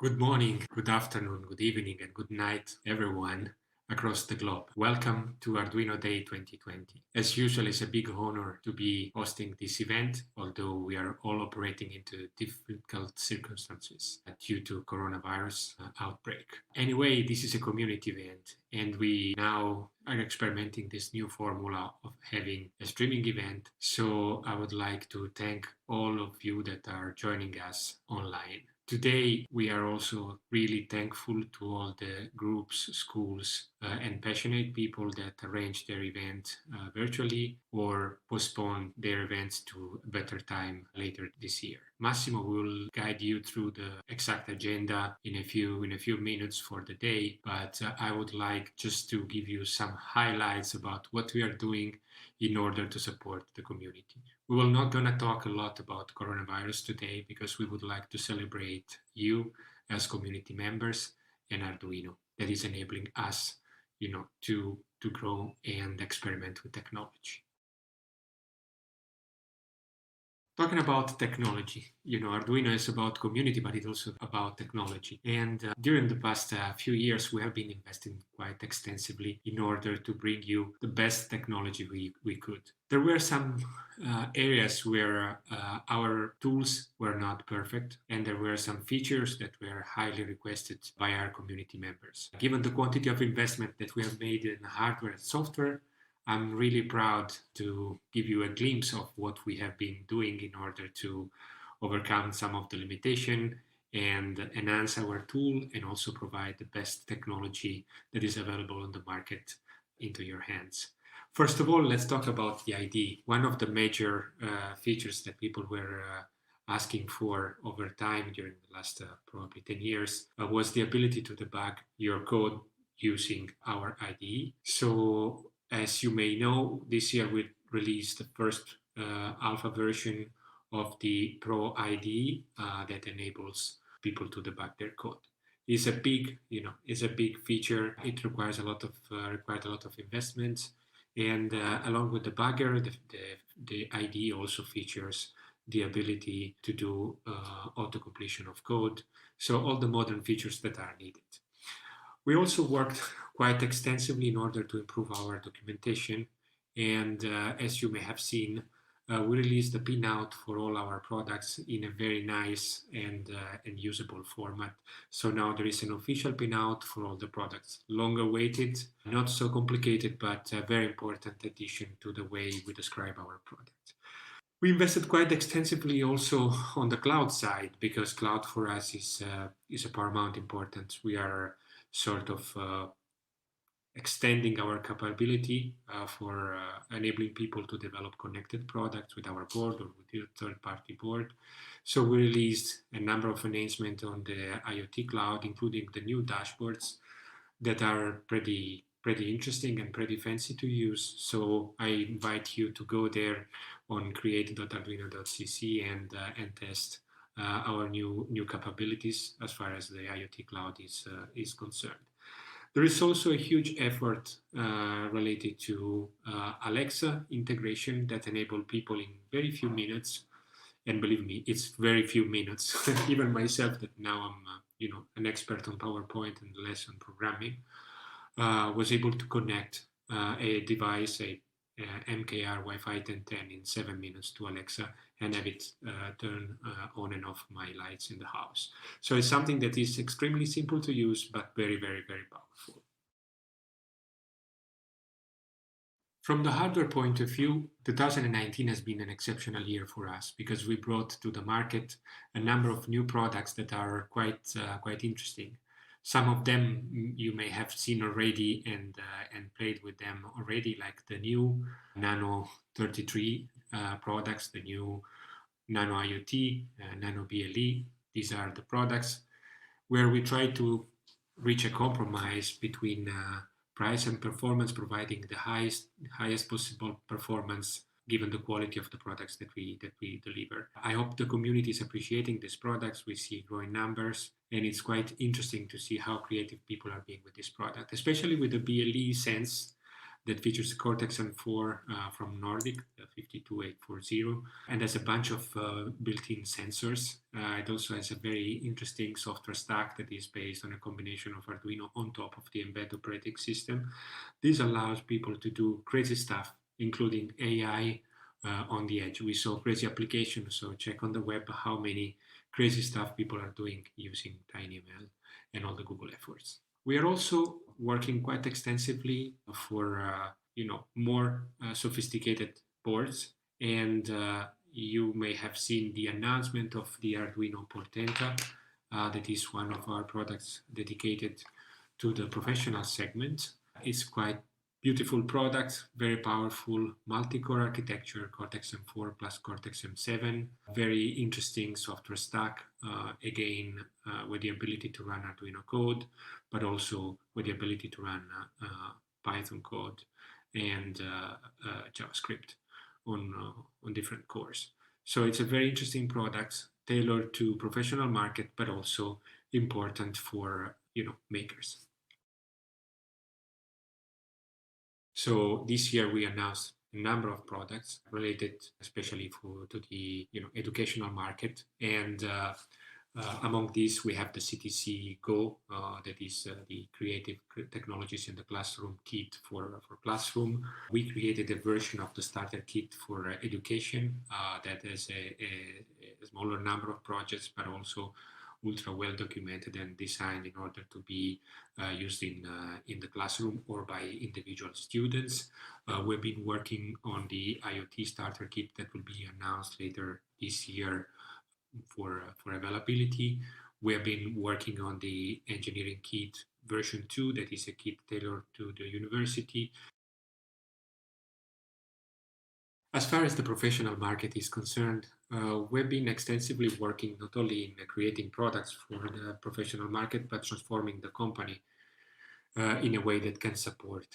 Good morning, good afternoon, good evening, and good night, everyone across the globe. Welcome to Arduino Day 2020. As usual, it's a big honor to be hosting this event, although we are all operating into difficult circumstances due to coronavirus outbreak. Anyway, this is a community event, and we now are experimenting this new formula of having a streaming event. So I would like to thank all of you that are joining us online. Today, we are also really thankful to all the groups, schools, and passionate people that arrange their event virtually or postpone their events to a better time later this year. Massimo will guide you through the exact agenda in a few minutes for the day, but I would like just to give you some highlights about what we are doing in order to support the community. We will not gonna talk a lot about coronavirus today because we would like to celebrate you as community members and Arduino that is enabling us, to grow and experiment with technology. Talking about technology, Arduino is about community, but it's also about technology. And during the past few years, we have been investing quite extensively in order to bring you the best technology we could. There were some areas where our tools were not perfect, and there were some features that were highly requested by our community members. Given the quantity of investment that we have made in hardware and software, I'm really proud to give you a glimpse of what we have been doing in order to overcome some of the limitation and enhance our tool and also provide the best technology that is available on the market into your hands. First of all, let's talk about the ID. One of the major features that people were asking for over time during the last probably 10 years was the ability to debug your code using our IDE. So as you may know, this year we released the first alpha version of the Pro IDE that enables people to debug their code. It's a big, feature. It requires a lot of investment, and along with the debugger, the IDE also features the ability to do auto completion of code. So all the modern features that are needed. We also worked quite extensively in order to improve our documentation, and as you may have seen, we released the pinout for all our products in a very nice and usable format. So now there is an official pinout for all the products. Long awaited, not so complicated, but a very important addition to the way we describe our product. We invested quite extensively also on the cloud side because cloud for us is a paramount importance. We are sort of extending our capability for enabling people to develop connected products with our board or with a third-party board. So we released a number of announcements on the IoT cloud, including the new dashboards that are pretty interesting and pretty fancy to use. So I invite you to go there on create.arduino.cc and test our new capabilities as far as the IoT cloud is concerned. There is also a huge effort related to Alexa integration that enable people in very few minutes, and believe me, it's very few minutes. Even myself, that now I'm an expert on PowerPoint and less on programming, was able to connect a device, a MKR Wi-Fi 1010 in 7 minutes to Alexa and have it turn on and off my lights in the house. So it's something that is extremely simple to use, but very, very, very powerful. From the hardware point of view, 2019 has been an exceptional year for us because we brought to the market a number of new products that are quite interesting. Some of them you may have seen already and played with them already, like the new Nano 33 products, the new Nano IoT, Nano BLE. These are the products where we try to reach a compromise between price and performance, providing the highest possible performance given the quality of the products that we deliver. I hope the community is appreciating these products. We see growing numbers, and it's quite interesting to see how creative people are being with this product, especially with the BLE Sense that features Cortex M4 from Nordic, the 52840, and has a bunch of built-in sensors. It also has a very interesting software stack that is based on a combination of Arduino on top of the embedded operating system. This allows people to do crazy stuff, including AI on the edge. We saw crazy applications, so check on the web how many crazy stuff people are doing using TinyML and all the Google efforts. We are also working quite extensively for more sophisticated boards, and you may have seen the announcement of the Arduino Portenta. That is one of our products dedicated to the professional segment. It's quite beautiful product, very powerful multi-core architecture, Cortex M4 plus Cortex M7, very interesting software stack, again, with the ability to run Arduino code, but also with the ability to run Python code and JavaScript on different cores. So it's a very interesting product, tailored to professional market, but also important for makers. So this year we announced a number of products related especially to the educational market, and among these we have the CTC Go, that is the Creative Technologies in the Classroom kit for classroom. We created a version of the starter kit for education that has a smaller number of projects, but also ultra well documented and designed in order to be used in the classroom or by individual students. We've been working on the IoT starter kit that will be announced later this year for availability. We have been working on the engineering kit version 2, that is a kit tailored to the university. As far as the professional market is concerned, we've been extensively working not only in creating products for the professional market, but transforming the company in a way that can support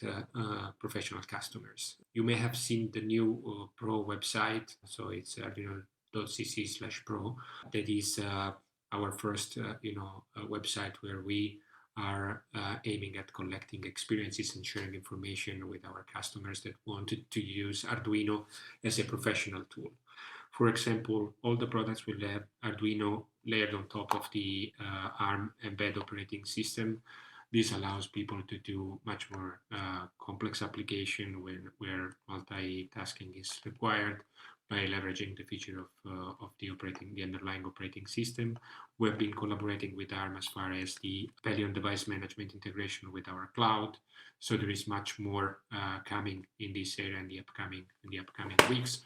professional customers. You may have seen the new Pro website, so it's arduino.cc/pro. That is our first website where we are aiming at collecting experiences and sharing information with our customers that wanted to use Arduino as a professional tool. For example, all the products will have Arduino layered on top of the ARM embedded operating system. This allows people to do much more complex application where multitasking is required by leveraging the feature of the underlying operating system. We've been collaborating with ARM as far as the value and device management integration with our cloud. So there is much more coming in this area in the upcoming weeks.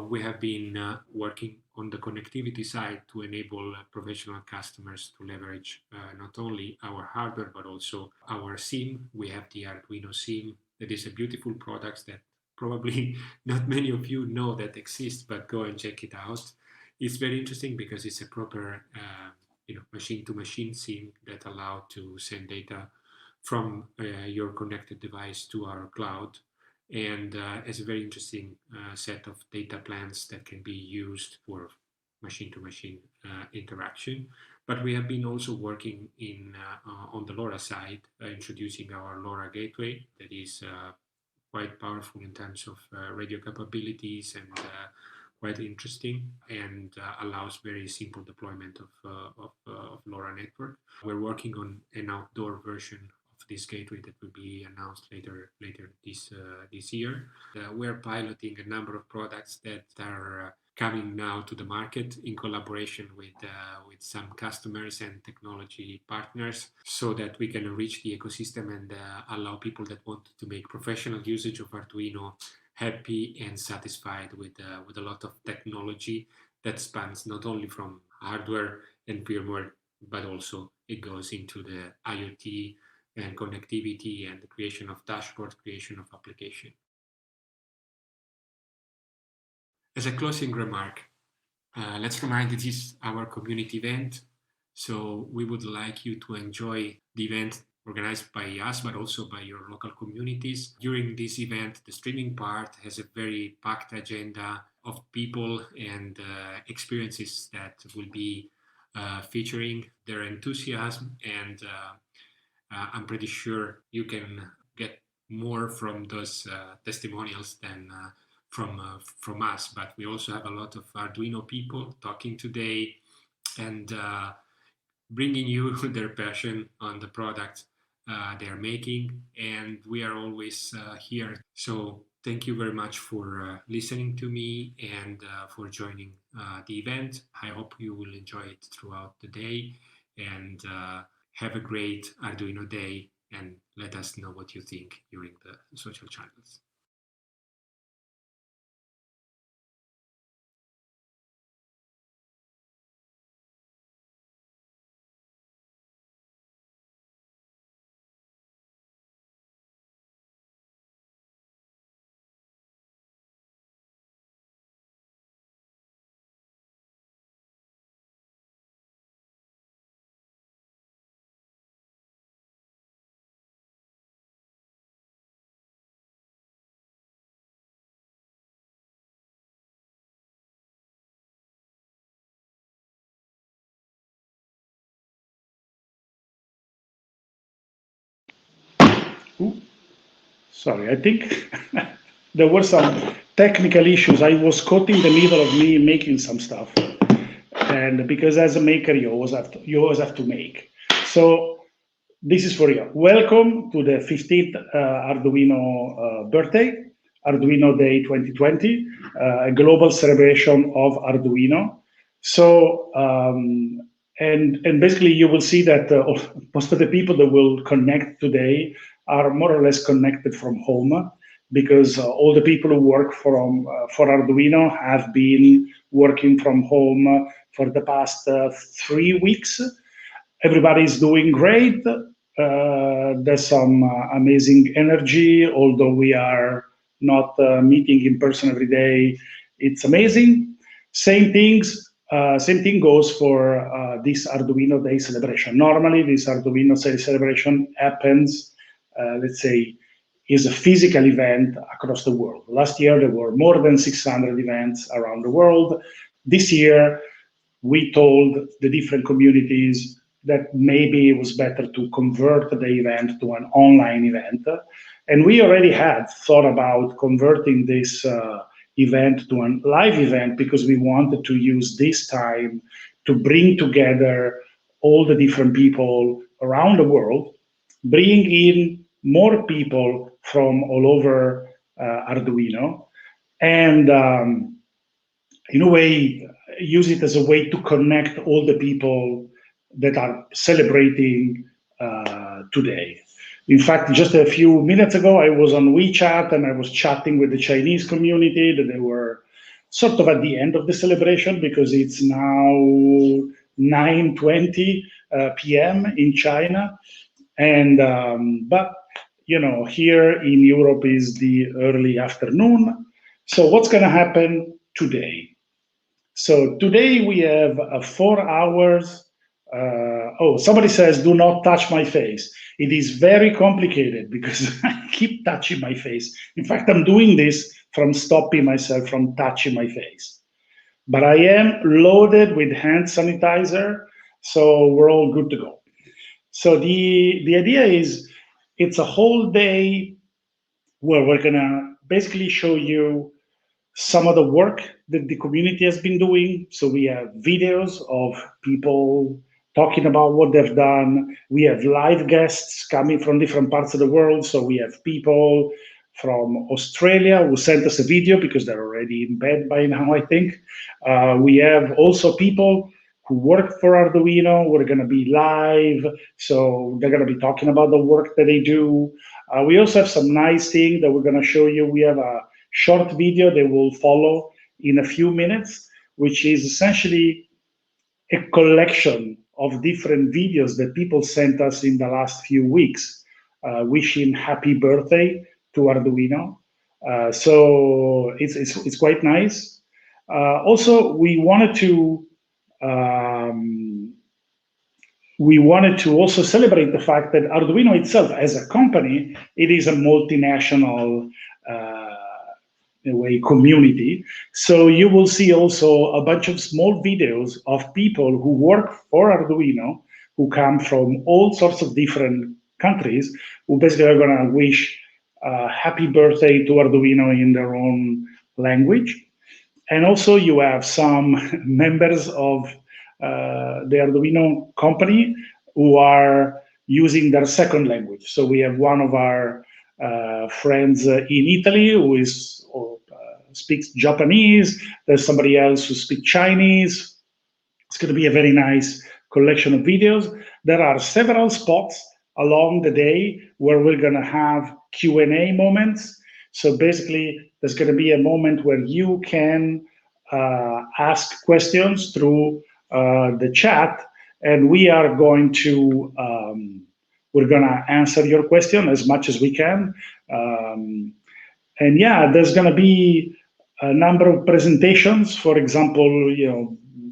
We have been working on the connectivity side to enable professional customers to leverage not only our hardware, but also our SIM. We have the Arduino SIM. That is a beautiful product that probably not many of you know that exists, but go and check it out. It's very interesting because it's a proper machine-to-machine SIM that allows to send data from your connected device to our cloud, and has a very interesting set of data plans that can be used for machine-to-machine interaction. But we have been also working on the LoRa side, introducing our LoRa gateway that is quite powerful in terms of radio capabilities and quite interesting, and allows very simple deployment of LoRa network. We're working on an outdoor version of this gateway that will be announced later this year. We're piloting a number of products that are coming now to the market in collaboration with some customers and technology partners, so that we can enrich the ecosystem and allow people that want to make professional usage of Arduino happy and satisfied with a lot of technology that spans not only from hardware and firmware, but also it goes into the IoT and connectivity and the creation of dashboard, creation of application. As a closing remark, let's remind that this is our community event, so we would like you to enjoy the event organized by us, but also by your local communities. During this event, the streaming part has a very packed agenda of people and experiences that will be featuring their enthusiasm, and I'm pretty sure you can get more from those testimonials than from us. But we also have a lot of Arduino people talking today and bringing you their passion on the product they are making, and we are always here. So thank you very much for listening to me and for joining the event. I hope you will enjoy it throughout the day, and have a great Arduino day, and let us know what you think during the social channels. Sorry, I think there were some technical issues. I was caught in the middle of me making some stuff, and because as a maker, you always have to make. So this is for you. Welcome to the 15th Arduino birthday, Arduino Day 2020, a global celebration of Arduino. So, and basically you will see that most of the people that will connect today are more or less connected from home, because all the people who work for Arduino have been working from home for the past 3 weeks. Everybody's doing great. There's some amazing energy, although we are not meeting in person every day. It's amazing. Same thing goes for this Arduino Day celebration. Normally, this Arduino Day celebration happens, let's say, is a physical event across the world. Last year, there were more than 600 events around the world. This year, we told the different communities that maybe it was better to convert the event to an online event. And we already had thought about converting this event to a live event, because we wanted to use this time to bring together all the different people around the world, bring in more people from all over Arduino, and in a way, use it as a way to connect all the people that are celebrating today. In fact, just a few minutes ago, I was on WeChat and I was chatting with the Chinese community that they were sort of at the end of the celebration, because it's now 9:20 p.m. in China. And but here in Europe is the early afternoon. So what's going to happen today? So today we have 4 hours. Oh, somebody says, do not touch my face. It is very complicated because I keep touching my face. In fact, I'm doing this from stopping myself from touching my face. But I am loaded with hand sanitizer, so we're all good to go. So the idea is, it's a whole day where we're going to basically show you some of the work that the community has been doing. So we have videos of people talking about what they've done. We have live guests coming from different parts of the world. So we have people from Australia who sent us a video because they're already in bed by now, I think. We have also people who work for Arduino. We're going to be live. So they're going to be talking about the work that they do. We also have some nice thing that we're going to show you. We have a short video that will follow in a few minutes, which is essentially a collection of different videos that people sent us in the last few weeks, wishing happy birthday to Arduino. So it's quite nice. Also, we wanted to also celebrate the fact that Arduino itself, as a company, it is a multinational in a way community. So you will see also a bunch of small videos of people who work for Arduino, who come from all sorts of different countries, who basically are going to wish happy birthday to Arduino in their own language. And also you have some members of the Arduino company who are using their second language. So we have one of our friends in Italy who speaks Japanese. There's somebody else who speaks Chinese. It's going to be a very nice collection of videos. There are several spots along the day where we're going to have Q&A moments. So basically, there's going to be a moment where you can ask questions through the chat, and we are going to answer your question as much as we can. And yeah, there's going to be a number of presentations. For example,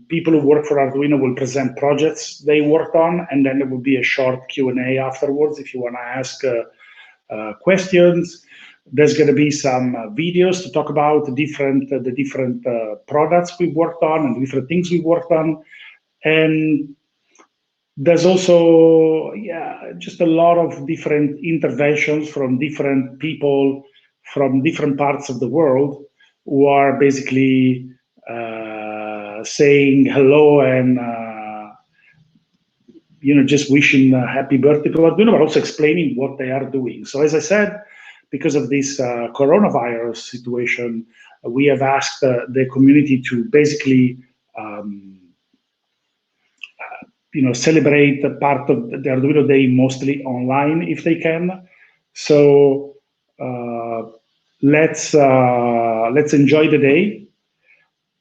people who work for Arduino will present projects they worked on, and then there will be a short Q&A afterwards if you want to ask questions. There's going to be some videos to talk about the different products we worked on and different things we worked on. And there's also, just a lot of different interventions from different people from different parts of the world who are basically saying hello and just wishing a happy birthday to Arduino, but also explaining what they are doing. So as I said, because of this coronavirus situation, we have asked the community to basically celebrate a part of the Arduino Day mostly online if they can. So let's enjoy the day.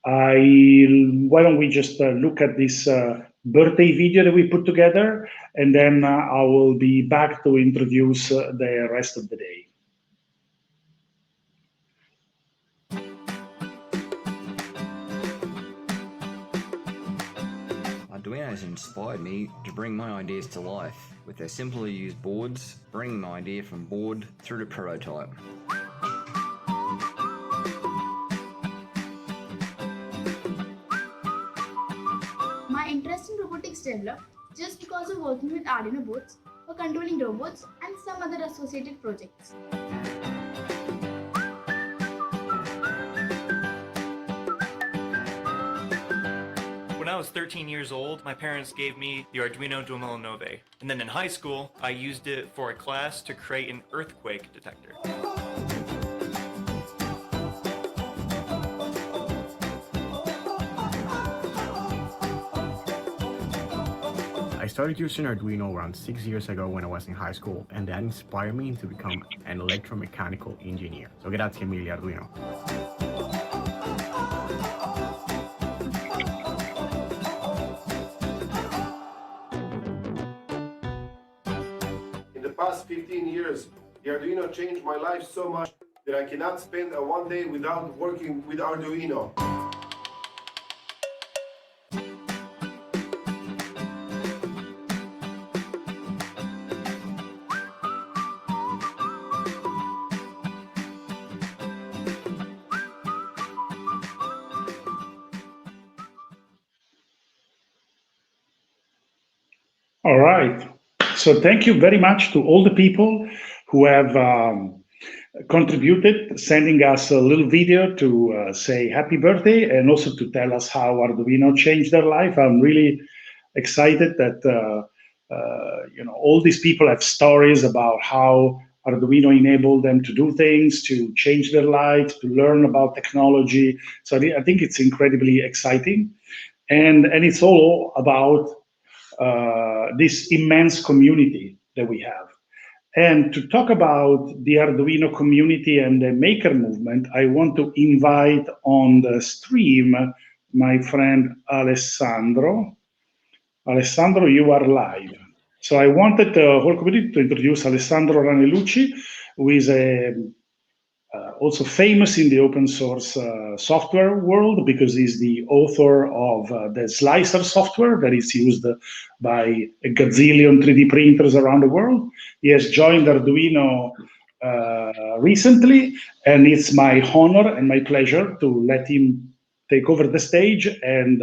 Why don't we just look at this birthday video that we put together, and then I will be back to introduce the rest of the day. Arduino has inspired me to bring my ideas to life with their simple to use boards, bringing my idea from board through to prototype. My interest in robotics developed just because of working with Arduino boards for controlling robots and some other associated projects. When I was 13 years old, my parents gave me the Arduino 2009, and then in high school, I used it for a class to create an earthquake detector. I started using Arduino around 6 years ago when I was in high school, and that inspired me to become an electromechanical engineer. So grazie mille Arduino. In the past 15 years, the Arduino changed my life so much that I cannot spend a one day without working with Arduino. All right. So thank you very much to all the people who have contributed, sending us a little video to say happy birthday and also to tell us how Arduino changed their life. I'm really excited that all these people have stories about how Arduino enabled them to do things, to change their lives, to learn about technology. So I think it's incredibly exciting, and it's all about this immense community that we have. And to talk about the Arduino community and the maker movement, I want to invite on the stream my friend Alessandro. Alessandro, you are live. So I wanted the whole community to introduce Alessandro Ranellucci, who is also famous in the open source software world because he's the author of the Slicer software that is used by a gazillion 3D printers around the world. He has joined Arduino recently, and it's my honor and my pleasure to let him take over the stage and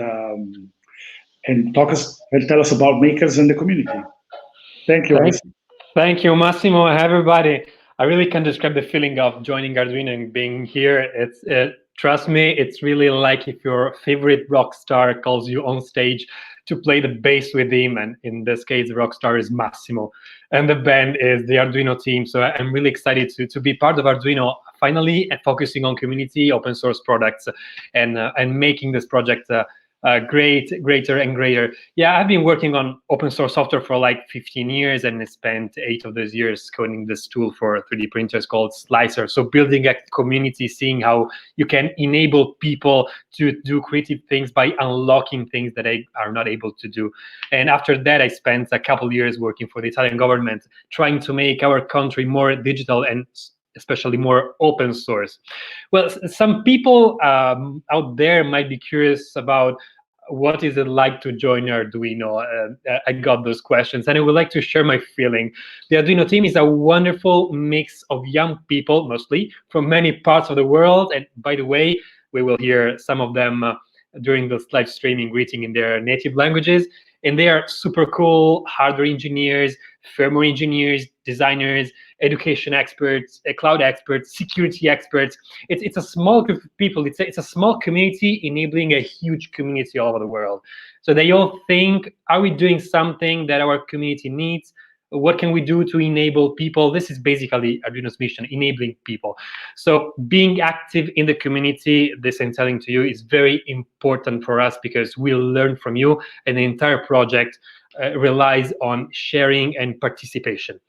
tell us about makers and the community. Thank you. Thank you, Massimo. Hi, everybody. I really can't describe the feeling of joining Arduino and being here. Trust me, it's really like if your favorite rock star calls you on stage to play the bass with him, and in this case, the rock star is Massimo, and the band is the Arduino team. So I'm really excited to be part of Arduino finally, and focusing on community, open source products, and making this project greater and greater. Yeah, I've been working on open source software for like 15 years, and I spent 8 of those years coding this tool for 3D printers called Slicer. So building a community, seeing how you can enable people to do creative things by unlocking things that they are not able to do. And after that, I spent a couple of years working for the Italian government, trying to make our country more digital and especially more open source. Well, some people out there might be curious about what is it like to join Arduino? I got those questions, and I would like to share my feeling. The Arduino team is a wonderful mix of young people, mostly from many parts of the world. And by the way, we will hear some of them during this live streaming greeting in their native languages. And they are super cool hardware engineers, firmware engineers, designers, education experts, cloud experts, security experts. It's a small group of people. It's a small community enabling a huge community all over the world. So they all think, are we doing something that our community needs? What can we do to enable people? This is basically Arduino's mission, enabling people. So being active in the community, this I'm telling to you, is very important for us because we'll learn from you, and the entire project relies on sharing and participation.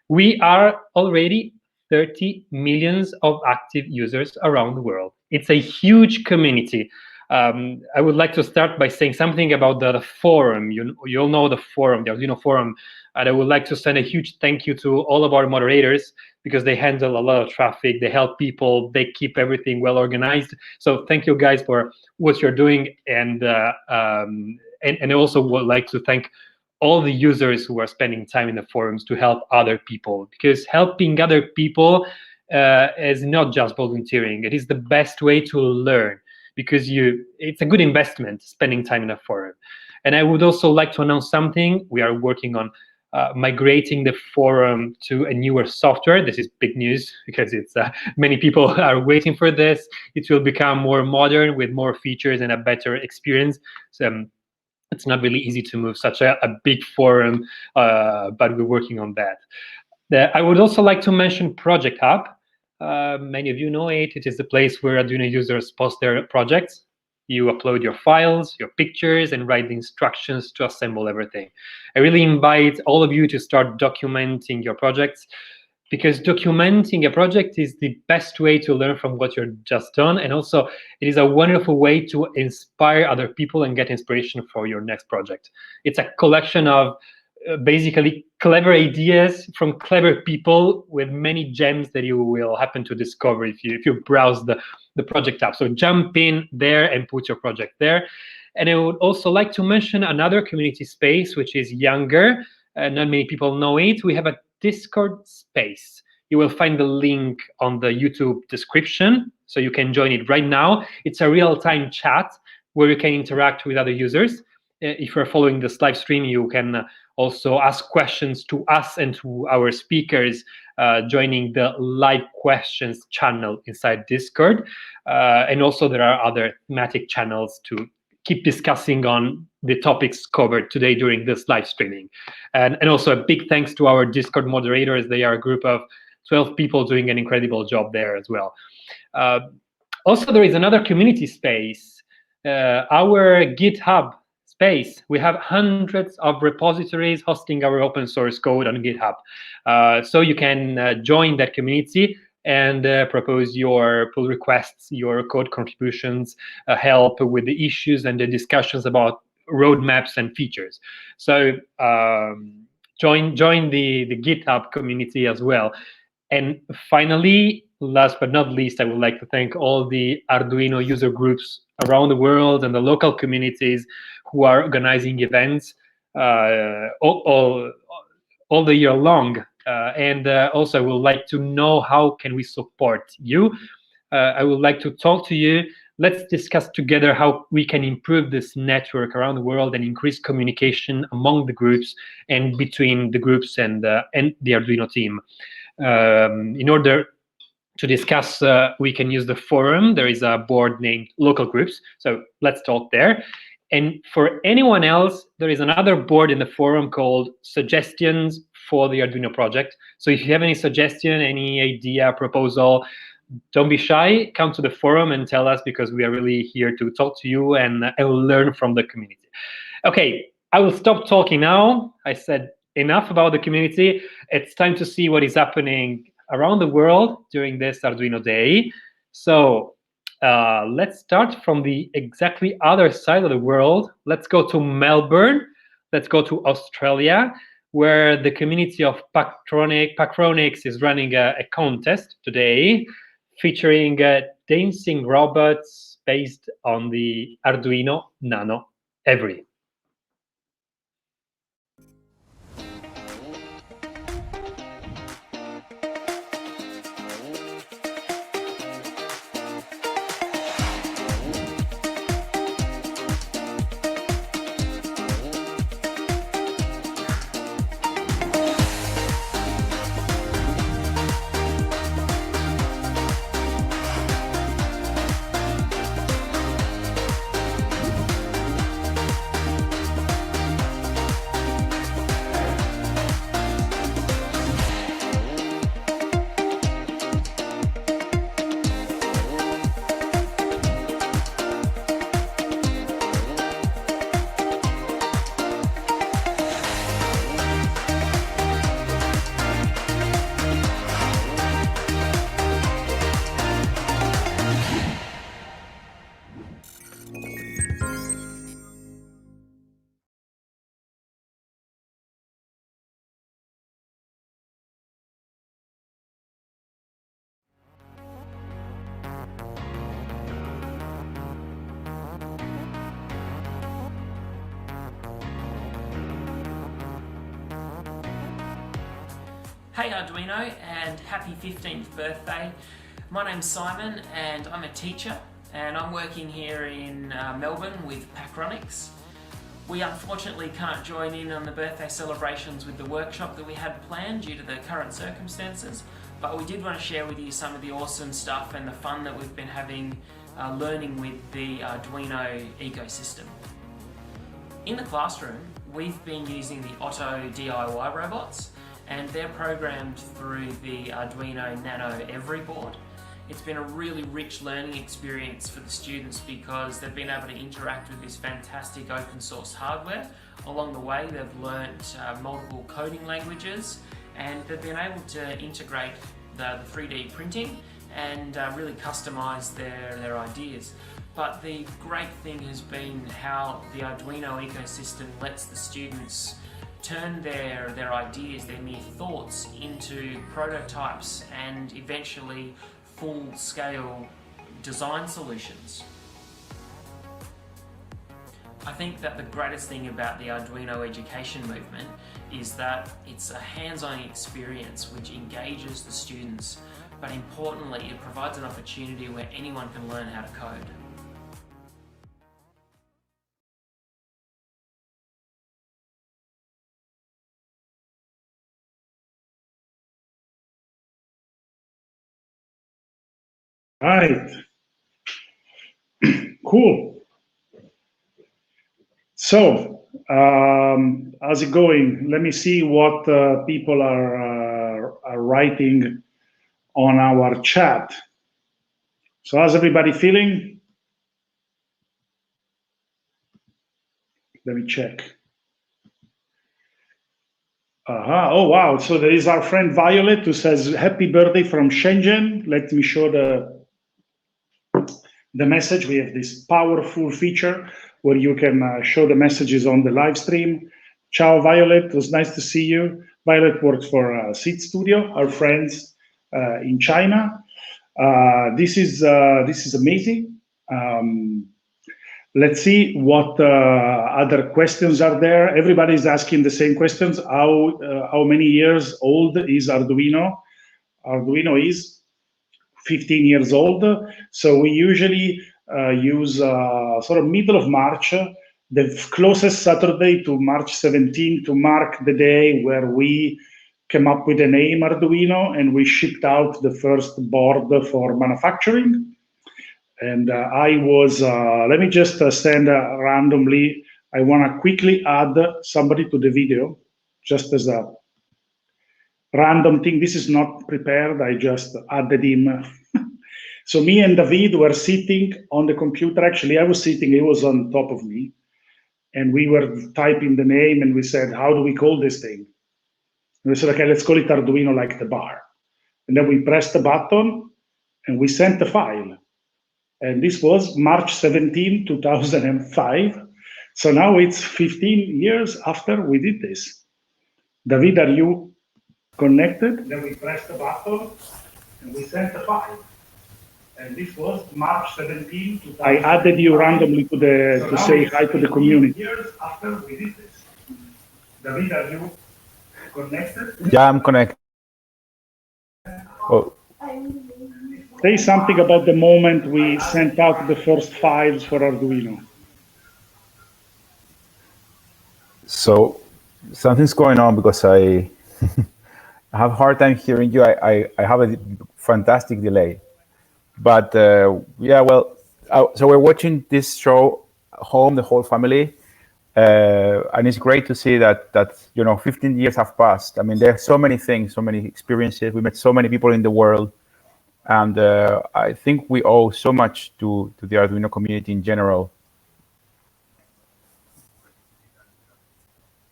We are already 30 millions of active users around the world. It's a huge community. I would like to start by saying something about the forum. You all know the forum, the Arduino forum. And I would like to send a huge thank you to all of our moderators because they handle a lot of traffic. They help people. They keep everything well organized. So thank you guys for what you're doing. And I also would like to thank all the users who are spending time in the forums to help other people, because helping other people is not just volunteering. It is the best way to learn, because it's a good investment spending time in a forum. And I would also like to announce something. We are working on migrating the forum to a newer software. This is big news because it's many people are waiting for this. It will become more modern with more features and a better experience. So it's not really easy to move such a big forum, but we're working on that. I would also like to mention Project Hub. Many of you know it. It is the place where Arduino users post their projects. You upload your files, your pictures, and write the instructions to assemble everything. I really invite all of you to start documenting your projects, because documenting a project is the best way to learn from what you're just done. And also, it is a wonderful way to inspire other people and get inspiration for your next project. It's a collection of basically clever ideas from clever people with many gems that you will happen to discover if you browse the project app. So jump in there and put your project there. And I would also like to mention another community space, which is younger. Not many people know it. We have a Discord space. You will find the link on the YouTube description, so you can join it right now. It's a real-time chat where you can interact with other users. If you're following this live stream, you can also ask questions to us and to our speakers, joining the live questions channel inside Discord. And also there are other thematic channels to keep discussing on the topics covered today during this live streaming. And also a big thanks to our Discord moderators. They are a group of 12 people doing an incredible job there as well. Also, there is another community space, our GitHub space. We have hundreds of repositories hosting our open source code on GitHub. So you can join that community and propose your pull requests, your code contributions, help with the issues and the discussions about roadmaps and features. So join the GitHub community as well. And finally, last but not least, I would like to thank all the Arduino user groups around the world and the local communities who are organizing events all the year long. And also, I would like to know how can we support you. I would like to talk to you. Let's discuss together how we can improve this network around the world and increase communication among the groups and between the groups and the Arduino team. In order to discuss, we can use the forum. There is a board named Local Groups, so let's talk there. And for anyone else, there is another board in the forum called Suggestions for the Arduino project. So if you have any suggestion, any idea, proposal, don't be shy, come to the forum and tell us, because we are really here to talk to you and learn from the community. Okay, I will stop talking now. I said enough about the community. It's time to see what is happening around the world during this Arduino Day. So let's start from the exactly other side of the world. Let's go to Melbourne. Let's go to Australia, where the community of Pakronics is running a contest today featuring dancing robots based on the Arduino Nano Every. Hey Arduino, and happy 15th birthday. My name's Simon and I'm a teacher, and I'm working here in Melbourne with Pakronics. We unfortunately can't join in on the birthday celebrations with the workshop that we had planned due to the current circumstances, but we did want to share with you some of the awesome stuff and the fun that we've been having learning with the Arduino ecosystem. In the classroom, we've been using the Otto DIY robots, and they're programmed through the Arduino Nano Every board. It's been a really rich learning experience for the students because they've been able to interact with this fantastic open source hardware. Along the way, they've learnt multiple coding languages, and they've been able to integrate the 3D printing and really customize their ideas. But the great thing has been how the Arduino ecosystem lets the students turn their ideas, their mere thoughts, into prototypes and eventually full-scale design solutions. I think that the greatest thing about the Arduino education movement is that it's a hands-on experience which engages the students, but importantly, it provides an opportunity where anyone can learn how to code. Right. Cool. So, how's it going? Let me see what people are writing on our chat. So, how's everybody feeling? Let me check. Oh, wow. So there is our friend Violet who says, happy birthday from Shenzhen. Let me show the message. We have this powerful feature where you can show the messages on the live stream. Ciao, Violet. It was nice to see you. Violet works for Seed Studio, our friends in China. This is amazing. Let's see what other questions are there. Everybody's asking the same questions. How many years old is Arduino? Arduino is 15 years old. So we usually use sort of middle of March, the closest Saturday to March 17, to mark the day where we came up with the name Arduino, and we shipped out the first board for manufacturing. And I was, let me just send randomly, I want to quickly add somebody to the video, just as a random thing. This is not prepared, I just added him. So me and David were sitting on the computer. Actually, I was sitting, he was on top of me. And we were typing the name, and we said, how do we call this thing? And we said, okay, let's call it Arduino like the bar. And then we pressed the button, and we sent the file. And this was March 17, 2005. So now it's 15 years after we did this. David, are you connected? Then we pressed the button, and we sent the file. And this was March 17. I added you randomly to say hi to the community. Years after we did this. David, are you connected? Yeah, I'm connected. Oh. Say something about the moment we sent out the first files for Arduino. So something's going on because I have a hard time hearing you. I have a fantastic delay. But yeah, well, so we're watching this show home, the whole family, and it's great to see that 15 years have passed. I mean, there are so many things, so many experiences. We met so many people in the world, and I think we owe so much to the Arduino community in general.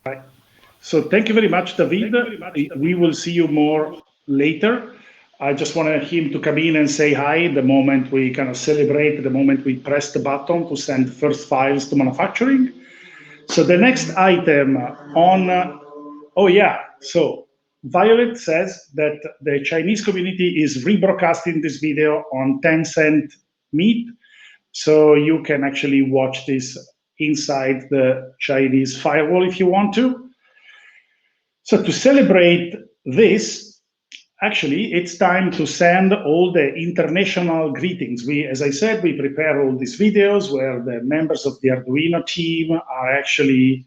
Right. So thank you very much, David. We will see you more later. I just wanted him to come in and say hi the moment we kind of celebrate, the moment we press the button to send first files to manufacturing. So the next item on, oh yeah, so Violet says that the Chinese community is rebroadcasting this video on Tencent Meet. So you can actually watch this inside the Chinese firewall if you want to. So to celebrate this, actually, it's time to send all the international greetings. As I said, we prepare all these videos where the members of the Arduino team are actually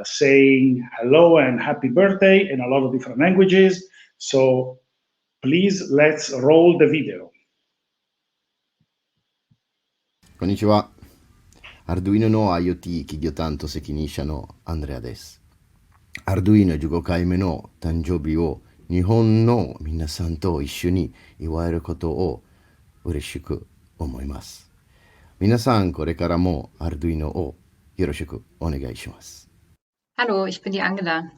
saying hello and happy birthday in a lot of different languages. So please, let's roll the video. Konnichiwa. Arduino no IoT 企業担当責任者のアンドレアです。Arduino 15回目の誕生日を日本の皆さんと一緒に祝えることを嬉しく思います。皆さんこれからも Arduino をよろしくお願いします。Hallo, ich bin die Angela.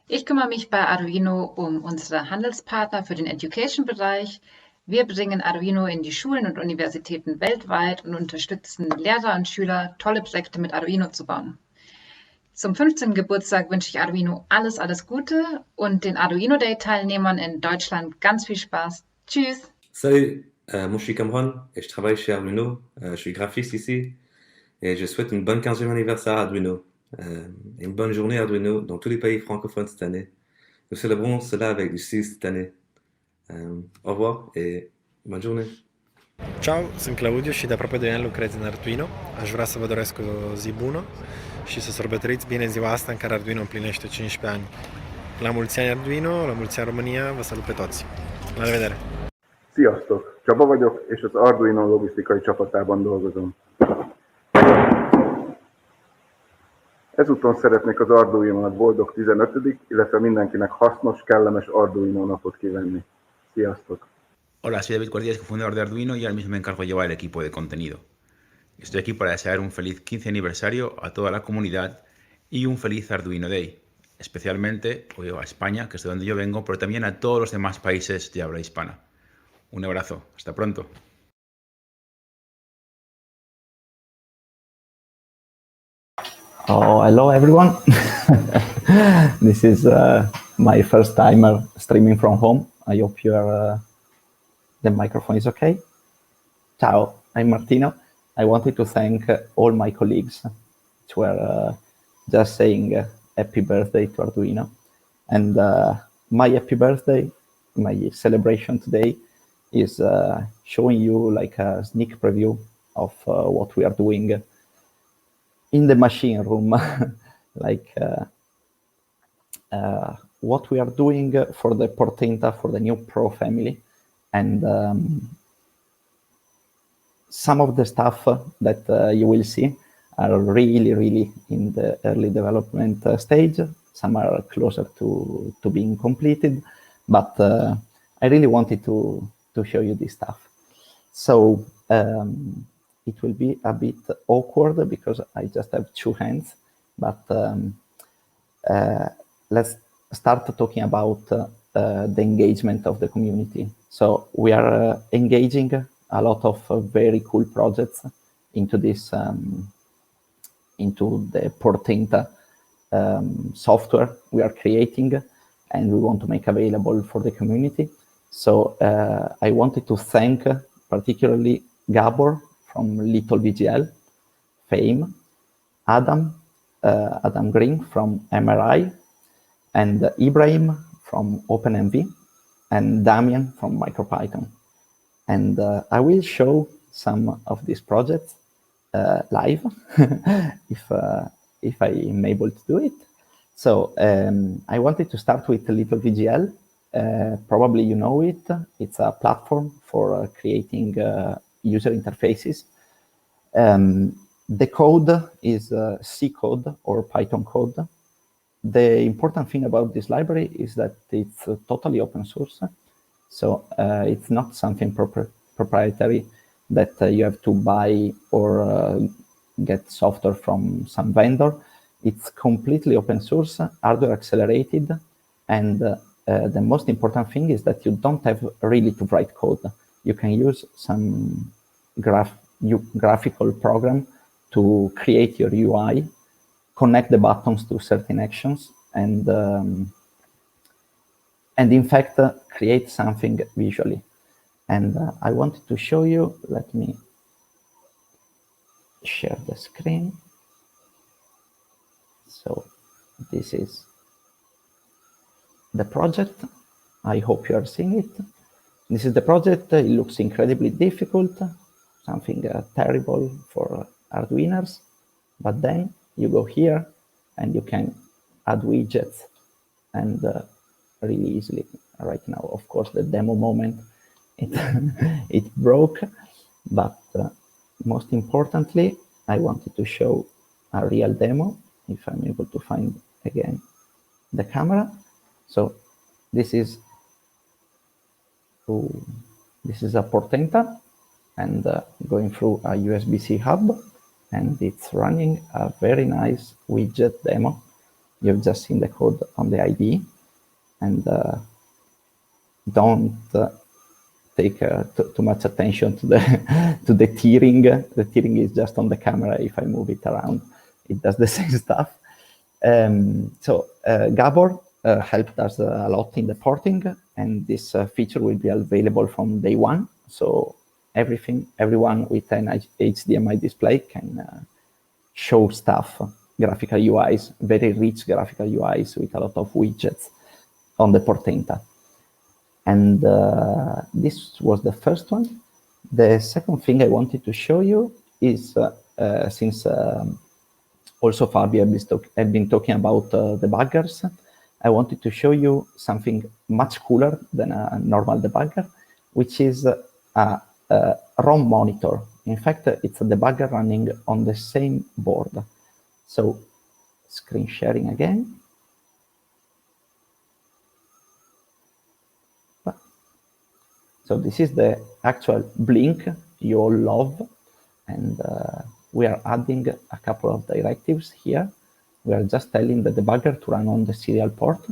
Ich kümmere mich bei Arduino um unsere Handelspartner für den Education-Bereich. Wir bringen Arduino in die Schulen und Universitäten weltweit und unterstützen Lehrer und Schüler, tolle Projekte mit Arduino zu bauen. Zum 15. Geburtstag wünsche ich Arduino alles Gute und den Arduino Day-Teilnehmern in Deutschland ganz viel Spaß. Tschüss! Salut, moi je suis Cameron et je travaille chez Arduino. Je suis graphiste ici et je souhaite une bonne 15e anniversaire à Arduino et une bonne journée Arduino dans tous les pays francophones cette année. Nous célébrons cela avec du style cette année. Au revoir et bonne journée. Ciao, sunt Claudiu și de aproape 2 ani lucrez în Arduino. Aș vrea să vă doresc o zi bună și să sărbătoriți bine ziua asta în care Arduino împlinește 15 ani. La mulți ani Arduino, la mulți ani România, vă salut pe toți. La revedere! Sziasztok! Csaba vagyok, és az Arduino logisztikai csapatában dolgozom. Ezúton szeretnék az Arduino-nak boldog 15., illetve mindenkinek hasznos, kellemes Arduino napot kívánni. Sziasztok! Hola, soy David Cuartielles, cofundador de Arduino y ahora mismo me encargo de llevar el equipo de contenido. Estoy aquí para desear un feliz 15 aniversario a toda la comunidad y un feliz Arduino Day, especialmente hoy a España, que es de donde yo vengo, pero también a todos los demás países de habla hispana. Un abrazo, hasta pronto. Oh, hello everyone. This is my first time streaming from home. I hope the microphone is okay. Ciao, I'm Martino. I wanted to thank all my colleagues who were just saying happy birthday to Arduino. And my happy birthday, my celebration today is showing you like a sneak preview of what we are doing in the machine room. Like what we are doing for the Portenta, for the new Pro family. And some of the stuff that you will see are really in the early development stage. Some are closer to being completed, but I really wanted to show you this stuff. So it will be a bit awkward because I just have two hands, but let's start talking about the engagement of the community. So we are engaging a lot of very cool projects into this, into the Portenta software we are creating, and we want to make available for the community. So I wanted to thank particularly Gabor from Little VGL, Fame, Adam Green from MRI, and Ibrahim from OpenMV, and Damian from MicroPython. And I will show some of these projects live if I am able to do it. So I wanted to start with Little VGL. Probably you know it. It's a platform for creating user interfaces. The code is C code or Python code. The important thing about this library is that it's totally open source. So it's not something proprietary that you have to buy or get software from some vendor. It's completely open source, hardware accelerated, and the most important thing is that you don't have really to write code. You can use some graphical program to create your UI, connect the buttons to certain actions, and in fact, create something visually. And I wanted to show you, let me share the screen. So this is the project. I hope you are seeing it. This is the project. It looks incredibly difficult, something terrible for Arduiners. But then you go here and you can add widgets and really easily. Right now, of course, the demo moment, it broke. But most importantly, I wanted to show a real demo, if I'm able to find again the camera. So this is a Portenta, and going through a USB-C hub, and it's running a very nice widget demo. You've just seen the code on the IDE, and don't take too much attention to the tearing. The tearing is just on the camera. If I move it around, it does the same stuff. So Gabor helped us a lot in the porting, and this feature will be available from day one. So everyone with an HDMI display can show stuff, graphical UIs, very rich graphical UIs with a lot of widgets on the Portenta. And this was the first one. The second thing I wanted to show you is, since also Fabio had been talking about debuggers, I wanted to show you something much cooler than a normal debugger, which is a ROM monitor. In fact, it's a debugger running on the same board. So screen sharing again. So this is the actual Blink you all love, and we are adding a couple of directives here. We are just telling the debugger to run on the serial port.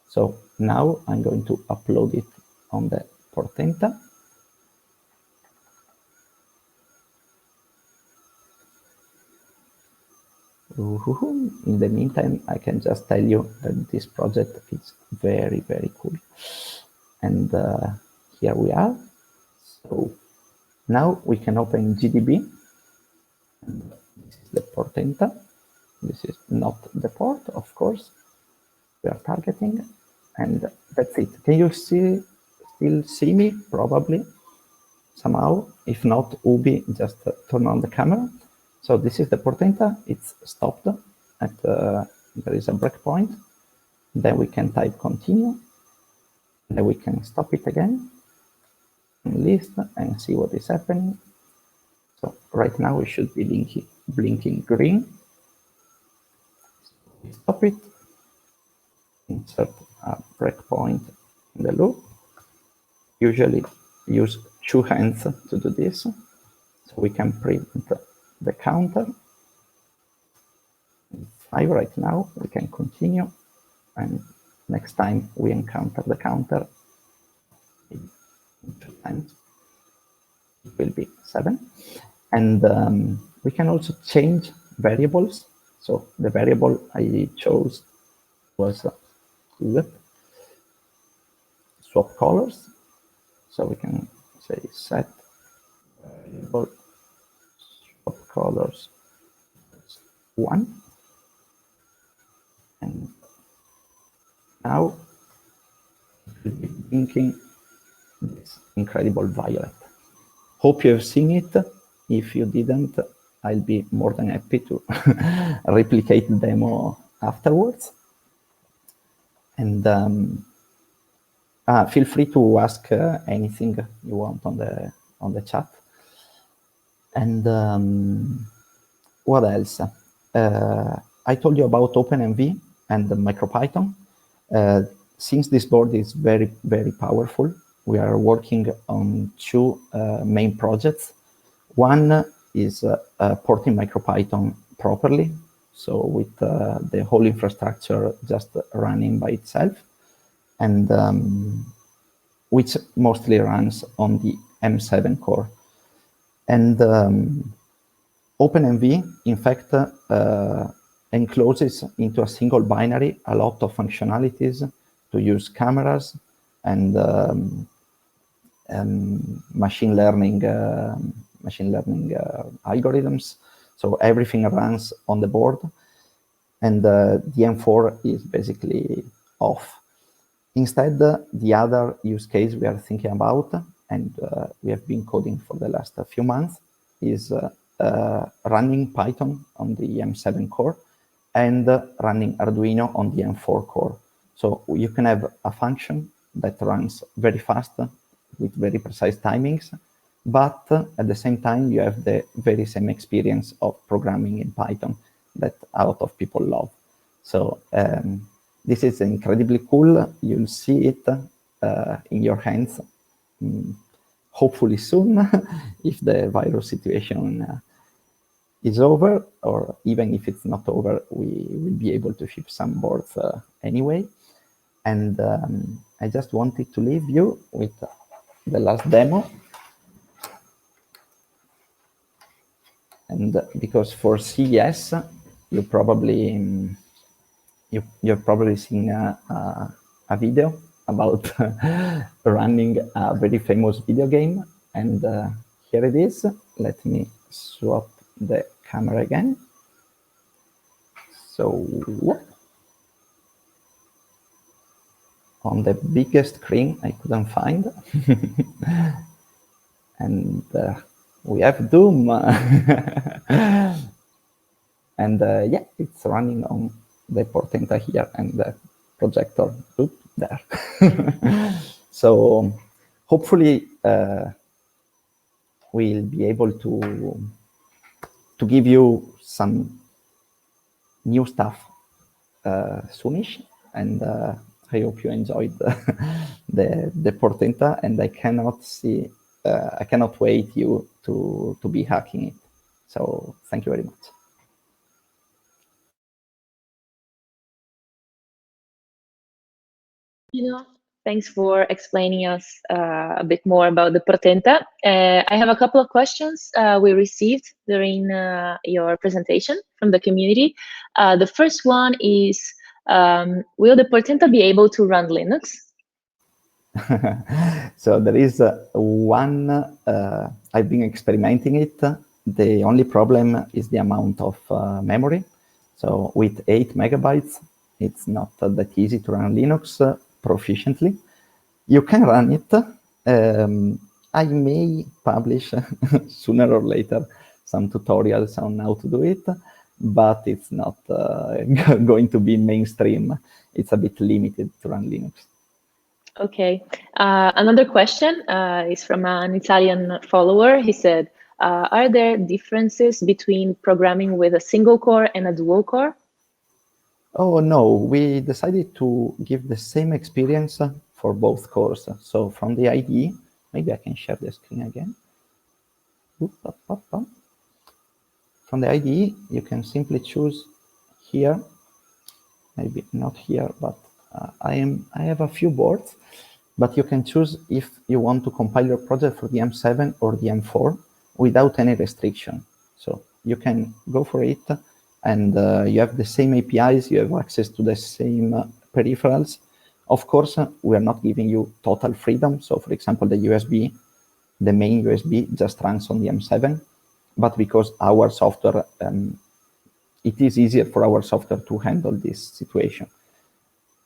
So now I'm going to upload it on the Portenta. In the meantime, I can just tell you that this project is very, very cool. And here we are. So now we can open GDB. And this is the Portenta. This is not the port, of course. We are targeting, and that's it. Can you still see me? Probably somehow. If not, Ubi, just turn on the camera. So this is the Portenta. It's stopped at there is a breakpoint. Then we can type continue. Then we can stop it again, and list, and see what is happening. So right now we should be blinking green. Stop it. Insert a breakpoint in the loop. Usually use 2 hands to do this. So we can print the counter. 5 right now, we can continue. And next time we encounter the counter, 2 times, it will be 7. And we can also change variables. So the variable I chose was swap colors. So we can say set variable swap colors 1. And now we'll be thinking this incredible violet. Hope you have seen it. If you didn't, I'll be more than happy to replicate the demo afterwards. And feel free to ask anything you want on the chat. And what else? I told you about OpenMV and the MicroPython. Since this board is very, very powerful, we are working on 2 main projects. One is porting MicroPython properly, so with the whole infrastructure just running by itself, and which mostly runs on the M7 core. And OpenMV, in fact, encloses into a single binary a lot of functionalities to use cameras and machine learning algorithms. So everything runs on the board, and the M4 is basically off. Instead, the other use case we are thinking about, and we have been coding for the last few months, is running Python on the M7 core and running Arduino on the M4 core. So you can have a function that runs very fast with very precise timings, but at the same time, you have the very same experience of programming in Python that a lot of people love. So this is incredibly cool. You'll see it in your hands, hopefully soon, if the virus situation is over, or even if it's not over, we will be able to ship some boards anyway. And I just wanted to leave you with the last demo. And because for CES, you've probably seen a video about running a very famous video game. And here it is. Let me swap the camera again. So on the biggest screen I couldn't find. And we have Doom. And yeah, it's running on the Portenta here and the projector there. So hopefully we'll be able to give you some new stuff soonish, and I hope you enjoyed the Portenta, and I cannot wait you to be hacking it. So thank you very much. Thanks for explaining us a bit more about the Portenta. I have a couple of questions we received during your presentation from the community. The first one is, will the Portenta be able to run Linux? So there is one, I've been experimenting it. The only problem is the amount of memory. So with 8 megabytes, it's not that easy to run Linux proficiently. You can run it. I may publish sooner or later some tutorials on how to do it. but it's not going to be mainstream. It's a bit limited to run Linux. Okay. Another question is from an Italian follower. He said, are there differences between programming with a single core and a dual core? Oh, no. We decided to give the same experience for both cores. So from the IDE, maybe I can share the screen again. From the IDE, you can simply choose here, maybe not here, but I have a few boards, but you can choose if you want to compile your project for the M7 or the M4 without any restriction. So you can go for it, and you have the same APIs, you have access to the same peripherals. Of course, we are not giving you total freedom. So for example, the USB, the main USB just runs on the M7, but because our software, it is easier for our software to handle this situation.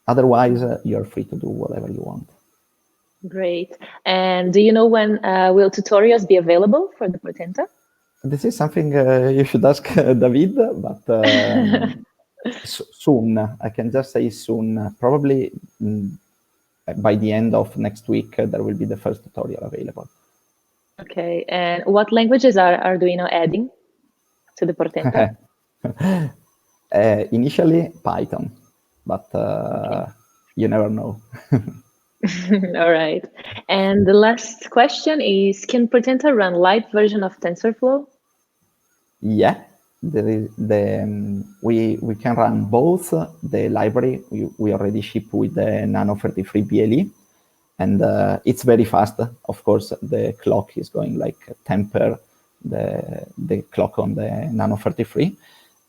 Otherwise, you're free to do whatever you want. Great. And do you know when will tutorials be available for the Portenta? This is something you should ask David, but soon. I can just say soon. Probably by the end of next week, there will be the first tutorial available. Okay. And what languages are Arduino adding to the Portenta? Initially, Python, but you never know. All right. And the last question is, can Portenta run light version of TensorFlow? Yeah, there is we can run both the library we already ship with the Nano 33 BLE, and it's very fast. Of course, the clock is going like 10 per the clock on the Nano 33,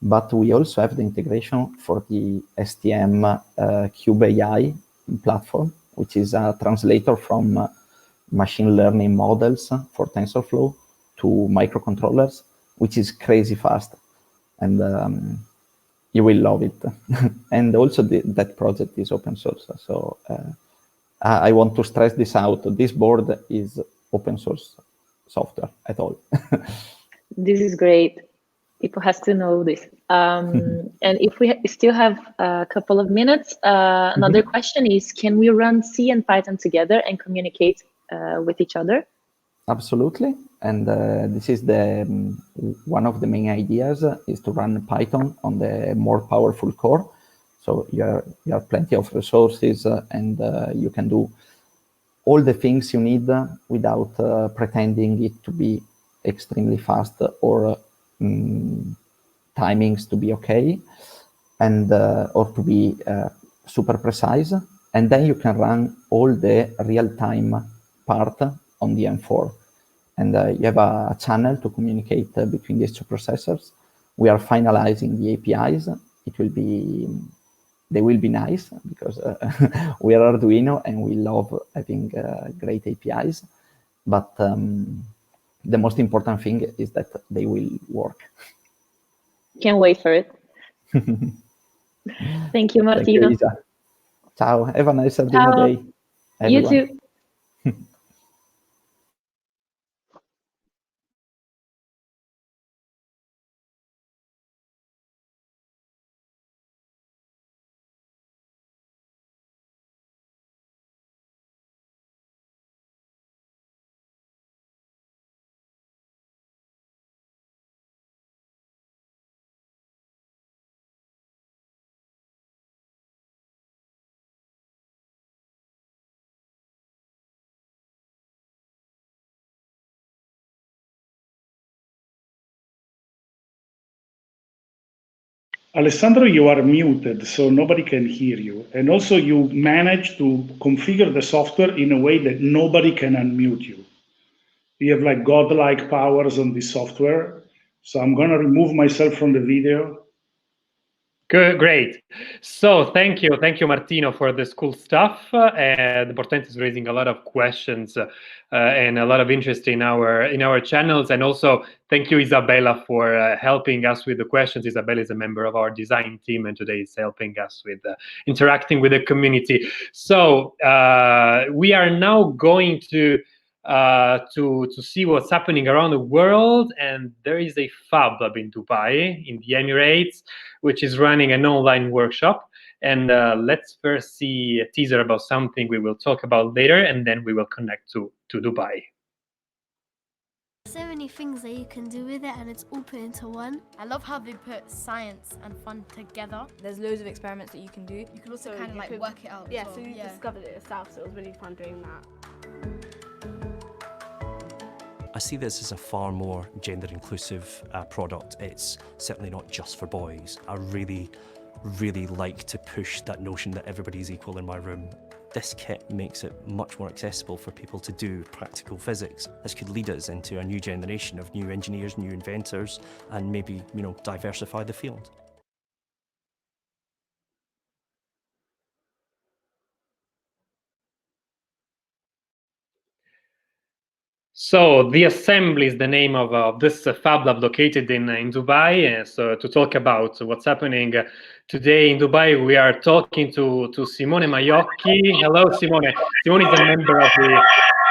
but we also have the integration for the STM Cube AI platform, which is a translator from machine learning models for TensorFlow to microcontrollers, which is crazy fast, and you will love it. And also that project is open source. So I want to stress this out. This board is open source software at all. This is great. People have to know this. And if we still have a couple of minutes, another question is, can we run C and Python together and communicate with each other? Absolutely. And this is one of the main ideas is to run Python on the more powerful core. So you have plenty of resources and you can do all the things you need without pretending it to be extremely fast or timings to be okay, and or to be super precise. And then you can run all the real-time part on the M4. And you have a channel to communicate between these two processors. We are finalizing the APIs. They will be nice because we are Arduino and we love having great APIs. But the most important thing is that they will work. Can't wait for it. Thank you, Martino. Thank you, Isa. Ciao. Have a nice Arduino day, everyone. You too. Alessandro, you are muted, so nobody can hear you. And also you managed to configure the software in a way that nobody can unmute you. You have like godlike powers on this software. So I'm gonna remove myself from the video. Good, great. So thank you, Martino, for this cool stuff. The Portenta is raising a lot of questions and a lot of interest in our channels, and also thank you, Isabella, for helping us with the questions. Isabella is a member of our design team, and today is helping us with interacting with the community. So we are now going to to see what's happening around the world. And there is a Fab Lab in Dubai, in the Emirates, which is running an online workshop. And let's first see a teaser about something we will talk about later, and then we will connect to Dubai. So many things that you can do with it, and it's all put into one. I love how they put science and fun together. There's loads of experiments that you can do. You can also kind of like work it out. Yeah, as well. so you discovered it yourself, so it was really fun doing that. I see this as a far more gender inclusive product. It's certainly not just for boys. I really like to push that notion that everybody's equal in my room. This kit makes it much more accessible for people to do practical physics. This could lead us into a new generation of new engineers, new inventors, and maybe, diversify the field. So the Assembly is the name of this Fab Lab located in Dubai. So to talk about what's happening today in Dubai, we are talking to Simone Maiocchi. Hello, Simone. Simone is a member of the...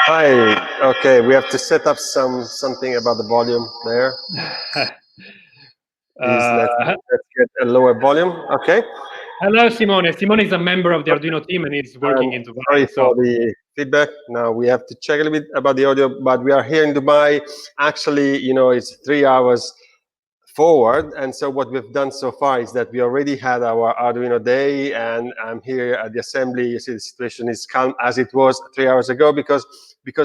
Hi. Okay, we have to set up something about the volume there. Let's get a lower volume. Okay. Hello, Simone. Simone is a member of the Arduino team and is working in Dubai. Sorry for the feedback. Now we have to check a little bit about the audio, but we are here in Dubai. Actually, it's 3 hours forward. And so what we've done so far is that we already had our Arduino day, and I'm here at the assembly. You see the situation is calm as it was 3 hours ago because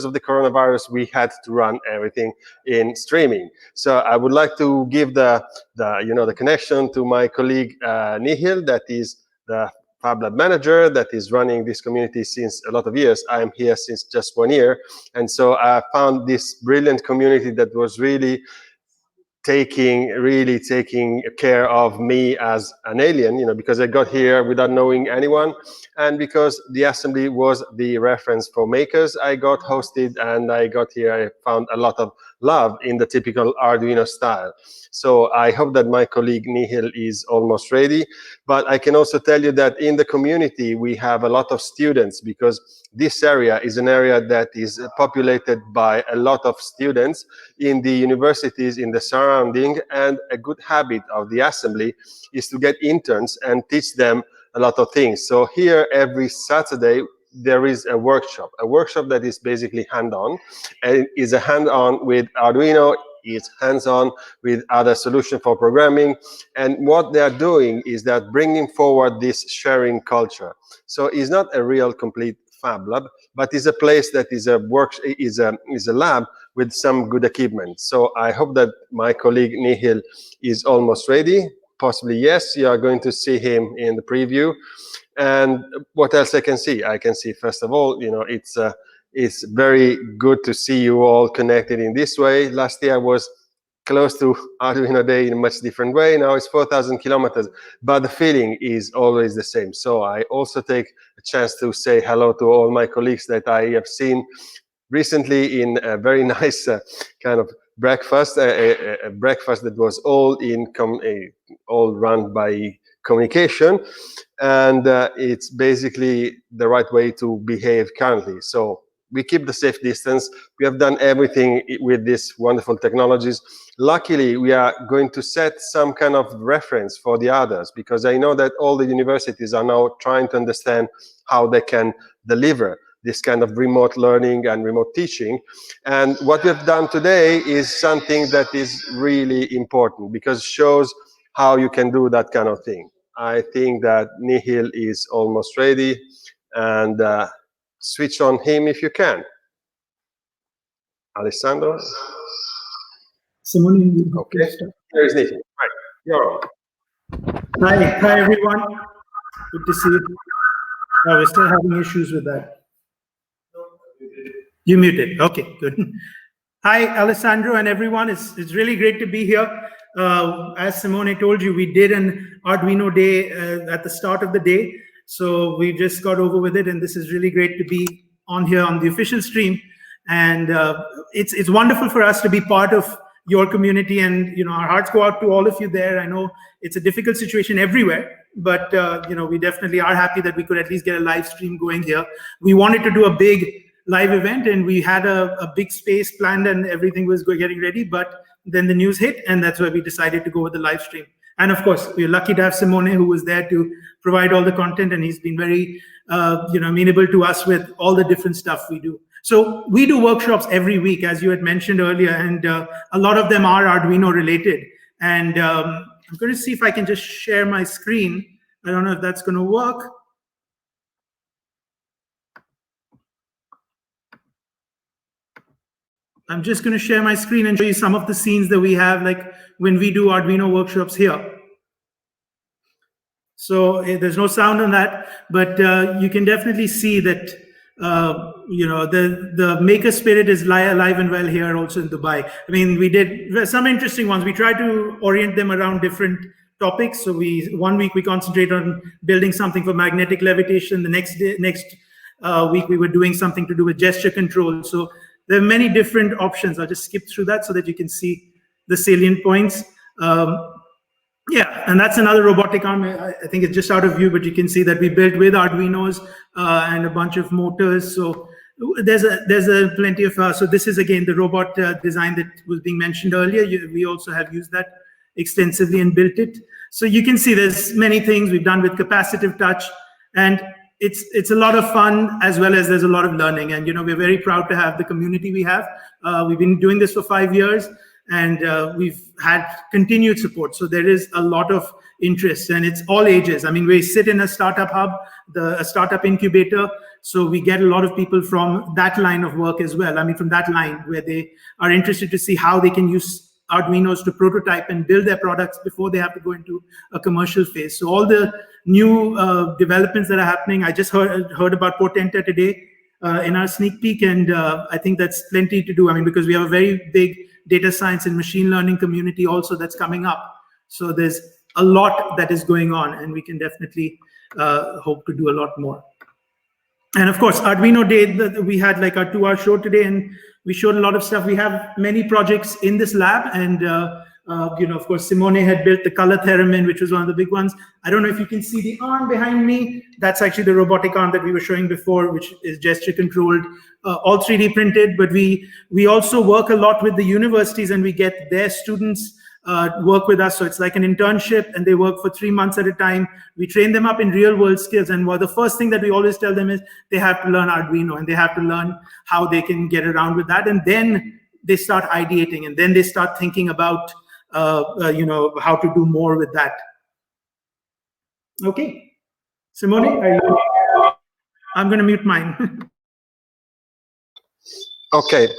of the coronavirus, we had to run everything in streaming. So I would like to give the connection to my colleague Nihil, that is the Fab Lab manager that is running this community since a lot of years. I am here since just 1 year. And so I found this brilliant community that was really taking care of me as an alien, because I got here without knowing anyone, and because the assembly was the reference for makers. I got hosted, and I got here. I found a lot of love in the typical Arduino style. So I hope that my colleague Nihil is almost ready. But I can also tell you that in the community, we have a lot of students, because this area is an area that is populated by a lot of students in the universities, in the surrounding, and a good habit of the assembly is to get interns and teach them a lot of things. So here, every Saturday, there is a workshop that is basically hand-on, and it is a hand-on with Arduino, it's hands-on with other solutions for programming. And what they are doing is that bringing forward this sharing culture. So it's not a real complete Fab Lab, but it's a place that is a lab with some good equipment. So I hope that my colleague Nihil is almost ready. Possibly yes, you are going to see him in the preview. And what else I can see? I can see, first of all, it's very good to see you all connected in this way. Last year I was close to Arduino Day in a much different way. Now it's 4,000 kilometers, but the feeling is always the same. So I also take a chance to say hello to all my colleagues that I have seen recently in a very nice kind of breakfast, a breakfast that was all run by communication, and it's basically the right way to behave currently. So we keep the safe distance. We have done everything with these wonderful technologies. Luckily, we are going to set some kind of reference for the others, because I know that all the universities are now trying to understand how they can deliver this kind of remote learning and remote teaching. And what we've done today is something that is really important, because it shows how you can do that kind of thing. I think that Nihil is almost ready, and switch on him if you can. Alessandro? Simone, okay. There is Nihil. Right, you're on. Hi everyone. Good to see you. Oh, we're still having issues with that. You muted. Okay, good. Hi, Alessandro and everyone. It's really great to be here. As Simone told you, we did an Arduino day at the start of the day. So we just got over with it, and this is really great to be on here on the official stream. And it's wonderful for us to be part of your community, and our hearts go out to all of you there. I know it's a difficult situation everywhere, but we definitely are happy that we could at least get a live stream going here. We wanted to do a big live event, and we had a big space planned and everything was getting ready, but then the news hit, and that's why we decided to go with the live stream. And of course, we're lucky to have Simone, who was there to provide all the content, and he's been very amenable to us with all the different stuff we do. So we do workshops every week, as you had mentioned earlier, and a lot of them are Arduino related. And I'm going to see if I can just share my screen. I don't know if that's going to work. I'm just going to share my screen and show you some of the scenes that we have, like when we do Arduino workshops here. So there's no sound on that, but you can definitely see that the maker spirit is alive and well here also in Dubai. I mean, we did some interesting ones. We tried to orient them around different topics. So 1 week we concentrate on building something for magnetic levitation. The next week we were doing something to do with gesture control. So there are many different options. I'll just skip through that so that you can see the salient points. Yeah, and that's another robotic arm. I think it's just out of view, but you can see that we built with Arduinos and a bunch of motors. So there's a plenty of, so this is again the robot design that was being mentioned earlier. We also have used that extensively and built it. So you can see there's many things we've done with capacitive touch, and it's a lot of fun, as well as there's a lot of learning. And we're very proud to have the community we have. We've been doing this for 5 years, and we've had continued support. So there is a lot of interest, and it's all ages. I mean, we sit in a startup hub, a startup incubator, so we get a lot of people from that line of work as well. I mean, from that line where they are interested to see how they can use Arduinos to prototype and build their products before they have to go into a commercial phase. So all the new developments that are happening, I just heard about Portenta today in our sneak peek, and I think that's plenty to do. I mean, because we have a very big data science and machine learning community also that's coming up. So there's a lot that is going on, and we can definitely hope to do a lot more. And of course, Arduino Day, we had like our 2-hour show today, and we showed a lot of stuff. We have many projects in this lab, and of course, Simone had built the color theremin, which was one of the big ones. I don't know if you can see the arm behind me. That's actually the robotic arm that we were showing before, which is gesture controlled, all 3D printed. But we also work a lot with the universities, and we get their students work with us. So it's like an internship, and they work for 3 months at a time. We train them up in real world skills. And the first thing that we always tell them is they have to learn Arduino, and they have to learn how they can get around with that. And then they start ideating, and then they start thinking about how to do more with that. Okay, Simone, I'm going to mute mine. Okay.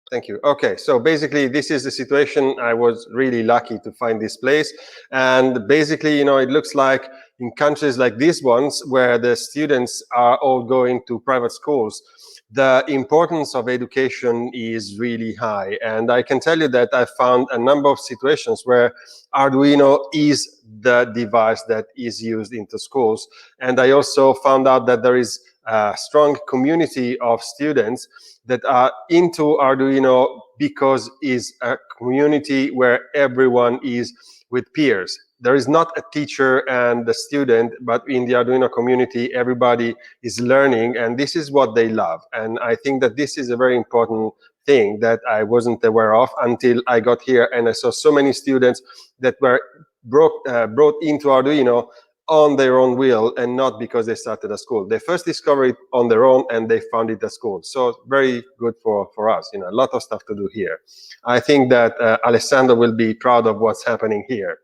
Thank you. Okay, so basically this is the situation. I was really lucky to find this place. And basically, it looks like in countries like these ones, where the students are all going to private schools, the importance of education is really high. And I can tell you that I found a number of situations where Arduino is the device that is used into schools. And I also found out that there is a strong community of students that are into Arduino because it's a community where everyone is with peers. There is not a teacher and the student, but in the Arduino community, everybody is learning, and this is what they love. And I think that this is a very important thing that I wasn't aware of until I got here, and I saw so many students that were brought into Arduino on their own will and not because they started a school. They first discovered it on their own, and they found it at school. So very good for us, a lot of stuff to do here. I think that Alessandro will be proud of what's happening here.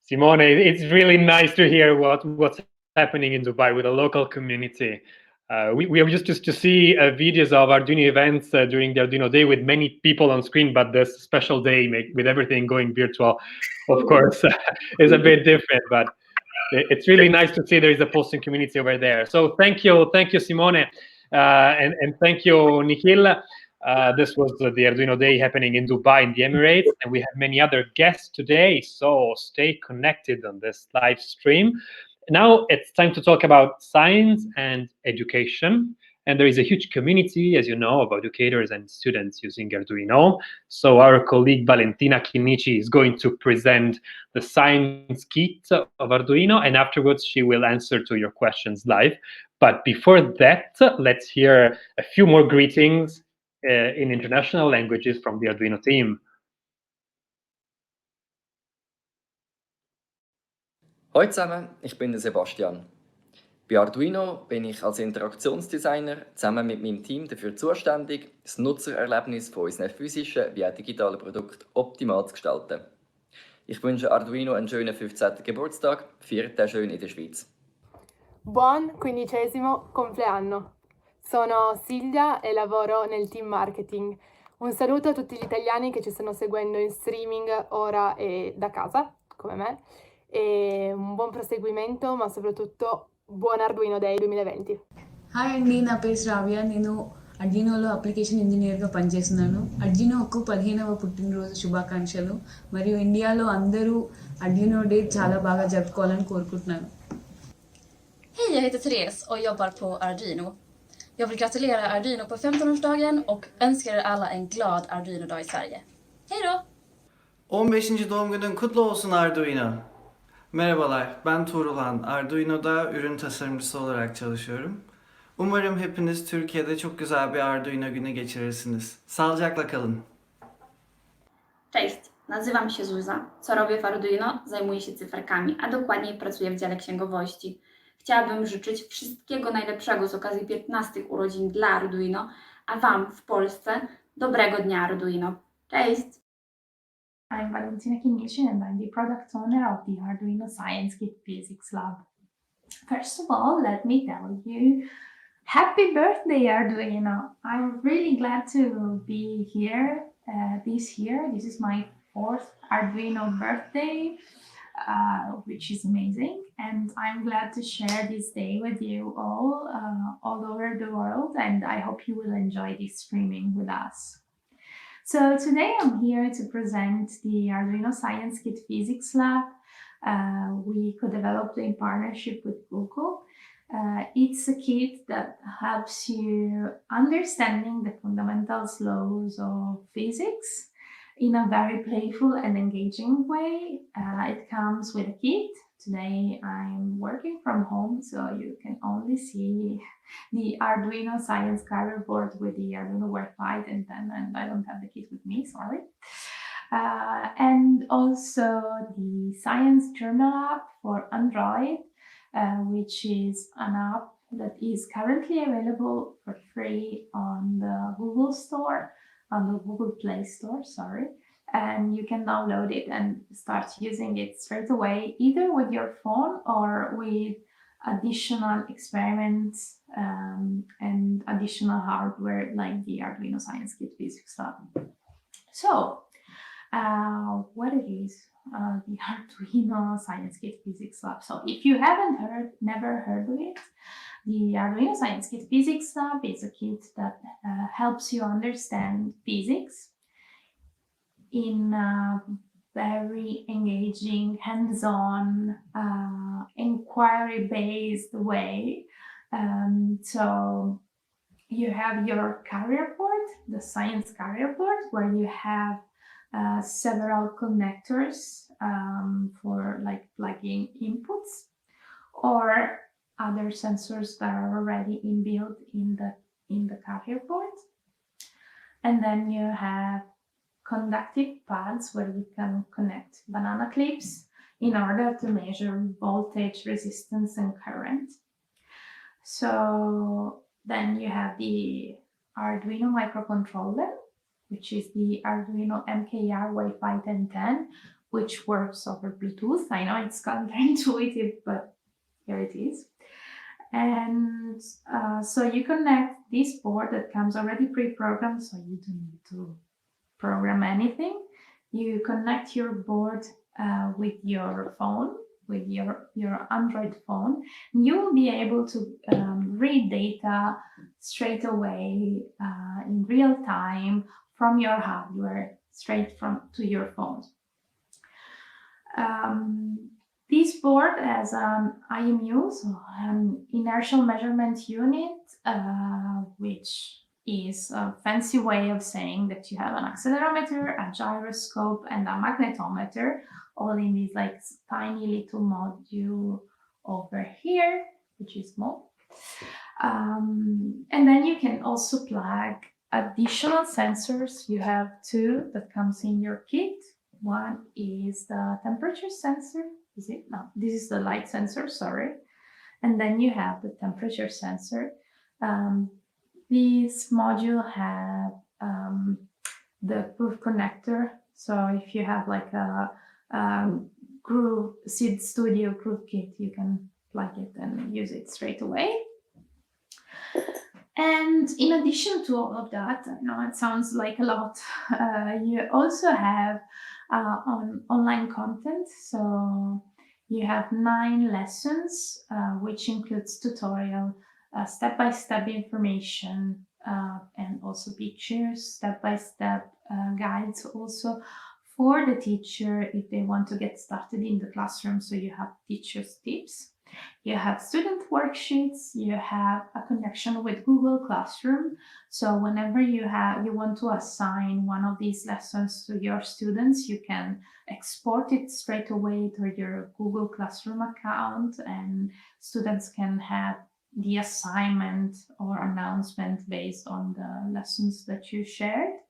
Simone, it's really nice to hear what's happening in Dubai with the local community. We are used to see videos of Arduino events during the Arduino Day with many people on screen, but this special day with everything going virtual, of course, is a bit different. But it's really nice to see there is a posting community over there. So thank you, Simone, and thank you, Nikhil. This was the Arduino Day happening in Dubai in the Emirates, and we have many other guests today, so stay connected on this live stream. Now it's time to talk about science and education. And there is a huge community, as you know, of educators and students using Arduino. So our colleague Valentina Chinnici is going to present the science kit of Arduino, and afterwards she will answer to your questions live. But before that, let's hear a few more greetings in international languages from the Arduino team. Hallo zusammen, ich bin der Sebastian. Bei Arduino bin ich als Interaktionsdesigner zusammen mit meinem Team dafür zuständig, das Nutzererlebnis von unseren physischen wie auch digitalen Produkten optimal zu gestalten. Ich wünsche Arduino einen schönen 15. Geburtstag, feiert den schön in der Schweiz. Buon 15° compleanno. Sono Silvia e lavoro nel team marketing. Un saluto a tutti gli italiani che ci stanno seguendo in streaming ora e da casa, come me, e un buon proseguimento, ma soprattutto buon Arduino Day 2020. Hi అండి, నా పేరు శ్రావ్య. నేను అర్డుయినోలో application ఇంజనీర్గా పనిచేస్తున్నాను. అర్డుయినోకు 15వ పుట్టినరోజు శుభాకాంక్షలు. మరియు ఇండియాలో అందరూ అర్డుయినో డే చాలా బాగా జరుపుకోవాలని కోరుకుంటున్నాను. Hej, jag heter Therese och jobbar på Arduino. Jag vill gratulera Arduino på 15-årsdagen och önskar er alla en glad Arduino-dag i Sverige. Hej då! 15. doğum günün kutlu olsun Arduino. Merhabalar, ben Tuğrulhan. Arduino'da ürün tasarımcısı olarak çalışıyorum. Umarım hepiniz Türkiye'de çok güzel bir Arduino günü geçirirsiniz. Sağlıcakla kalın. Cześć, nazywam się Zuza. Co robię w Arduino? Zajmuję się cyferkami, a dokładniej pracuję w dziale księgowości. Chciałabym życzyć wszystkiego najlepszego z okazji 15 urodzin dla Arduino, a Wam w Polsce dobrego dnia Arduino. Cześć! I'm Valentina and I'm the product owner of the Arduino Science Kit Physics Lab. First of all, let me tell you, happy birthday Arduino! I'm really glad to be here this year. This is my 4th Arduino birthday, which is amazing. And I'm glad to share this day with you all over the world. And I hope you will enjoy this streaming with us. So today I'm here to present the Arduino Science Kit Physics Lab. We co-developed in partnership with Google. It's a kit that helps you understanding the fundamental laws of physics in a very playful and engaging way. It comes with a kit. Today I'm working from home, so you can only see the Arduino Science carrier board with the Arduino Workpipe and I don't have the kit with me, sorry. And also the Science Journal app for Android, which is an app that is currently available for free on the Google Store, on the Google Play Store, sorry. And you can download it and start using it straight away, either with your phone or with additional experiments and additional hardware like the Arduino Science Kit Physics Lab. So, what it is, the Arduino Science Kit Physics Lab. So, if you haven't never heard of it, the Arduino Science Kit Physics Lab is a kit that helps you understand physics in a very engaging, hands-on, inquiry-based way. So you have your carrier board, the science carrier board, where you have several connectors for like plugging inputs or other sensors that are already inbuilt in the carrier board. And then you have conductive pads where you can connect banana clips in order to measure voltage, resistance, and current. So then you have the Arduino microcontroller, which is the Arduino MKR Wi-Fi 1010, which works over Bluetooth. I know it's counterintuitive, but here it is. And so you connect this board that comes already pre-programmed, so you don't need to program anything. You connect your board with your phone, with your Android phone. You will be able to read data straight away in real time from your hardware straight to your phone. This board has an IMU, so an inertial measurement unit, which is a fancy way of saying that you have an accelerometer, a gyroscope, and a magnetometer, all in this like tiny little module over here, which is small. And then you can also plug additional sensors. You have two that comes in your kit. One is the temperature sensor. Is it? No, this is the light sensor, sorry. And then you have the temperature sensor. This module have the groove connector. So if you have like a Groove Seed Studio Groove kit, you can plug it and use it straight away. And in addition to all of that, I know it sounds like a lot, you also have online content. So you have 9 lessons, which includes tutorial, step-by-step information, and also pictures, step-by-step guides also for the teacher if they want to get started in the classroom. So you have teacher's tips. You have student worksheets, you have a connection with Google Classroom. So whenever you want to assign one of these lessons to your students, you can export it straight away to your Google Classroom account, and students can have the assignment or announcement based on the lessons that you shared.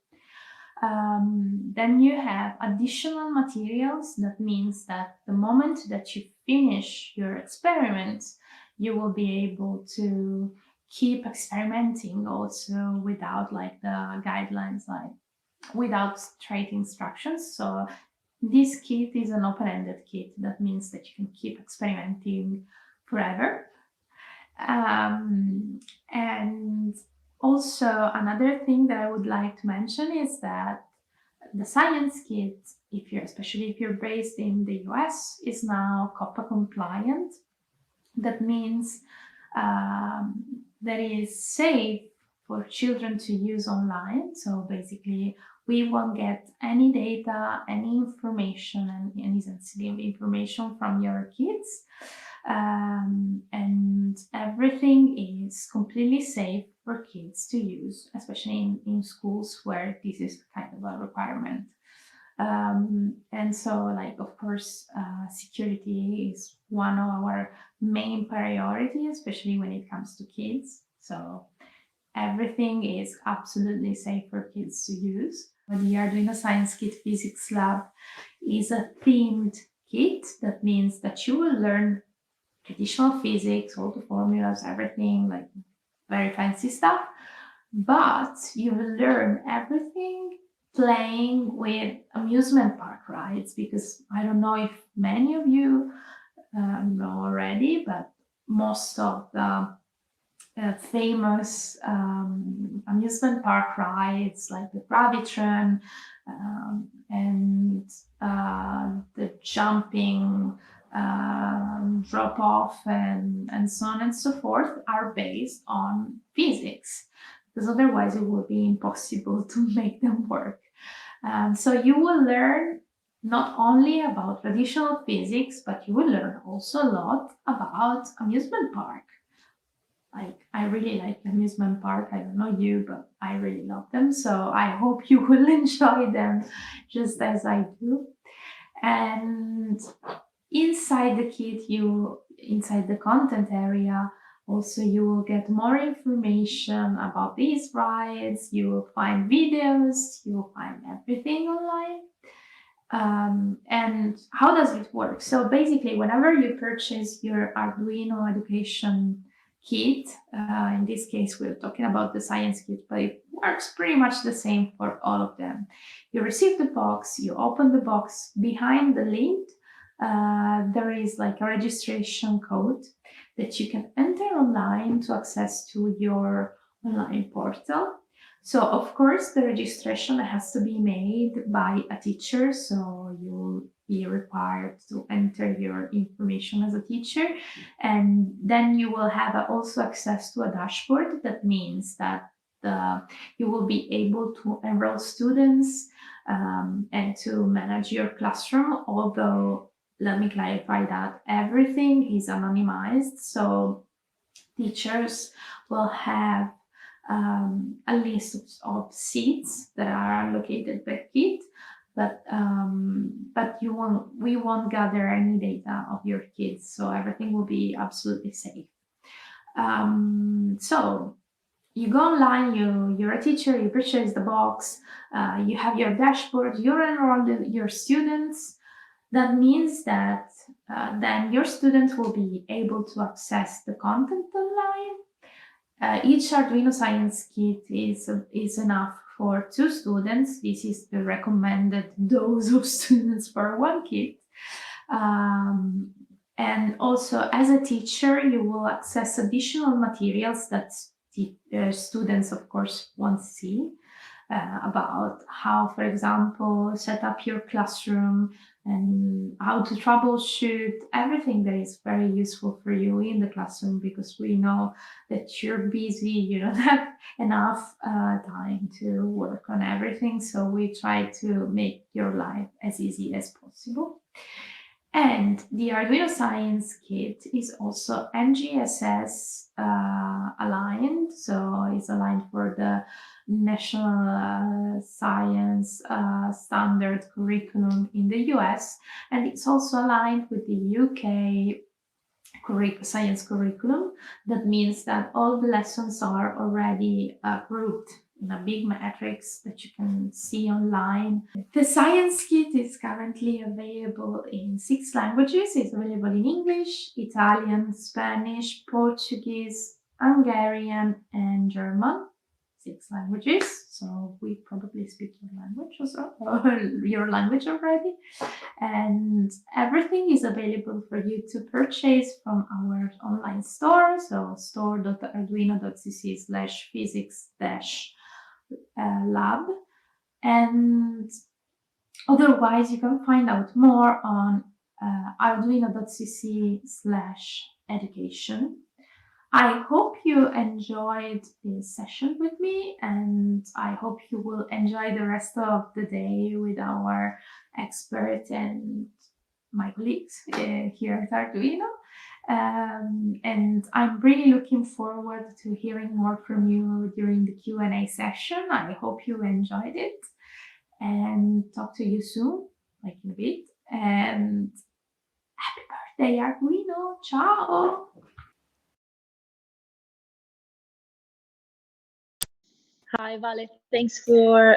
Then you have additional materials. That means that the moment that you finish your experiments, you will be able to keep experimenting also without like the guidelines, like without straight instructions. So this kit is an open-ended kit. That means that you can keep experimenting forever. And also another thing that I would like to mention is that the science kit, especially if you're based in the US, is now COPPA compliant. That means that it is safe for children to use online. So basically, we won't get any data, any information, and any sensitive information from your kids. And everything is completely safe for kids to use, especially in schools where this is kind of a requirement. And so, like, of course, security is one of our main priorities, especially when it comes to kids. So everything is absolutely safe for kids to use. The Arduino Science Kit Physics Lab is a themed kit. That means that you will learn traditional physics, all the formulas, everything, like very fancy stuff, but you will learn everything playing with amusement park rides, because I don't know if many of you know already, but most of the famous amusement park rides like the Gravitron and the jumping drop off and so on and so forth are based on physics, because otherwise it would be impossible to make them work. So you will learn not only about traditional physics, but you will learn also a lot about amusement park. Like, I really like amusement park. I don't know you, but I really love them. So I hope you will enjoy them just as I do. And inside the kit, inside the content area, also you will get more information about these rides. You will find videos, you will find everything online. And how does it work? So basically, whenever you purchase your Arduino education kit, in this case, we're talking about the science kit, but it works pretty much the same for all of them. You receive the box, you open the box. Behind the lid, there is like a registration code that you can enter online to access to your online portal. So of course, the registration has to be made by a teacher, so you'll be required to enter your information as a teacher. And then you will have also access to a dashboard. That means that you will be able to enroll students and to manage your classroom, although let me clarify that everything is anonymized. So teachers will have a list of seats that are allocated per kit, but we won't gather any data of your kids, so everything will be absolutely safe. So you go online, you're a teacher, you purchase the box, you have your dashboard, you're enrolled your students. That means that then your student will be able to access the content online. Each Arduino Science Kit is enough for 2 students. This is the recommended dose of students for 1 kit. And also, as a teacher, you will access additional materials that students, of course, won't see about how, for example, set up your classroom and how to troubleshoot, everything that is very useful for you in the classroom, because we know that you're busy, you don't have enough time to work on everything. So we try to make your life as easy as possible. And the Arduino Science Kit is also NGSS aligned, so it's aligned for the National Science Standard Curriculum in the US, and it's also aligned with the UK science curriculum. That means that all the lessons are already grouped in a big matrix that you can see online. The Science Kit is currently available in 6 languages. It's available in English, Italian, Spanish, Portuguese, Hungarian, and German. 6 languages, so we probably speak your language also, or your language already. And everything is available for you to purchase from our online store, so store.arduino.cc/physics-lab. And otherwise, you can find out more on arduino.cc/education. I hope you enjoyed this session with me, and I hope you will enjoy the rest of the day with our expert and my colleagues here at Arduino. And I'm really looking forward to hearing more from you during the Q&A session. I hope you enjoyed it, and talk to you soon, like in a bit. And happy birthday, Arduino! Ciao! Hi, Vale. Thanks for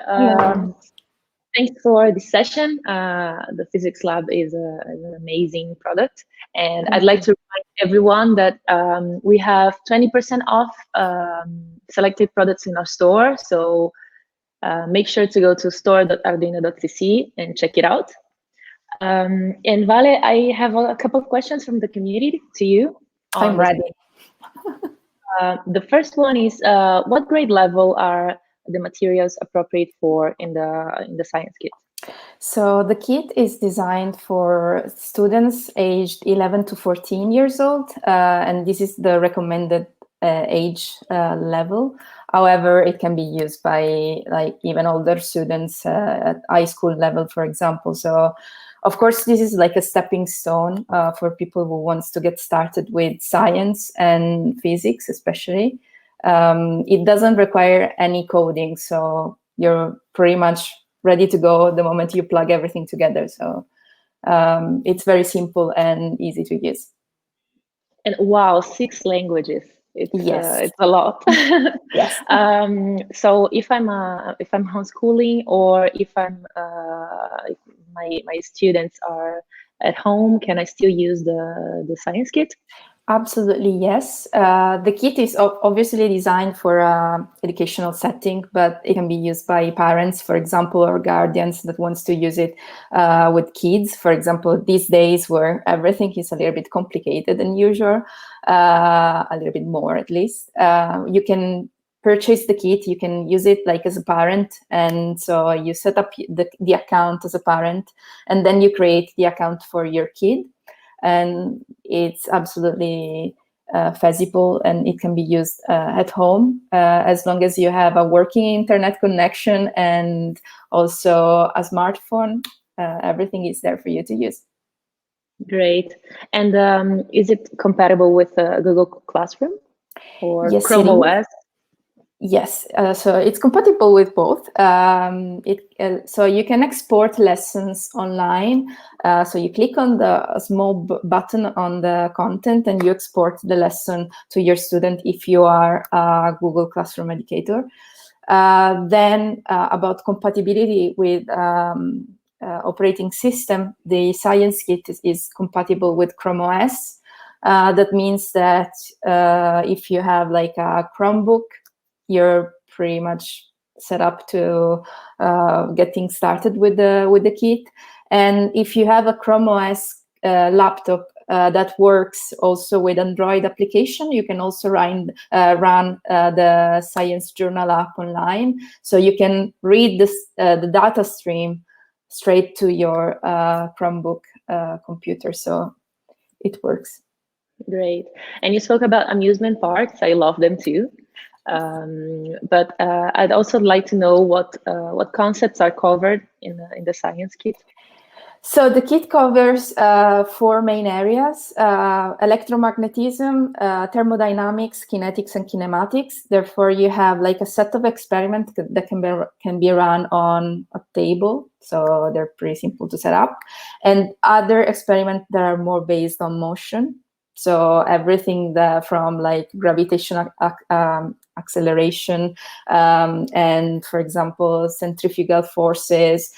this session. The Physics Lab is an amazing product, and I'd like to remind everyone that we have 20% off selected products in our store. So make sure to go to store.arduino.cc and check it out. And Vale, I have a couple of questions from the community to you. I'm ready. The first one is, what grade level are the materials appropriate for in the Science Kit? So the kit is designed for students aged 11 to 14 years old, and this is the recommended age level. However, it can be used by like even older students at high school level, for example. So of course, this is like a stepping stone for people who wants to get started with science and physics, especially. It doesn't require any coding, so you're pretty much ready to go the moment you plug everything together. So it's very simple and easy to use. And wow, 6 languages. It's a lot. Yes. So if I'm homeschooling, or if if my students are at home, can I still use the Science Kit? Absolutely, yes. The kit is obviously designed for an educational setting, but it can be used by parents, for example, or guardians that wants to use it with kids. For example, these days where everything is a little bit complicated than usual, a little bit more at least, you can purchase the kit, you can use it like as a parent, and so you set up the account as a parent, and then you create the account for your kid. And it's absolutely feasible, and it can be used at home as long as you have a working internet connection and also a smartphone. Everything is there for you to use. Great. And is it compatible with Google Classroom or Yes, Chrome it is. OS? Yes, so it's compatible with both. So you can export lessons online. So you click on the small button on the content and you export the lesson to your student if you are a Google Classroom educator. Then about compatibility with operating system, the Science Kit is compatible with Chrome OS. That means that if you have like a Chromebook, you're pretty much set up to getting started with the kit. And if you have a Chrome OS laptop that works also with Android application, you can also run the Science Journal app online. So you can read the data stream straight to your Chromebook computer. So it works. Great. And you spoke about amusement parks. I love them too. But I'd also like to know what concepts are covered in the Science Kit. So the kit covers 4 main areas: electromagnetism, thermodynamics, kinetics, and kinematics. Therefore, you have like a set of experiments that can be run on a table. So they're pretty simple to set up. And other experiments that are more based on motion. So everything from like gravitational acceleration and, for example, centrifugal forces.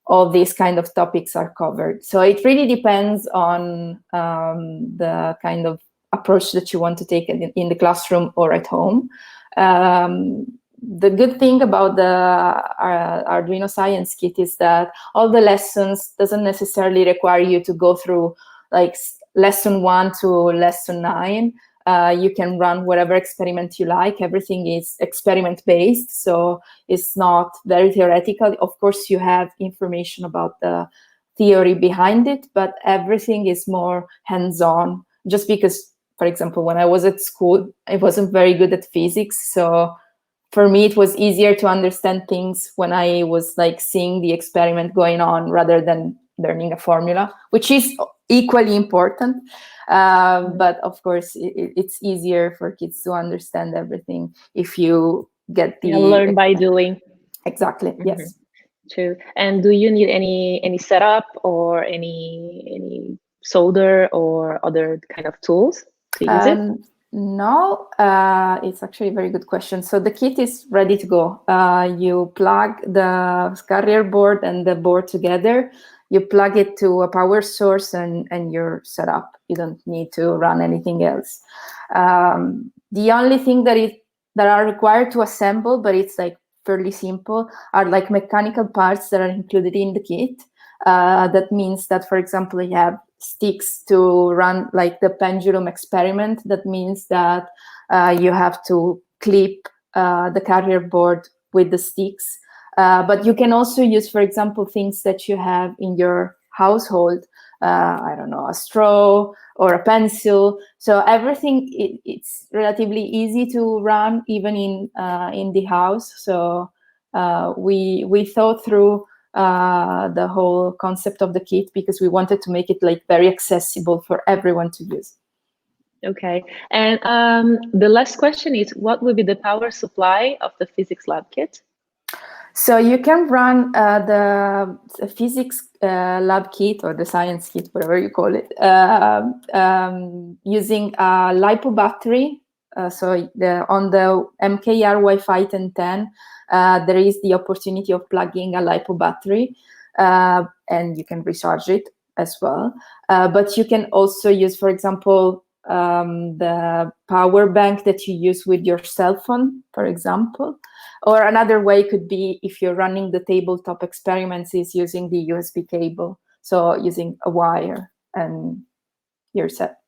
All these kind of topics are covered. So it really depends on the kind of approach that you want to take in the classroom or at home. The good thing about the Arduino Science Kit is that all the lessons doesn't necessarily require you to go through like lesson 1 to lesson 9. You can run whatever experiment you like. Everything is experiment-based, so it's not very theoretical. Of course, you have information about the theory behind it, but everything is more hands-on. Just because, for example, when I was at school, I wasn't very good at physics, so for me, it was easier to understand things when I was like seeing the experiment going on rather than learning a formula, which is equally important. But of course, it's easier for kids to understand everything if you get the learn by doing. Exactly. Yes. True. And do you need any setup or any solder or other kind of tools to use it? No, it's actually a very good question. So the kit is ready to go. You plug the carrier board and the board together. You plug it to a power source and you're set up. You don't need to run anything else. The only thing that are required to assemble, but it's like fairly simple, are like mechanical parts that are included in the kit. That means that, for example, you have sticks to run like the pendulum experiment. That means that you have to clip the carrier board with the sticks. But you can also use, for example, things that you have in your household. I don't know, a straw or a pencil. So everything, it's relatively easy to run even in the house. So we thought through the whole concept of the kit because we wanted to make it like very accessible for everyone to use. Okay, and the last question is, what will be the power supply of the physics lab kit? So you can run the physics lab kit or the science kit, whatever you call it, using a LiPo battery. So on the MKR Wi-Fi 1010, there is the opportunity of plugging a LiPo battery, and you can recharge it as well. But you can also use, for example, the power bank that you use with your cell phone, for example. Or another way could be if you're running the tabletop experiments is using the USB cable. So using a wire and you're set.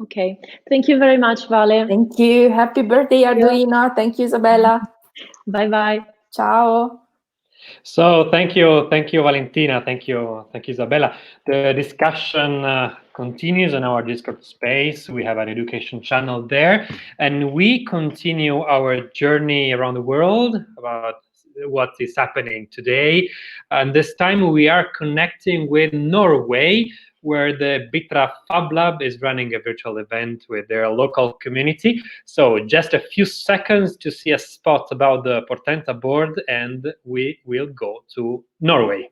Okay, thank you very much, Vale. Thank you. Happy birthday, Arduino. Thank you, Isabella. Bye-bye. Ciao. So thank you, Valentina. Thank you, Isabella. The discussion continues on our Discord space. We have an education channel there, and we continue our journey around the world about what is happening today. And this time we are connecting with Norway where the Bitraf Fab Lab is running a virtual event with their local community. So just a few seconds to see a spot about the Portenta board, and we will go to Norway.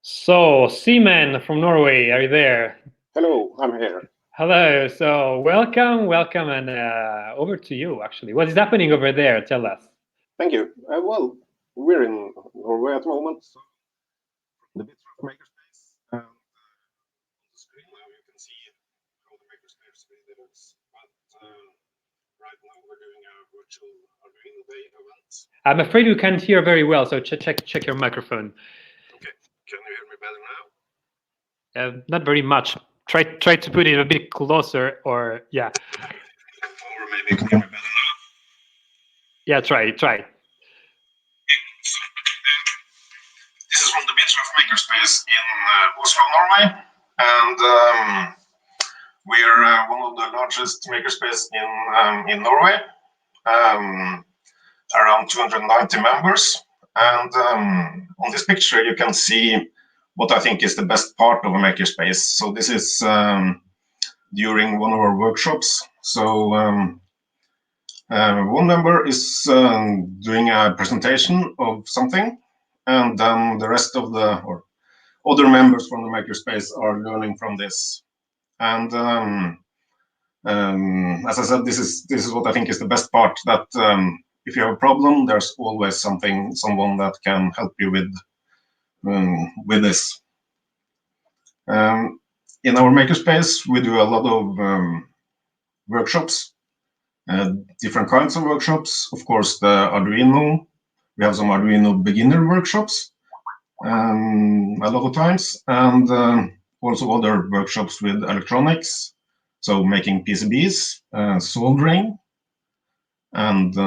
So, Seaman from Norway, are you there? Hello, I'm here. Hello. So, welcome, and over to you. Actually, what is happening over there? Tell us. Thank you. Well, we're in Norway at the moment. So the Bitraf makerspace. On the screen now you can see how the makerspace really looks. But right now we're doing a virtual Arduino Day event. I'm afraid we can't hear very well. So check your microphone. Okay. Can you hear me better now? Not very much. Try to put it a bit closer, or yeah. Or maybe you can hear me better now. Yeah, try. This is from the Bitraf makerspace in Oslo, Norway, and we're one of the largest makerspace in Norway. Around 290 members, and on this picture you can see what I think is the best part of a makerspace. So this is during one of our workshops. So one member is doing a presentation of something, and then the rest of the or other members from the makerspace are learning from this. And as I said, this is what I think is the best part. That if you have a problem, there's always someone that can help you with this. In our makerspace, we do a lot of workshops, different kinds of workshops. Of course, the Arduino. We have some Arduino beginner workshops a lot of times, and also other workshops with electronics. So making PCBs, soldering, and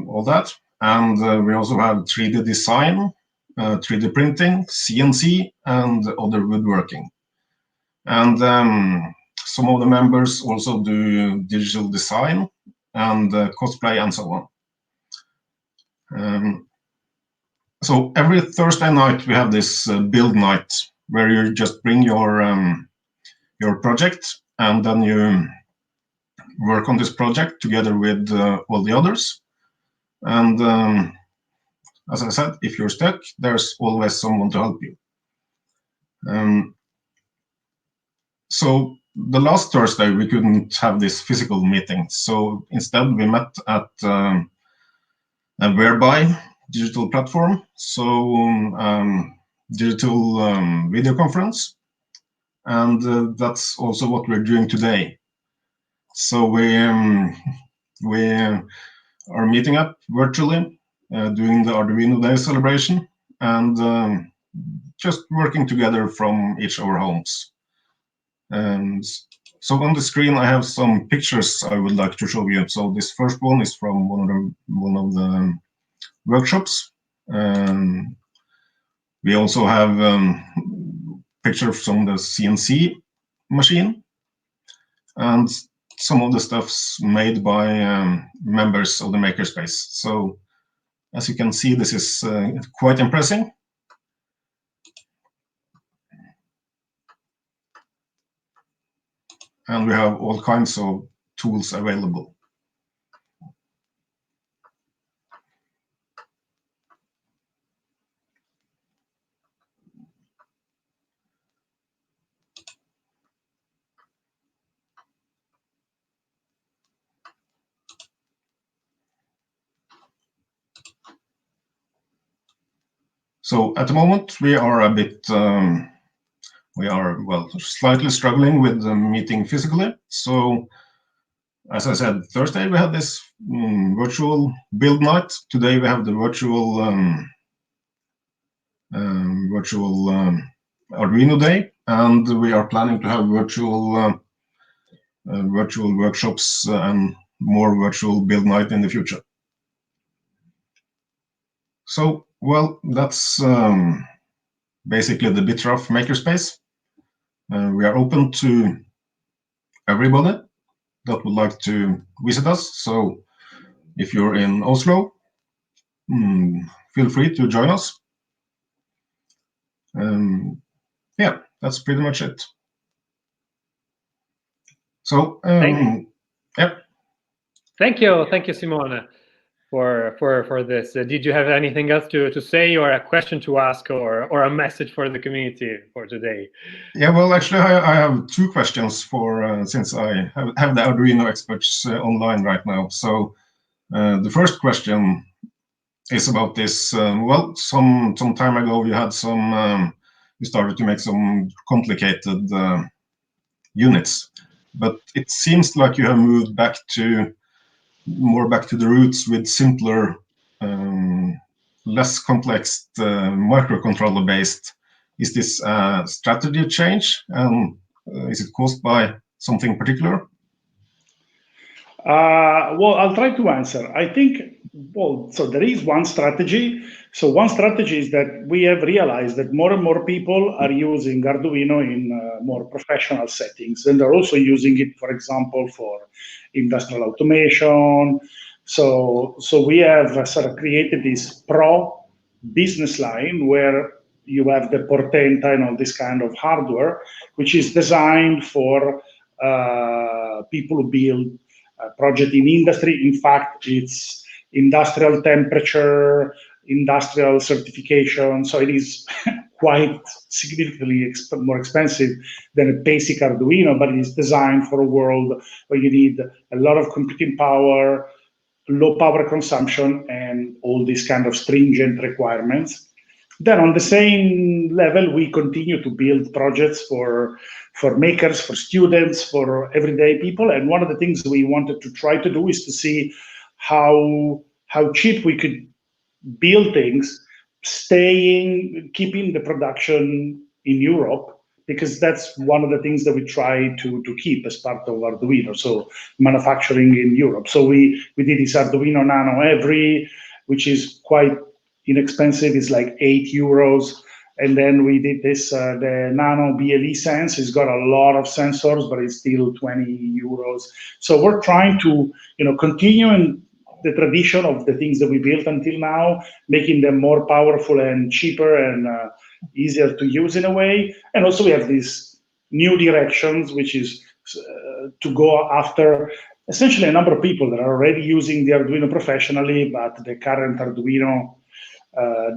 all that. And we also have 3D design, 3D printing, CNC, and other woodworking. And some of the members also do digital design and cosplay and so on. So every Thursday night we have this build night where you just bring your project, and then you work on this project together with all the others. And as I said, if you're stuck, there's always someone to help you. So the last Thursday we couldn't have this physical meeting, so instead we met at a Whereby digital platform, so digital video conference, and that's also what we're doing today. So we are meeting up virtually, doing the Arduino Day celebration, and just working together from each of our homes. So on the screen I have some pictures I would like to show you. So this first one is from one of the workshops. We also have pictures from the CNC machine, and some of the stuff's made by members of the makerspace. So as you can see, this is quite impressive. And we have all kinds of tools available. So at the moment, we are a bit, slightly struggling with meeting physically. So as I said, Thursday we had this virtual build night. Today we have the virtual Arduino day, and we are planning to have virtual workshops and more virtual build night in the future. So, well, that's basically the Bitraf makerspace. We are open to everybody that would like to visit us. So if you're in Oslo, feel free to join us. Yeah, that's pretty much it. So, yeah. Thank you, Simone, for this. Did you have anything else to say, or a question to ask, or a message for the community for today? Yeah, well, actually, I have two questions for since I have the Arduino experts online right now. So the first question is about this. Well, some time ago, you had you started to make some complicated units, but it seems like you have moved more back to the roots with simpler, less complex microcontroller based. Is this a strategy change, and is it caused by something particular? Well, I'll try to answer. I think, so there is one strategy. So one strategy is that we have realized that more and more people are using Arduino in more professional settings, and they're also using it, for example, for industrial automation. So we have sort of created this pro business line where you have the Portenta and all this kind of hardware, which is designed for people who build project in industry. In fact, it's industrial temperature, industrial certification. So it is quite significantly more expensive than a basic Arduino, but it is designed for a world where you need a lot of computing power, low power consumption, and all these kind of stringent requirements. Then on the same level, we continue to build projects for makers, for students, for everyday people. And one of the things we wanted to try to do is to see how cheap we could build things, keeping the production in Europe, because that's one of the things that we try to keep as part of Arduino. So manufacturing in Europe. So we did this Arduino Nano Every, which is quite inexpensive. It's like €8. And then we did this, the Nano BLE Sense. It's got a lot of sensors, but it's still €20. So we're trying to, continue in the tradition of the things that we built until now, making them more powerful and cheaper and easier to use in a way. And also we have these new directions, which is to go after essentially a number of people that are already using the Arduino professionally, but the current Arduino,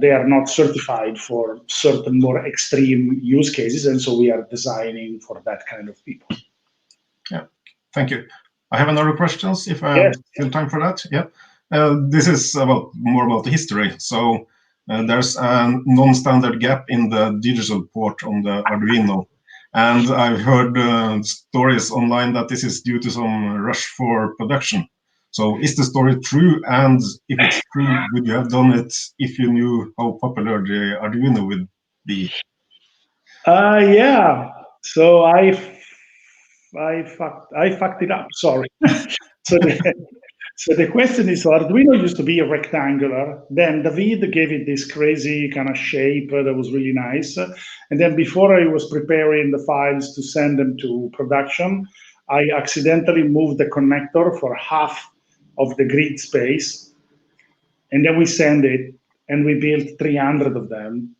they are not certified for certain more extreme use cases. And so we are designing for that kind of people. Yeah, thank you. I have another question, if I have still time for that. Yeah, this is more about the history. So there's a non-standard gap in the digital port on the Arduino. And I've heard stories online that this is due to some rush for production. So is the story true? And if it's true, would you have done it if you knew how popular the Arduino would be? Yeah. So I fucked it up. Sorry. So the question is, so Arduino used to be a rectangular. Then David gave it this crazy kind of shape that was really nice. And then before I was preparing the files to send them to production, I accidentally moved the connector for half of the grid space. And then we send it, and we built 300 of them.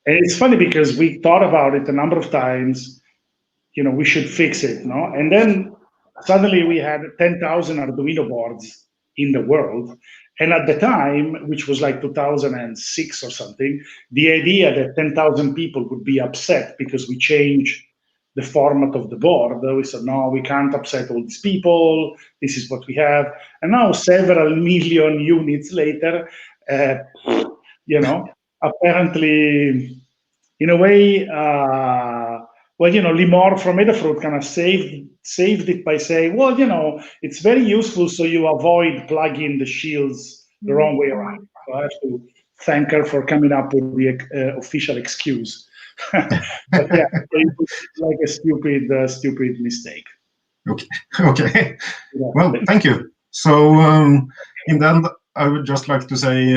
And it's funny because we thought about it a number of times, we should fix it, no? And then suddenly we had 10,000 Arduino boards in the world. And at the time, which was like 2006 or something, the idea that 10,000 people would be upset because we changed the format of the board, we said, no, we can't upset all these people. This is what we have. And now several million units later, apparently, in a way, Limor from Adafruit kind of saved it by saying, well, it's very useful so you avoid plugging the shields the wrong way around. So I have to thank her for coming up with the official excuse. But yeah, it's like a stupid mistake. Okay. Yeah. Well, thank you. So in the end, I would just like to say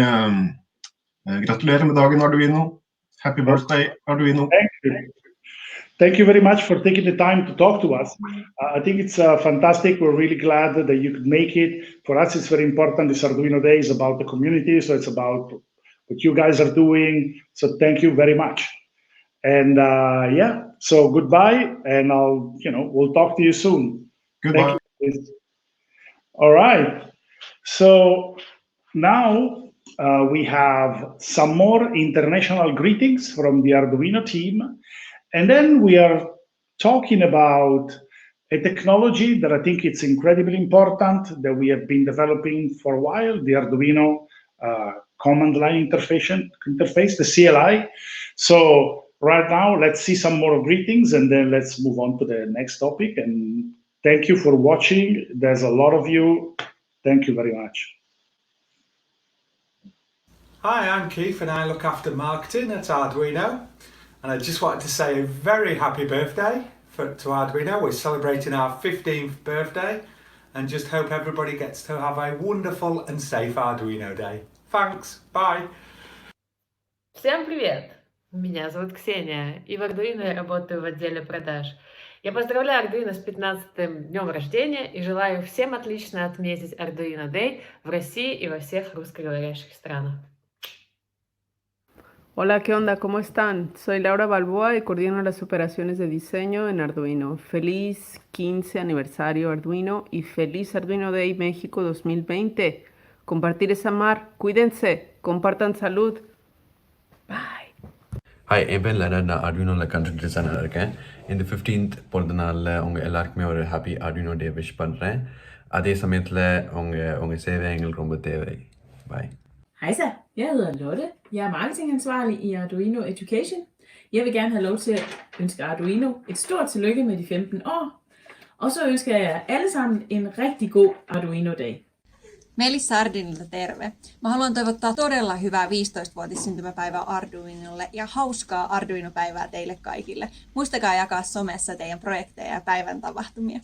gratulerer med dagen, Arduino. Happy birthday, Arduino. Thank you. Thank you very much for taking the time to talk to us. I think it's fantastic. We're really glad that you could make it. For us, it's very important. This Arduino Day is about the community, so it's about what you guys are doing. So thank you very much. And so goodbye, and we'll talk to you soon. Goodbye. Thank you. All right. So now we have some more international greetings from the Arduino team. And then we are talking about a technology that I think it's incredibly important that we have been developing for a while, the Arduino command line interface, the CLI. So right now, let's see some more greetings, and then let's move on to the next topic. And thank you for watching. There's a lot of you. Thank you very much. Hi, I'm Keith and I look after marketing at Arduino. And I just wanted to say a very happy birthday to Arduino. We're celebrating our 15th birthday and just hope everybody gets to have a wonderful and safe Arduino Day. Thanks, bye. Всем привет! Меня зовут Ксения, и в Arduino я работаю в отделе продаж. Я поздравляю Arduino с 15-м днем рождения и желаю всем отлично отметить Arduino Day в России и во всех русскоговорящих странах. Hola, ¿qué onda? ¿Cómo están? Soy Laura Balboa y coordino las operaciones de diseño en Arduino. Feliz 15 aniversario Arduino y feliz Arduino Day México 2020. Compartir es amar. Cuídense. Compartan salud. Bye. Hi, jag ben lärare Arduino la country designer இருக்கேன். இந்த 15th பிறந்த நாள்ல உங்க எல்லாருக்குமே ஒரு happy Arduino Day wish பண்றேன். அதே சமயத்துல உங்க சேவை எங்களுக்கு ரொம்ப தேவை. Bye. Hej så, jeg hedder Lotte. Jeg er marketingansvarlig i Arduino Education. Jeg vil gerne have lov til at ønske Arduino et stort tillykke med de 15 år. Og så ønsker jeg jer alle sammen en rigtig god Arduino-dag. Melissa Ardinilta terve. Mä haluan toivottaa todella hyvää 15-vuotissyntymäpäivää Arduinolle ja hauskaa Arduino-päivää teille kaikille. Muistakaa jakaa somessa teidän projekteja ja päivän tapahtumia.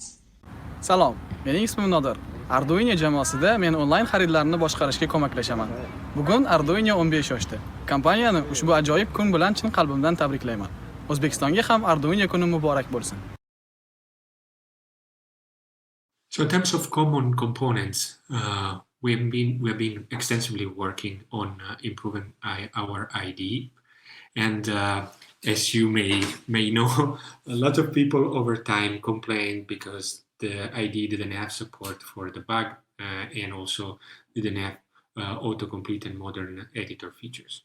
Salom, mening ismim Nodir. Arduino jamoasida men onlayn xaridlarni boshqarishga ko'maklashaman. Bugun Arduino 15 yoshda. Kompaniyani ushbu ajoyib kun bilan chin qalbimdan tabriklayman. O'zbekistonga ham Arduino kuni muborak bo'lsin. So in terms of common components, we've been extensively working on improving our ID, and as you may know, a lot of people over time complained because the ID didn't have support for debug and also didn't have autocomplete and modern editor features.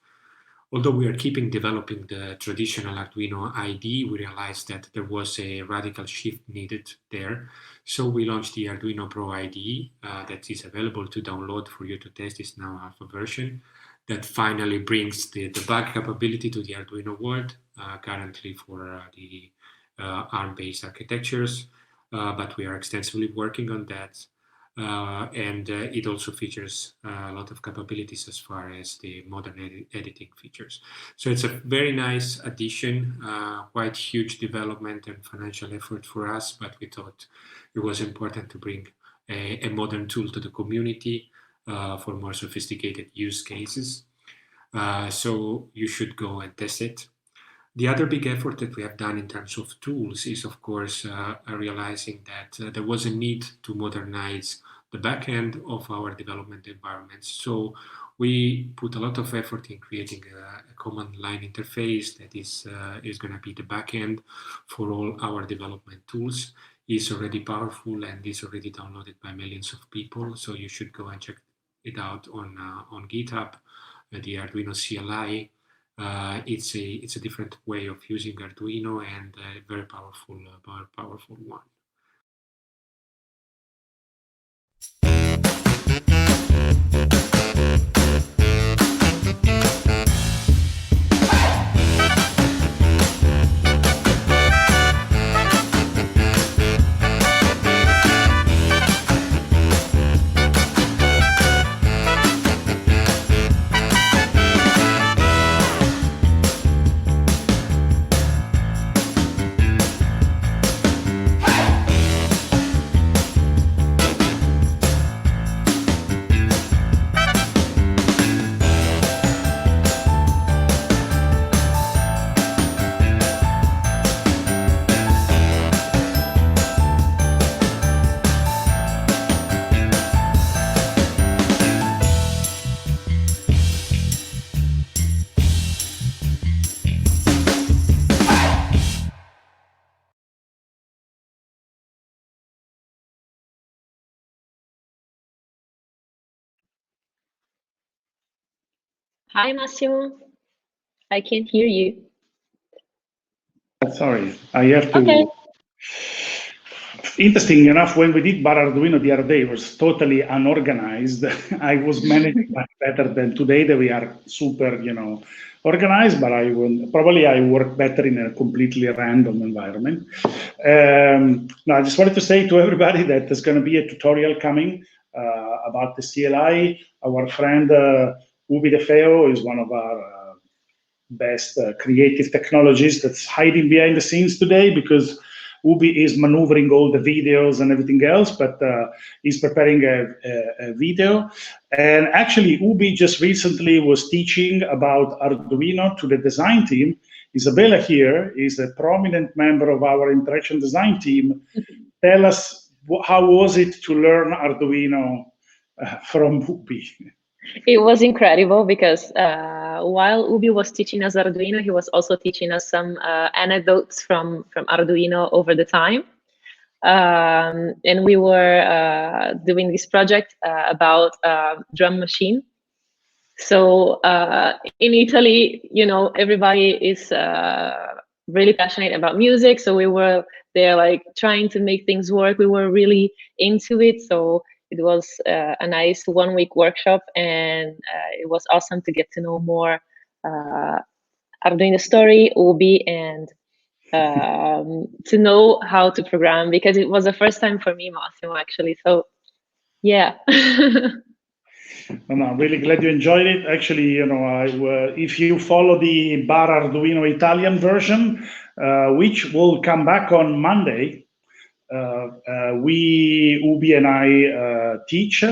Although we are keeping developing the traditional Arduino ID, we realized that there was a radical shift needed there. So we launched the Arduino Pro ID that is available to download for you to test. It's now alpha version that finally brings the debug capability to the Arduino world, currently for the ARM-based architectures, but we are extensively working on that. And it also features a lot of capabilities as far as the modern editing features. So it's a very nice addition, quite huge development and financial effort for us, but we thought it was important to bring a modern tool to the community for more sophisticated use cases. So you should go and test it. The other big effort that we have done in terms of tools is, of course, realizing that there was a need to modernize the backend of our development environments. So we put a lot of effort in creating a command line interface that is going to be the backend for all our development tools. It's already powerful and is already downloaded by millions of people. So you should go and check it out on GitHub, the Arduino CLI. It's a different way of using Arduino and a very powerful one. Hi, Massimo. I can't hear you. Sorry, I have to. Okay. Interesting enough, when we did Bar Arduino the other day, it was totally unorganized. I was managing much better than today that we are super, organized, but I work better in a completely random environment. Now, I just wanted to say to everybody that there's going to be a tutorial coming about the CLI. Our friend Ubi De Feo is one of our best creative technologists that's hiding behind the scenes today, because Ubi is maneuvering all the videos and everything else, but he's preparing a video. And actually, Ubi just recently was teaching about Arduino to the design team. Isabella here is a prominent member of our interaction design team. Tell us, how was it to learn Arduino from Ubi? It was incredible because while Ubi was teaching us Arduino, he was also teaching us some anecdotes from Arduino over the time. And we were doing this project about drum machine. So in Italy, everybody is really passionate about music. So we were there like trying to make things work. We were really into it. So it was a nice 1 week workshop, and it was awesome to get to know more Arduino story, Ubi, and to know how to program, because it was the first time for me, Massimo, actually. So yeah. I'm really glad you enjoyed it. Actually, if you follow the Bar Arduino Italian version, which will come back on Monday, Ubi and I teach.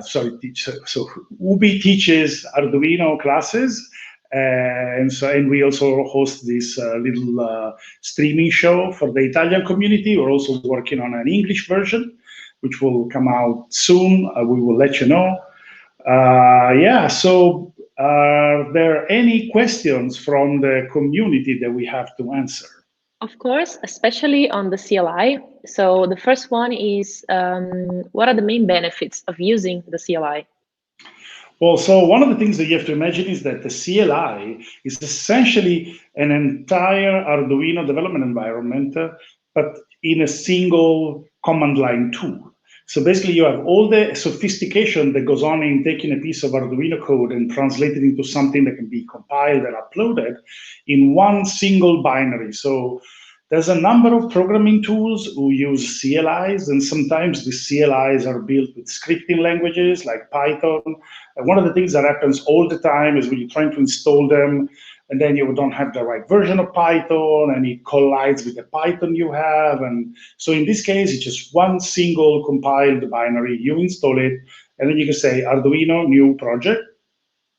So Ubi teaches Arduino classes, and we also host this little streaming show for the Italian community. We're also working on an English version, which will come out soon. We will let you know. So are there any questions from the community that we have to answer? Of course, especially on the CLI. So the first one is, what are the main benefits of using the CLI? Well, so one of the things that you have to imagine is that the CLI is essentially an entire Arduino development environment, but in a single command line tool. So basically, you have all the sophistication that goes on in taking a piece of Arduino code and translating it into something that can be compiled and uploaded in one single binary. So there's a number of programming tools who use CLIs, and sometimes the CLIs are built with scripting languages like Python. And one of the things that happens all the time is when you're trying to install them, and then you don't have the right version of Python, and it collides with the Python you have. And so in this case, it's just one single compiled binary. You install it, and then you can say Arduino, new project.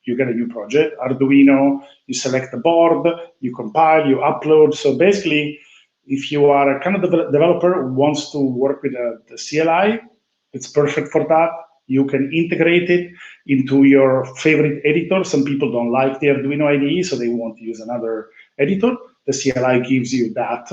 You get a new project. Arduino, you select the board, you compile, you upload. So basically, if you are a kind of developer who wants to work with the CLI, it's perfect for that. You can integrate it into your favorite editor. Some people don't like the Arduino IDE, so they want to use another editor. The CLI gives you that.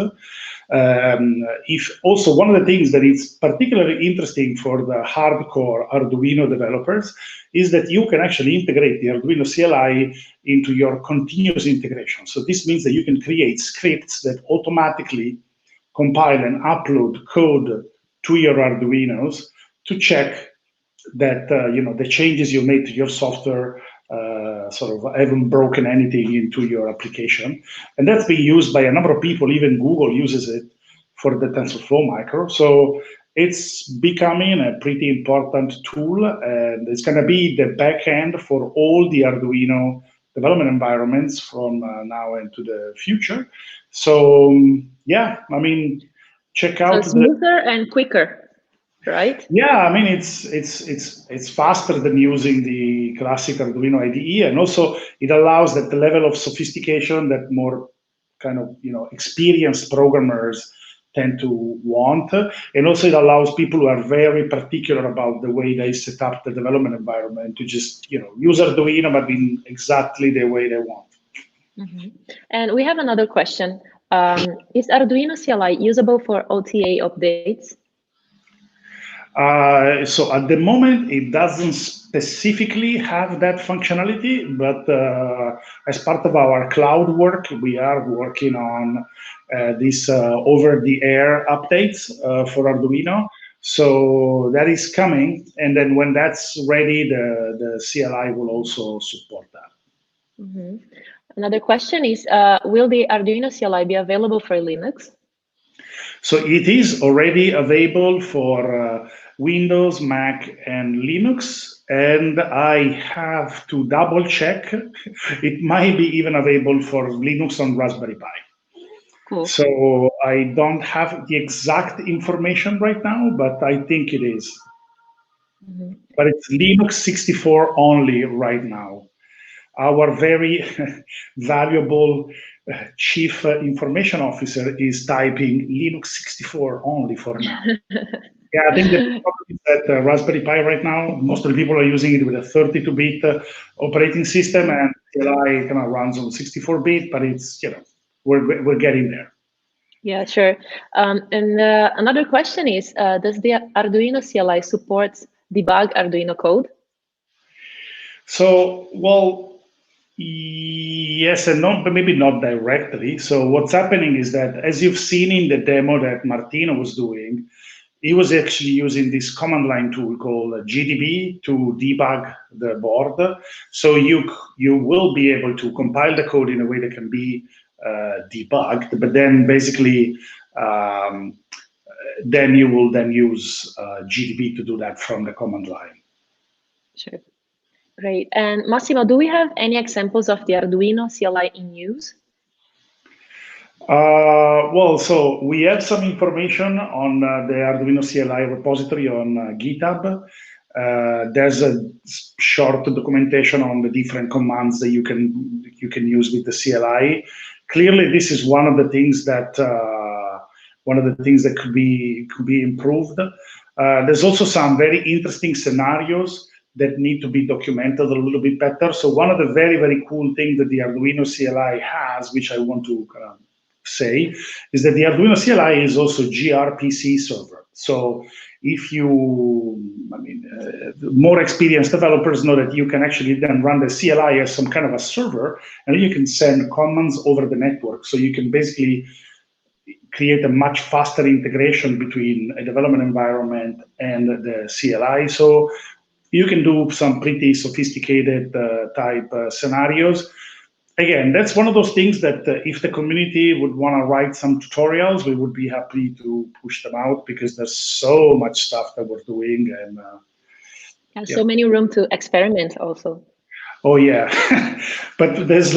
If also one of the things that is particularly interesting for the hardcore Arduino developers is that you can actually integrate the Arduino CLI into your continuous integration. So this means that you can create scripts that automatically compile and upload code to your Arduinos to check that the changes you made to your software sort of haven't broken anything into your application. And that's being used by a number of people. Even Google uses it for the TensorFlow micro. So it's becoming a pretty important tool, and it's going to be the back end for all the Arduino development environments from now into the future. So check out. So smoother and quicker, right? Yeah, I mean it's faster than using the classic Arduino IDE, and also it allows that the level of sophistication that more kind of experienced programmers tend to want, and also it allows people who are very particular about the way they set up the development environment to just use Arduino but in exactly the way they want. Mm-hmm. And we have another question. Is Arduino CLI usable for OTA updates? So at the moment, it doesn't specifically have that functionality, but as part of our cloud work, we are working on these over-the-air updates for Arduino. So that is coming, and then when that's ready, the CLI will also support that. Mm-hmm. Another question is, will the Arduino CLI be available for Linux? So it is already available for Windows, Mac, and Linux, and I have to double check. It might be even available for Linux on Raspberry Pi. Cool. So I don't have the exact information right now, but I think it is. Mm-hmm. But it's Linux 64 only right now. Our very valuable chief information officer is typing Linux 64 only for now. Yeah, I think the problem is that Raspberry Pi right now, most of the people are using it with a 32-bit operating system, and CLI kind of runs on 64-bit, but it's, we're getting there. Yeah, sure. And another question is, does the Arduino CLI support debug Arduino code? So, well, yes and no, but maybe not directly. So what's happening is that, as you've seen in the demo that Martino was doing, he was actually using this command line tool called GDB to debug the board. So you will be able to compile the code in a way that can be debugged, but then basically then you will then use GDB to do that from the command line. Sure. Great. And Massimo, do we have any examples of the Arduino CLI in use? Well, so we have some information on the Arduino CLI repository on GitHub. There's a short documentation on the different commands that you can use with the CLI. Clearly, this is one of the things that could be improved. There's also some very interesting scenarios that need to be documented a little bit better. So one of the very, very cool things that the Arduino CLI has, which I want to say, is that the Arduino CLI is also gRPC server. So if more experienced developers know that you can actually then run the CLI as some kind of a server, and you can send commands over the network. So you can basically create a much faster integration between a development environment and the CLI. So you can do some pretty sophisticated type scenarios. Again, that's one of those things that if the community would want to write some tutorials, we would be happy to push them out, because there's so much stuff that we're doing. And so many room to experiment also. Oh, yeah. But there's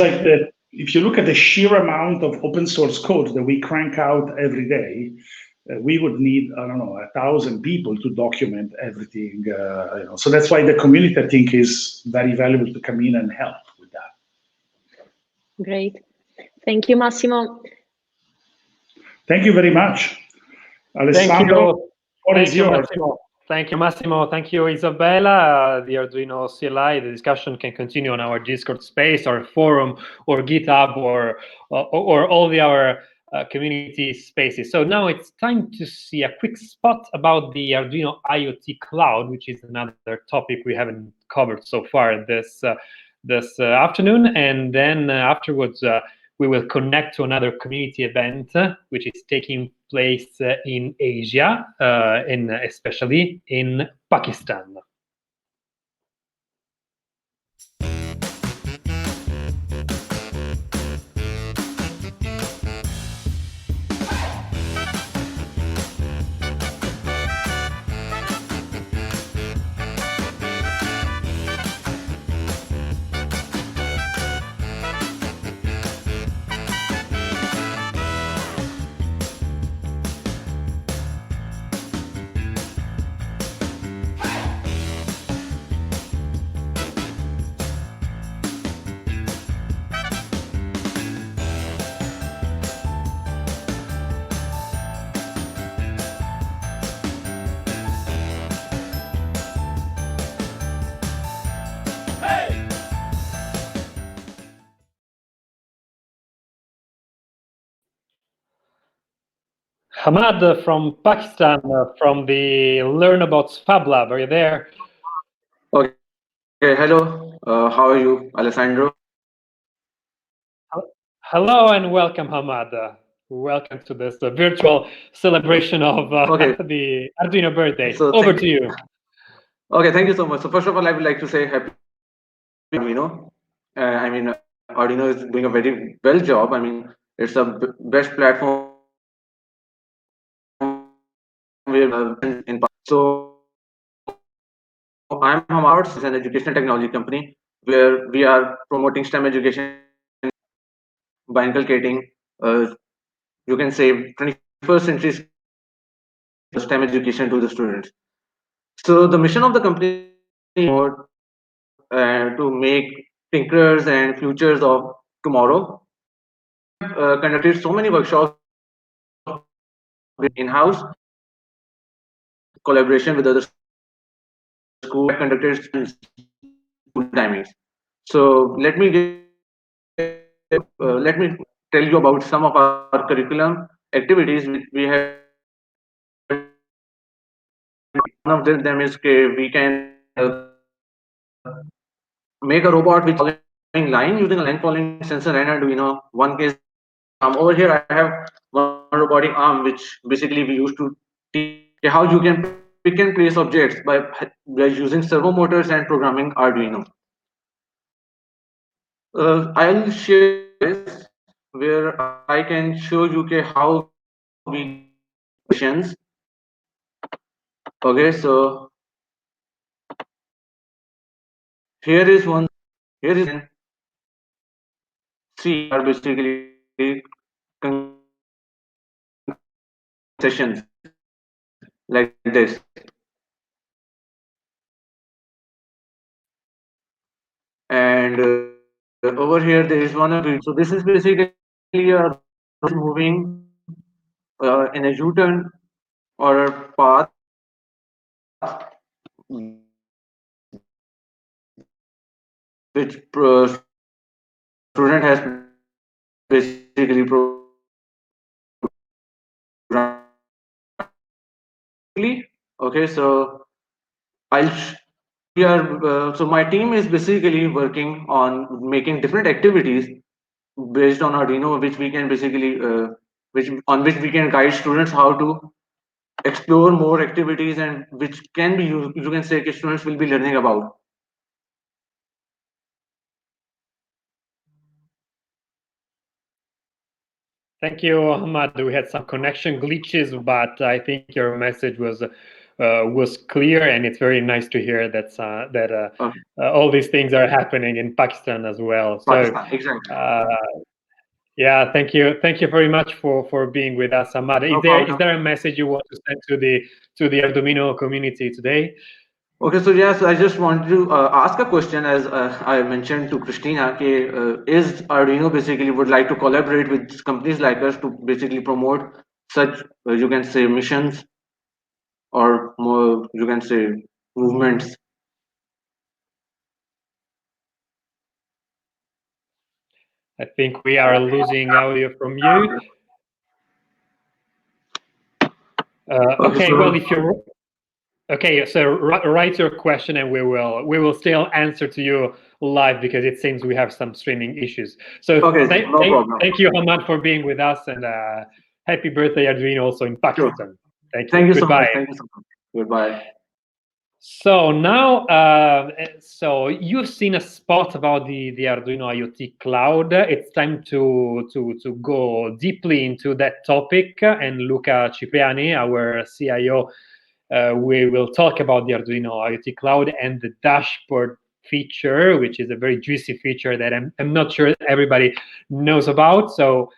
if you look at the sheer amount of open source code that we crank out every day, we would need, 1,000 people to document everything. So that's why the community, I think, is very valuable to come in and help with that. Great. Thank you, Massimo. Thank you very much. Alessandro, what is yours? Thank you, Massimo. Thank you, Isabella. The Arduino CLI, the discussion can continue on our Discord space, our forum, or GitHub, or all our community spaces. So now it's time to see a quick spot about the Arduino IoT Cloud, which is another topic we haven't covered so far this afternoon. And then afterwards, we will connect to another community event, which is taking place in Asia, especially in Pakistan. Hamad from Pakistan, from the Learn About Fab Lab. Are you there? Okay, hello. How are you, Alessandro? Hello and welcome, Hamad. Welcome to this virtual celebration of the Arduino birthday. So Over to you. Okay, thank you so much. So first of all, I would like to say happy Arduino. I mean, Arduino is doing a very well job. I mean, it's the best platform so I'm Hamad, is an educational technology company where we are promoting STEM education by inculcating, you can say, 21st century STEM education to the students. So the mission of the company is to make thinkers and futures of tomorrow. Conducted so many workshops in-house, collaboration with other schools, conducted school timings. So let me tell you about some of our curriculum activities which we have. One of them is we can make a robot which is following line using a line following sensor and Arduino. One case over here I have one robotic arm which basically we use to teach how you can pick and place objects by using servo motors and programming Arduino. I'll share this where I can show you how we questions. Okay, so here is one. Here is three are basically sessions like this. And over here there is one of it. So this is basically a moving in a U-turn or a path which student has basically okay, so so my team is basically working on making different activities based on Arduino, which we can basically which we can guide students how to explore more activities and which can be you can say students will be learning about. Thank you, Hamad. We had some connection glitches, but I think your message was clear, and it's very nice to hear that all these things are happening in Pakistan as well. Pakistan, exactly. Yeah, thank you very much for being with us, Hamad. Is there a message you want to send to the Arduino community today? Okay, so yes, I just want to ask a question as I mentioned to Christina. Is Arduino basically would like to collaborate with companies like us to basically promote such you can say missions or more you can say movements? I think we are losing audio from you. Okay, well, if you're okay, so write your question and we will still answer to you live because it seems we have some streaming issues. So okay, no problem. Thank you, Hamad, for being with us, and happy birthday, Arduino, also in Pakistan. Sure. Thank you. So much. Thank you so much. Goodbye. So now, so you've seen a spot about the Arduino IoT Cloud. It's time to go deeply into that topic. And Luca Cipriani, our CIO, we will talk about the Arduino IoT Cloud and the dashboard feature, which is a very juicy feature that I'm not sure everybody knows about. So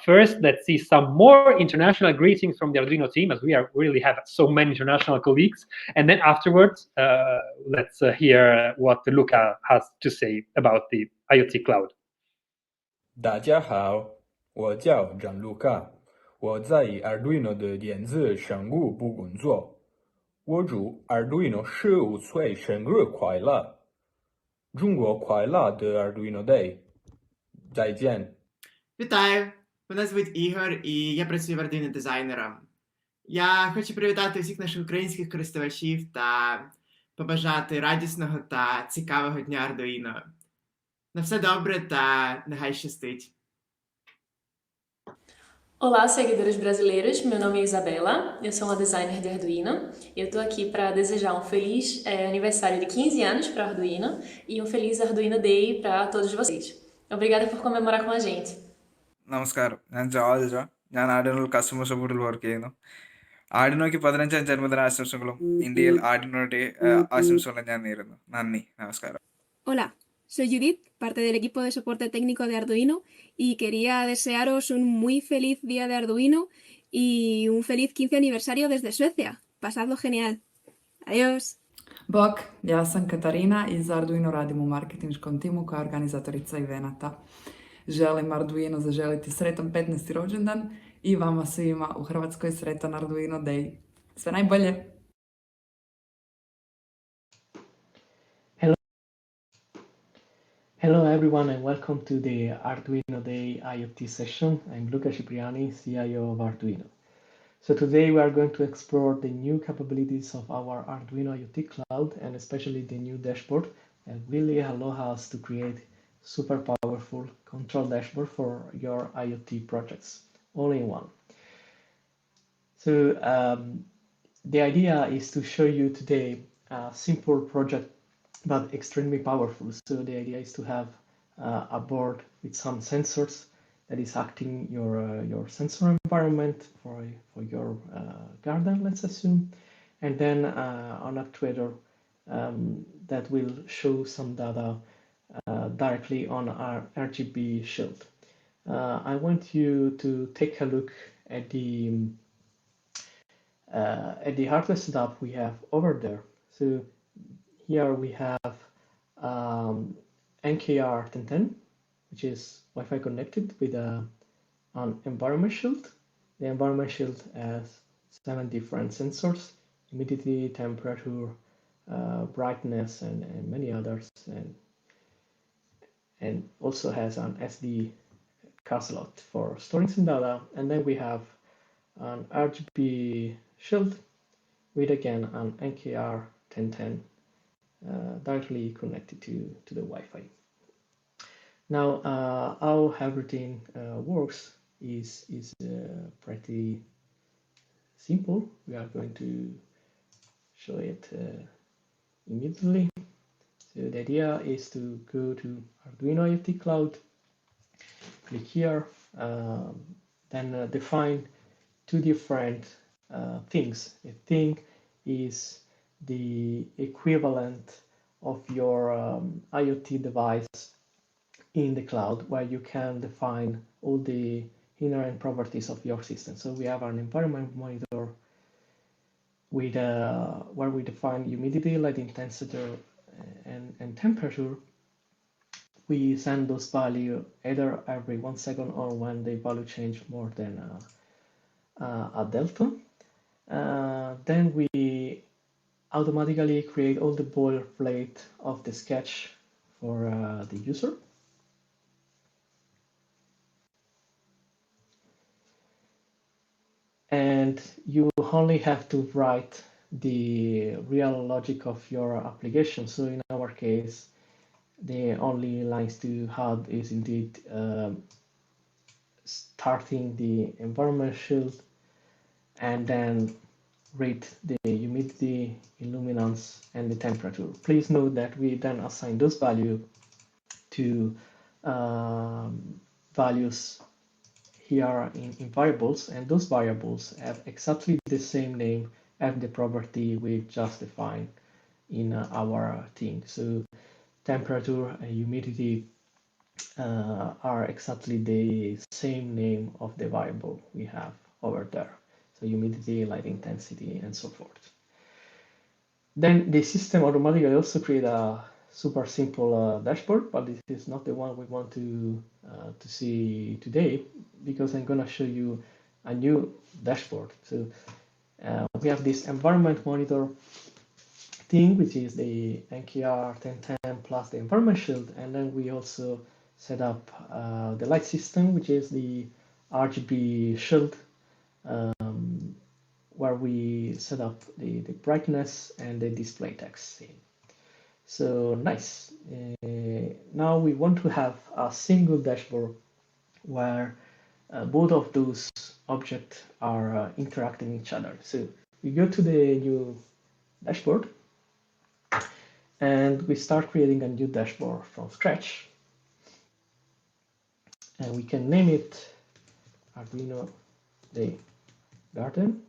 first, let's see some more international greetings from the Arduino team, as we really have so many international colleagues. And then afterwards, let's hear what Luca has to say about the IoT Cloud. 大家好，我叫Gianluca，我在 Arduino 的电子商务部工作。我祝 Arduino 15岁生日快乐！中国快乐的 Arduino Day！再见。Вітаю! Мене звуть Ігор, і я працюю в Arduino дизайнером. Я хочу привітати всіх наших українських користувачів та побажати радісного та цікавого дня Arduino. На все добре та нехай щастить. Olá, seguidores brasileiros. Meu nome é Isabela, eu sou uma designer de Arduino. Eu estou aqui para desejar um feliz aniversário de 15 anos para o Arduino e um feliz Arduino Day para todos vocês. Obrigada por comemorar com a gente. നമസ്കാരം, ഞാൻ ജോർജ. ഞാൻ ആർഡിനോയിൽ customer സപ്പോർട്ടിൽ work ചെയ്യുന്നു. ആർഡിനോയ്ക്ക് 15ാം ജന്മദിന ആശംസകളും ഇന്ത്യയിൽ Arduino day ആശംസകളും ഞാൻ നേരുന്നു. നന്ദി, നമസ്കാരം. Hola, soy Judith, parte del equipo de soporte técnico de Arduino y quería desearos un muy feliz día de Arduino y un feliz 15 aniversario desde Suecia. Pasadlo genial. Adiós. Bok, ja sam Katarina i za Arduino radim u marketinškom timu kao organizatorica evenata. Želim Arduino zaželiti sretan 15. rođendan i vama svima u Hrvatskoj sretan Arduino Day. Sve najbolje! Hello everyone and welcome to the Arduino Day IoT session. I'm Luca Cipriani, CIO of Arduino. So today we are going to explore the new capabilities of our Arduino IoT cloud and especially the new dashboard that really allow us to create super powerful control dashboard for your IoT projects, all in one. So the idea is to show you today a simple project but extremely powerful. So the idea is to have a board with some sensors that is acting your sensor environment for your garden, let's assume, and then an actuator that will show some data directly on our RGB shield. I want you to take a look at the hardware setup we have over there. So here we have NKR1010, which is Wi-Fi connected with an environment shield. The environment shield has 7 different sensors: humidity, temperature, brightness, and many others, and also has an SD card slot for storing some data. And then we have an RGB shield with again an NKR1010 directly connected to the Wi-Fi. Now, how everything works is pretty simple. We are going to show it immediately. So the idea is to go to Arduino IoT Cloud, click here, then define 2 different things. A thing is the equivalent of your IoT device in the cloud, where you can define all the inherent properties of your system. So we have an environment monitor with where we define humidity, light intensity, and temperature. We send those values either every 1 second or when the value change more than a delta. Then we automatically create all the boilerplate of the sketch for the user. And you only have to write the real logic of your application. So in our case, the only lines to add is indeed starting the environment shield and then read the humidity, illuminance, and the temperature. Please note that we then assign those values to values here in variables, and those variables have exactly the same name as the property we just defined in our thing. So temperature and humidity are exactly the same name of the variable we have over there. So humidity, light intensity, and so forth. Then the system automatically also create a super simple dashboard, but this is not the one we want to see today, because I'm going to show you a new dashboard. So we have this environment monitor thing, which is the NKR1010 plus the environment shield, and then we also set up the light system, which is the RGB shield where we set up the brightness and the display text scene. So nice. Now we want to have a single dashboard where both of those objects are interacting with each other. So we go to the new dashboard and we start creating a new dashboard from scratch. And we can name it Arduino Day Garden.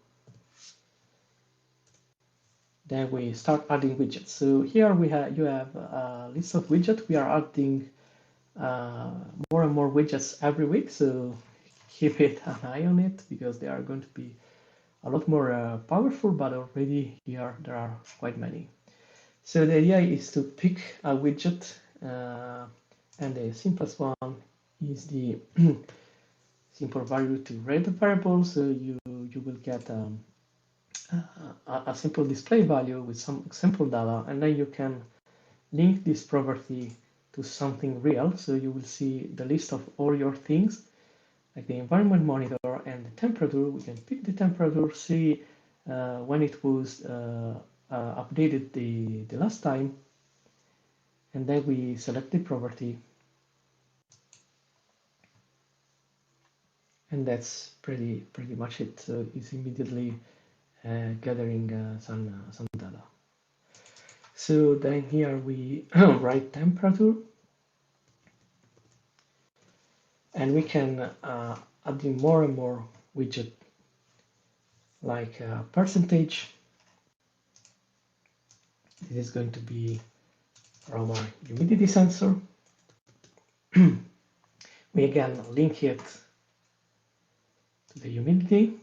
Then we start adding widgets. So here you have a list of widgets. We are adding more and more widgets every week. So keep an eye on it because they are going to be a lot more powerful. But already here there are quite many. So the idea is to pick a widget, and the simplest one is the simple value to read the variable. So you will get a simple display value with some example data, and then you can link this property to something real. So you will see the list of all your things, like the environment monitor and the temperature. We can pick the temperature, see when it was updated the last time, and then we select the property, and that's pretty much it. So it's immediately gathering some data. So then here we write temperature, and we can add in more and more widget like percentage. This is going to be from our humidity sensor. We again link it to the humidity.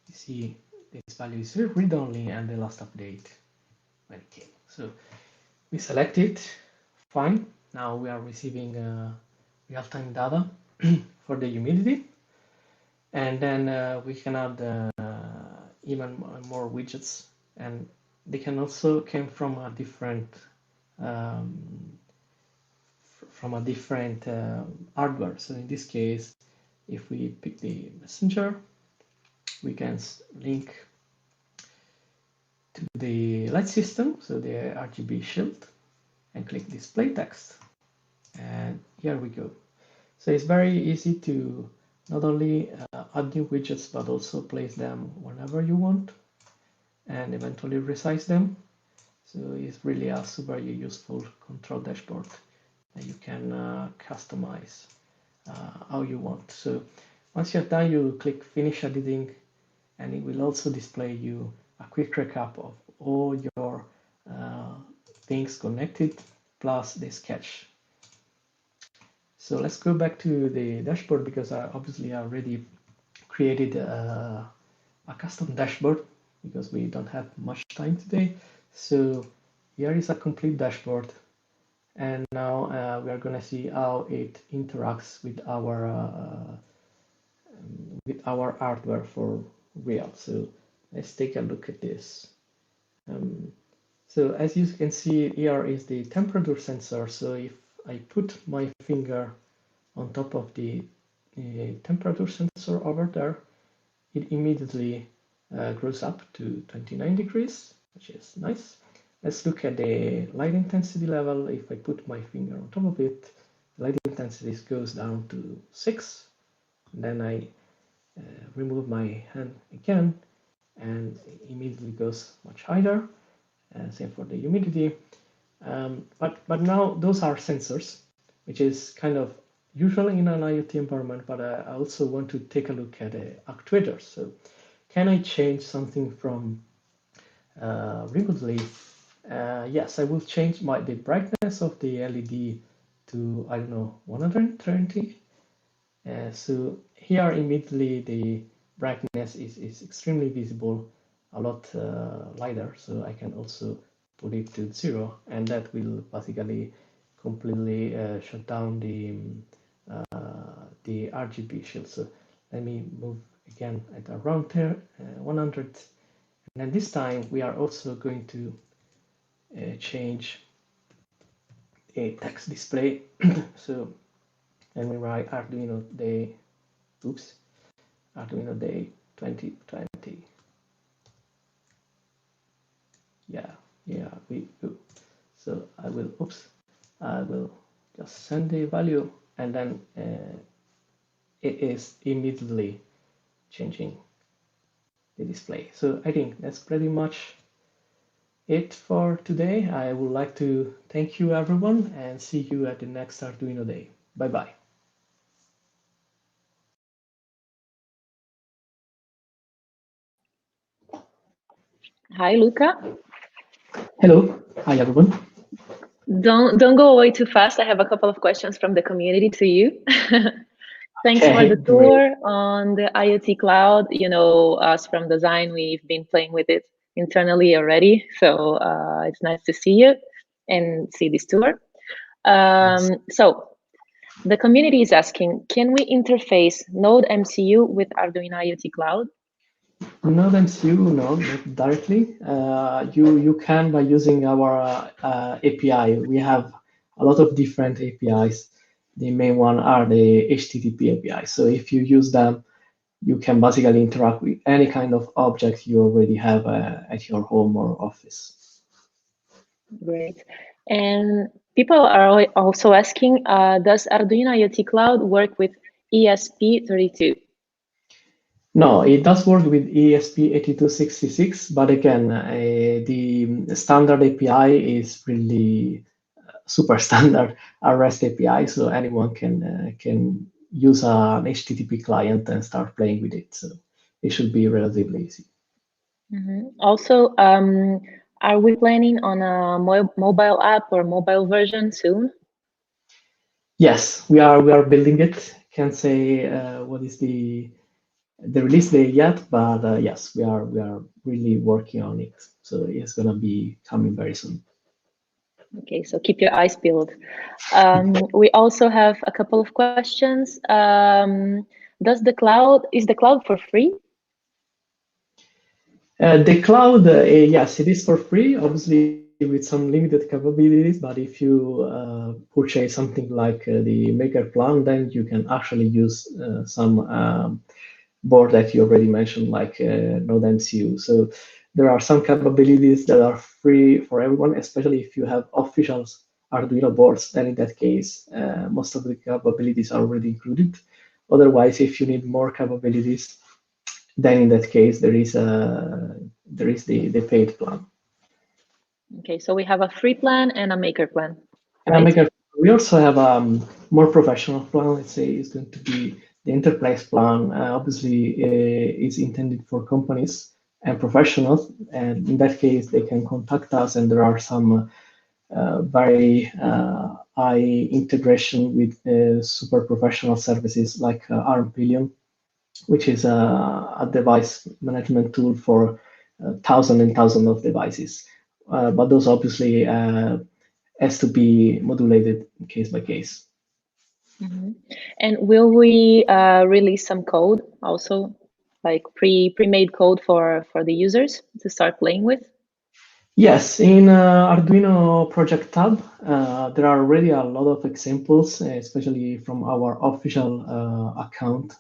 You see this value is read-only and the last update when it came. So we select it, fine. Now we are receiving real-time data for the humidity, and then we can add even more widgets, and they can also come from a different hardware. So in this case, if we pick the messenger, we can link to the light system, so the RGB shield, and click display text, and here we go. So it's very easy to not only add new widgets but also place them whenever you want and eventually resize them. So it's really a super useful control dashboard that you can customize how you want. So once you're done, you click finish editing, and it will also display you a quick recap of all your things connected plus the sketch. So let's go back to the dashboard because I obviously already created a custom dashboard because we don't have much time today. So here is a complete dashboard, and now we are going to see how it interacts with our hardware for real. So let's take a look at this. So as you can see, here is the temperature sensor. So if I put my finger on top of the temperature sensor over there, it immediately grows up to 29 degrees, which is nice. Let's look at the light intensity level. If I put my finger on top of it, light intensity goes down to 6. And then I remove my hand again, and it immediately goes much higher. Same for the humidity. But now those are sensors, which is kind of usual in an IoT environment, but I also want to take a look at actuators. So can I change something from remotely? Yes, I will change the brightness of the LED to, I don't know, 120. So here immediately the brightness is extremely visible, a lot lighter. So I can also put it to 0, and that will basically completely shut down the RGB shield. So let me move again at around 100, and then this time we are also going to change a text display. So let me write Arduino Day oops, Arduino Day 2020. Yeah, we do. So I will just send the value, and then it is immediately changing the display. So I think that's pretty much it for today. I would like to thank you everyone and see you at the next Arduino Day. Bye bye. Hi, Luca. Hello. Hi everyone. Don't go away too fast. I have a couple of questions from the community to you. Thanks for the tour on the IoT cloud. You know, us from design, we've been playing with it internally already. So it's nice to see you and see this tour. So the community is asking, can we interface Node MCU with Arduino IoT cloud? Node MCU, no, not directly. You can by using our API. We have a lot of different APIs. The main one are the HTTP API. So if you use them, you can basically interact with any kind of object you already have at your home or office. Great. And people are also asking, does Arduino IoT Cloud work with ESP32? No, it does work with ESP8266, but again, the standard API is really super standard REST API, so anyone can use an HTTP client and start playing with it. So it should be relatively easy. Also, are we planning on a mobile app or mobile version soon? Yes, we are building it. Can't say what is the release date yet, but yes, we are really working on it. So it's gonna be coming very soon. Okay, so keep your eyes peeled. We also have a couple of questions. Is the cloud for free? The cloud, yes, it is for free, obviously with some limited capabilities, but if you purchase something like the Maker Plan, then you can actually use some board that you already mentioned, like Node MCU. So there are some capabilities that are free for everyone, especially if you have official Arduino boards, then in that case, most of the capabilities are already included. Otherwise, if you need more capabilities, then in that case, there is the paid plan. Okay, so we have a free plan and a Maker plan. Right? We also have a more professional plan. Let's say it's going to be the enterprise plan. Obviously, is intended for companies and professionals, and in that case, they can contact us, and there are some very high integration with super professional services like Arduino, which is a device management tool for thousands and thousands of devices. But those obviously has to be modulated case by case. And will we release some code also, like pre-made code for the users to start playing with? Yes, in Arduino project tab, there are already a lot of examples, especially from our official account,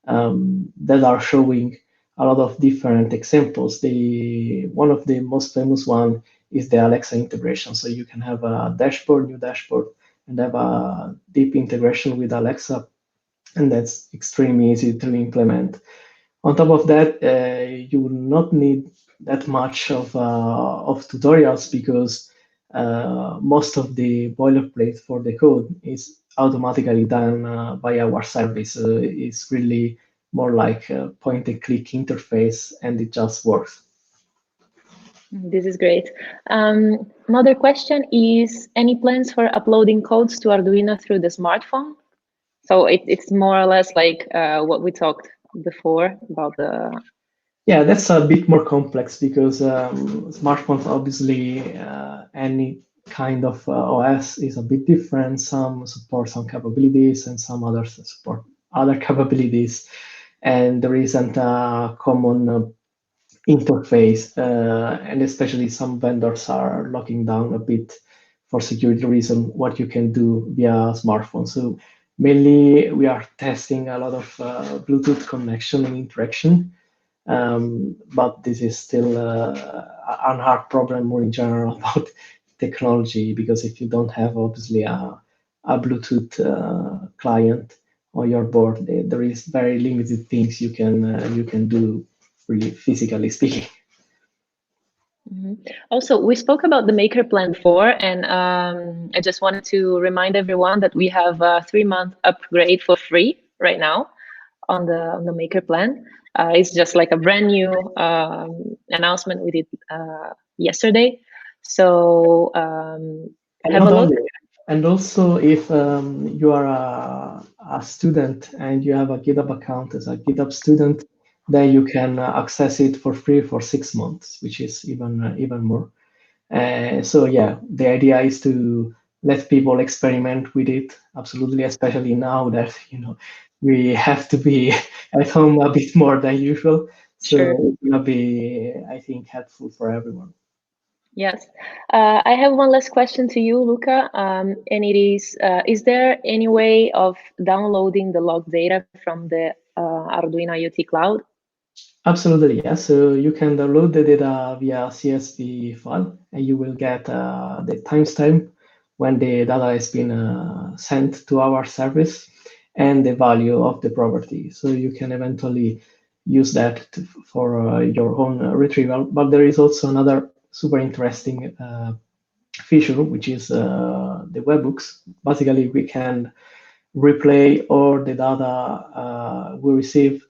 that are showing a lot of different examples. One of the most famous one is the Alexa integration. So you can have a new dashboard, and have a deep integration with Alexa, and that's extremely easy to implement. On top of that, you will not need that much of tutorials, because most of the boilerplate for the code is automatically done by our service. It's really more like a point-and-click interface, and it just works. This is great. Another question is, any plans for uploading codes to Arduino through the smartphone? So it's more or less like what we talked before about the... Yeah, that's a bit more complex, because smartphones, obviously, any kind of OS is a bit different. Some support some capabilities, and some others support other capabilities. And there isn't a common interface, and especially some vendors are locking down a bit for security reason what you can do via smartphone. So Mainly, we are testing a lot of Bluetooth connection and interaction, but this is still a hard problem more in general about technology, because if you don't have obviously a Bluetooth client on your board, there is very limited things you can do, really physically speaking. Also, we spoke about the Maker Plan before, and I just wanted to remind everyone that we have a 3-month upgrade for free right now on the Maker Plan. It's just like a brand new announcement we did yesterday. So have a look. And also, if you are a student and you have a GitHub account as a GitHub student, then you can access it for free for 6 months, which is even more. So yeah, the idea is to let people experiment with it, absolutely, especially now that we have to be at home a bit more than usual. So it will be, I think, helpful for everyone. Yes. I have one last question to you, Luca, and it is there any way of downloading the log data from the Arduino IoT Cloud? Absolutely, yes. So you can download the data via CSV file, and you will get the timestamp when the data has been sent to our service and the value of the property. So you can eventually use that for your own retrieval. But there is also another super interesting feature, which is the webhooks. Basically, we can replay all the data we receive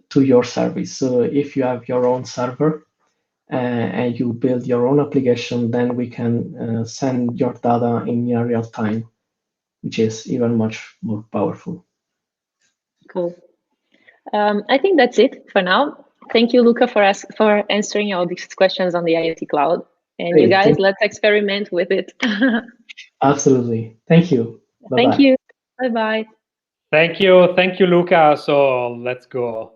to your service. So if you have your own server and you build your own application, then we can send your data in near real time, which is even much more powerful. Cool. I think that's it for now. Thank you, Luca, for answering all these questions on the IoT Cloud. And Great, you guys, let's experiment with it. Absolutely. Thank you. Bye-bye. Thank you. Bye-bye. Thank you, Luca. So let's go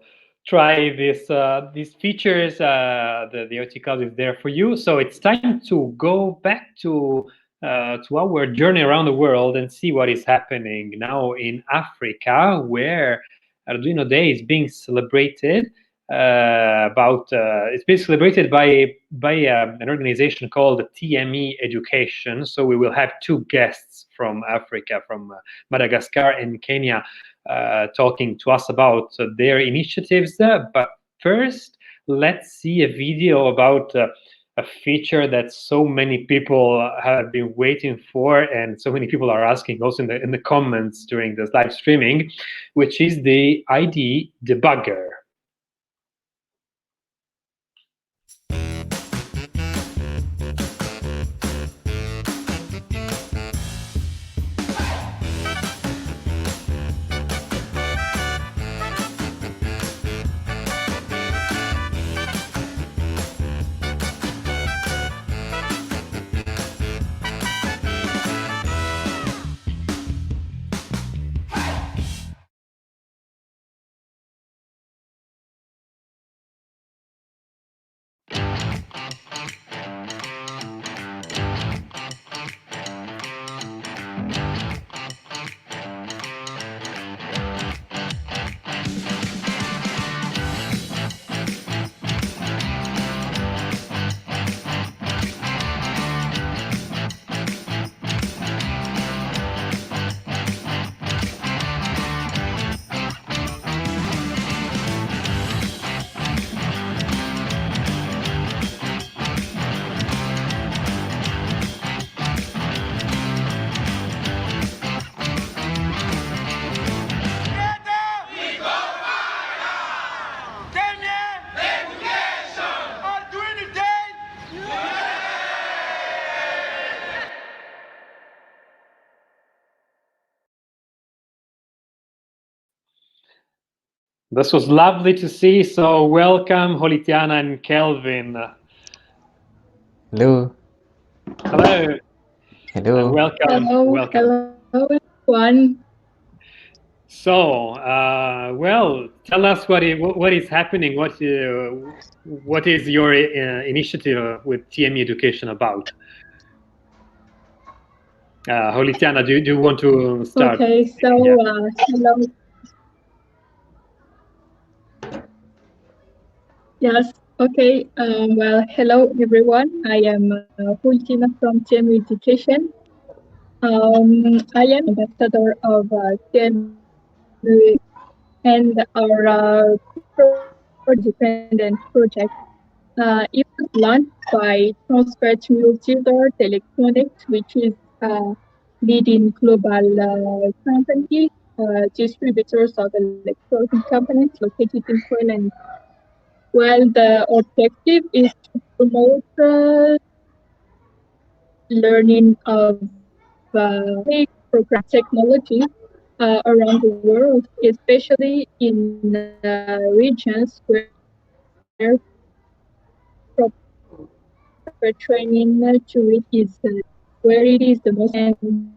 try these features. The IoT Cloud is there for you. So it's time to go back to our journey around the world and see what is happening now in Africa, where Arduino Day is being celebrated. It's being celebrated by an organization called TME Education. So we will have 2 guests from Africa, from Madagascar and Kenya, talking to us about their initiatives. But first, let's see a video about a feature that so many people have been waiting for, and so many people are asking also in the comments during this live streaming, which is the ID debugger. This was lovely to see. So welcome, Holitiana and Kelvin. Hello. Hello. Hello. And welcome. Hello. Welcome. Hello, everyone. So, well, tell us what is happening. What is your initiative with TME Education about? Holitiana, do you want to start? Okay, so hello. Yes, okay. Well, hello everyone. I am Valentina from TM Education. I am ambassador of TM and our dependent project. It was launched by Transfer Multidor Electronics, which is a leading global company, distributors of electronic components located in Poland. Well, the objective is to promote learning of program technology around the world, especially in regions where proper training to it is where it is the most and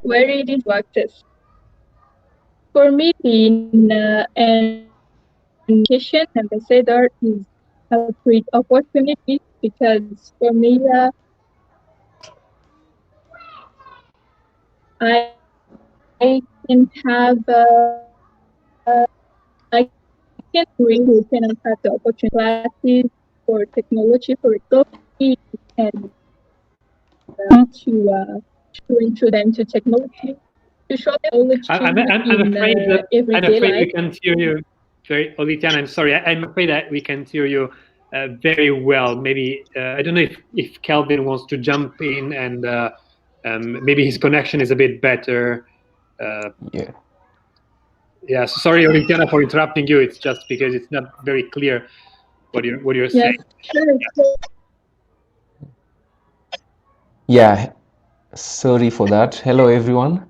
where it is to access. For me, being an education ambassador is a great opportunity because for me, I can have I can bring who cannot have the opportunity classes for technology, for example, and to intro them to technology, to show them technology I'm afraid that everyday life. we can't hear you. Sorry, Olitiana, I'm sorry. I'm afraid that we can't hear you very well. Maybe I don't know if Kelvin wants to jump in and maybe his connection is a bit better. Yeah. Yeah. Sorry, Olitiana, for interrupting you. It's just because it's not very clear what you're saying. Sure. Yeah, sorry for that. Hello, everyone.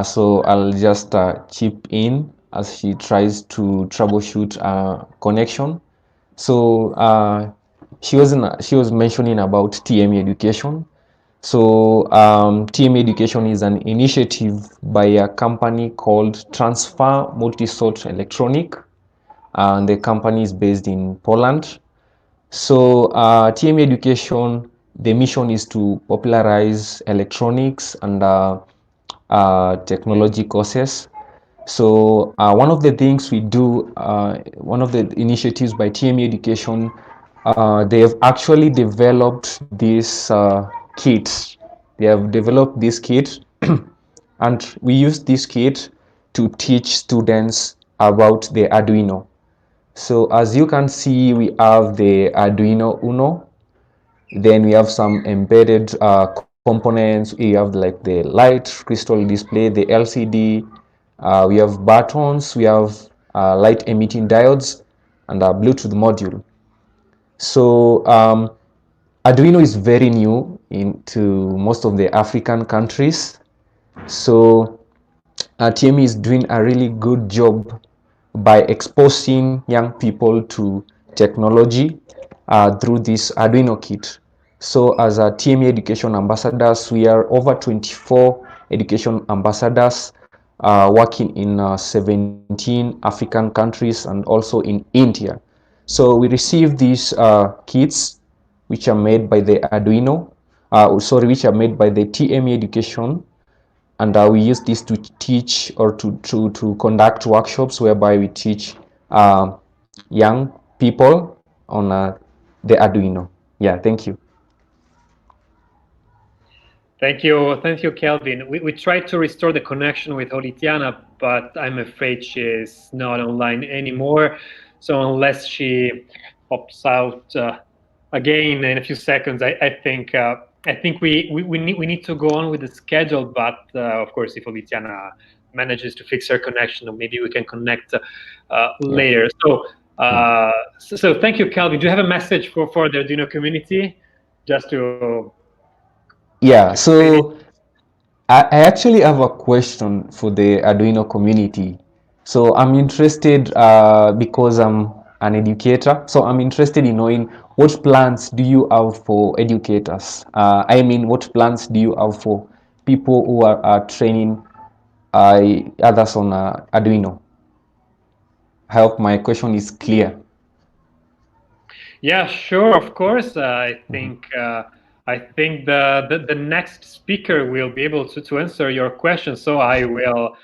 So I'll just chip in as she tries to troubleshoot connection. So she was mentioning about TM education. So TM education is an initiative by a company called Transfer Multisort Electronic, and the company is based in Poland. So TM education, the mission is to popularize electronics and technology courses. So one of the things we do, one of the initiatives by TM Education, they have actually developed this kit. They have developed this kit and we use this kit to teach students about the Arduino. So as you can see, we have the Arduino Uno. Then we have some embedded components. We have like the light crystal display, the LCD. We have buttons. We have light emitting diodes and a Bluetooth module. So Arduino is very new into most of the African countries. So TME is doing a really good job by exposing young people to technology through this Arduino kit. So as a TME education ambassadors, we are over 24 education ambassadors working in 17 African countries and also in India. So we receive these kits which are made by the Arduino, which are made by the TME education, and we use this to teach or to conduct workshops whereby we teach young people on the Arduino. Yeah, thank you. Thank you, Kelvin. We tried to restore the connection with Olitiana, but I'm afraid she is not online anymore. So unless she pops out again in a few seconds, I think we need to go on with the schedule. But of course, if Olitiana manages to fix her connection, maybe we can connect later. So thank you, Kelvin. Do you have a message for the Arduino community, just to? Yeah, so I actually have a question for the Arduino community. So I'm interested because I'm an educator. So I'm interested in knowing what plans do you have for educators? I mean, what plans do you have for people who are training others on Arduino? I hope my question is clear. Yeah, sure, of course. I think I think the next speaker will be able to answer your question. So I will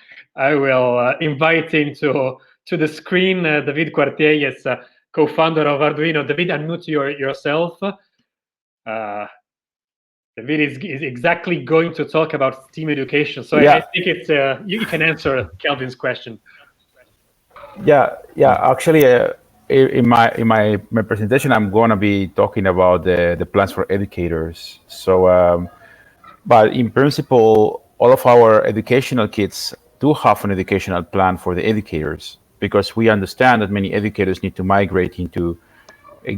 invite him to the screen. David Cuartielles, co-founder of Arduino. David, unmute yourself. David is exactly going to talk about STEAM education. So yeah. I think it's you can answer Kelvin's question. Yeah. Actually, in my presentation, I'm going to be talking about the plans for educators. So, but in principle, all of our educational kits do have an educational plan for the educators, because we understand that many educators need to migrate into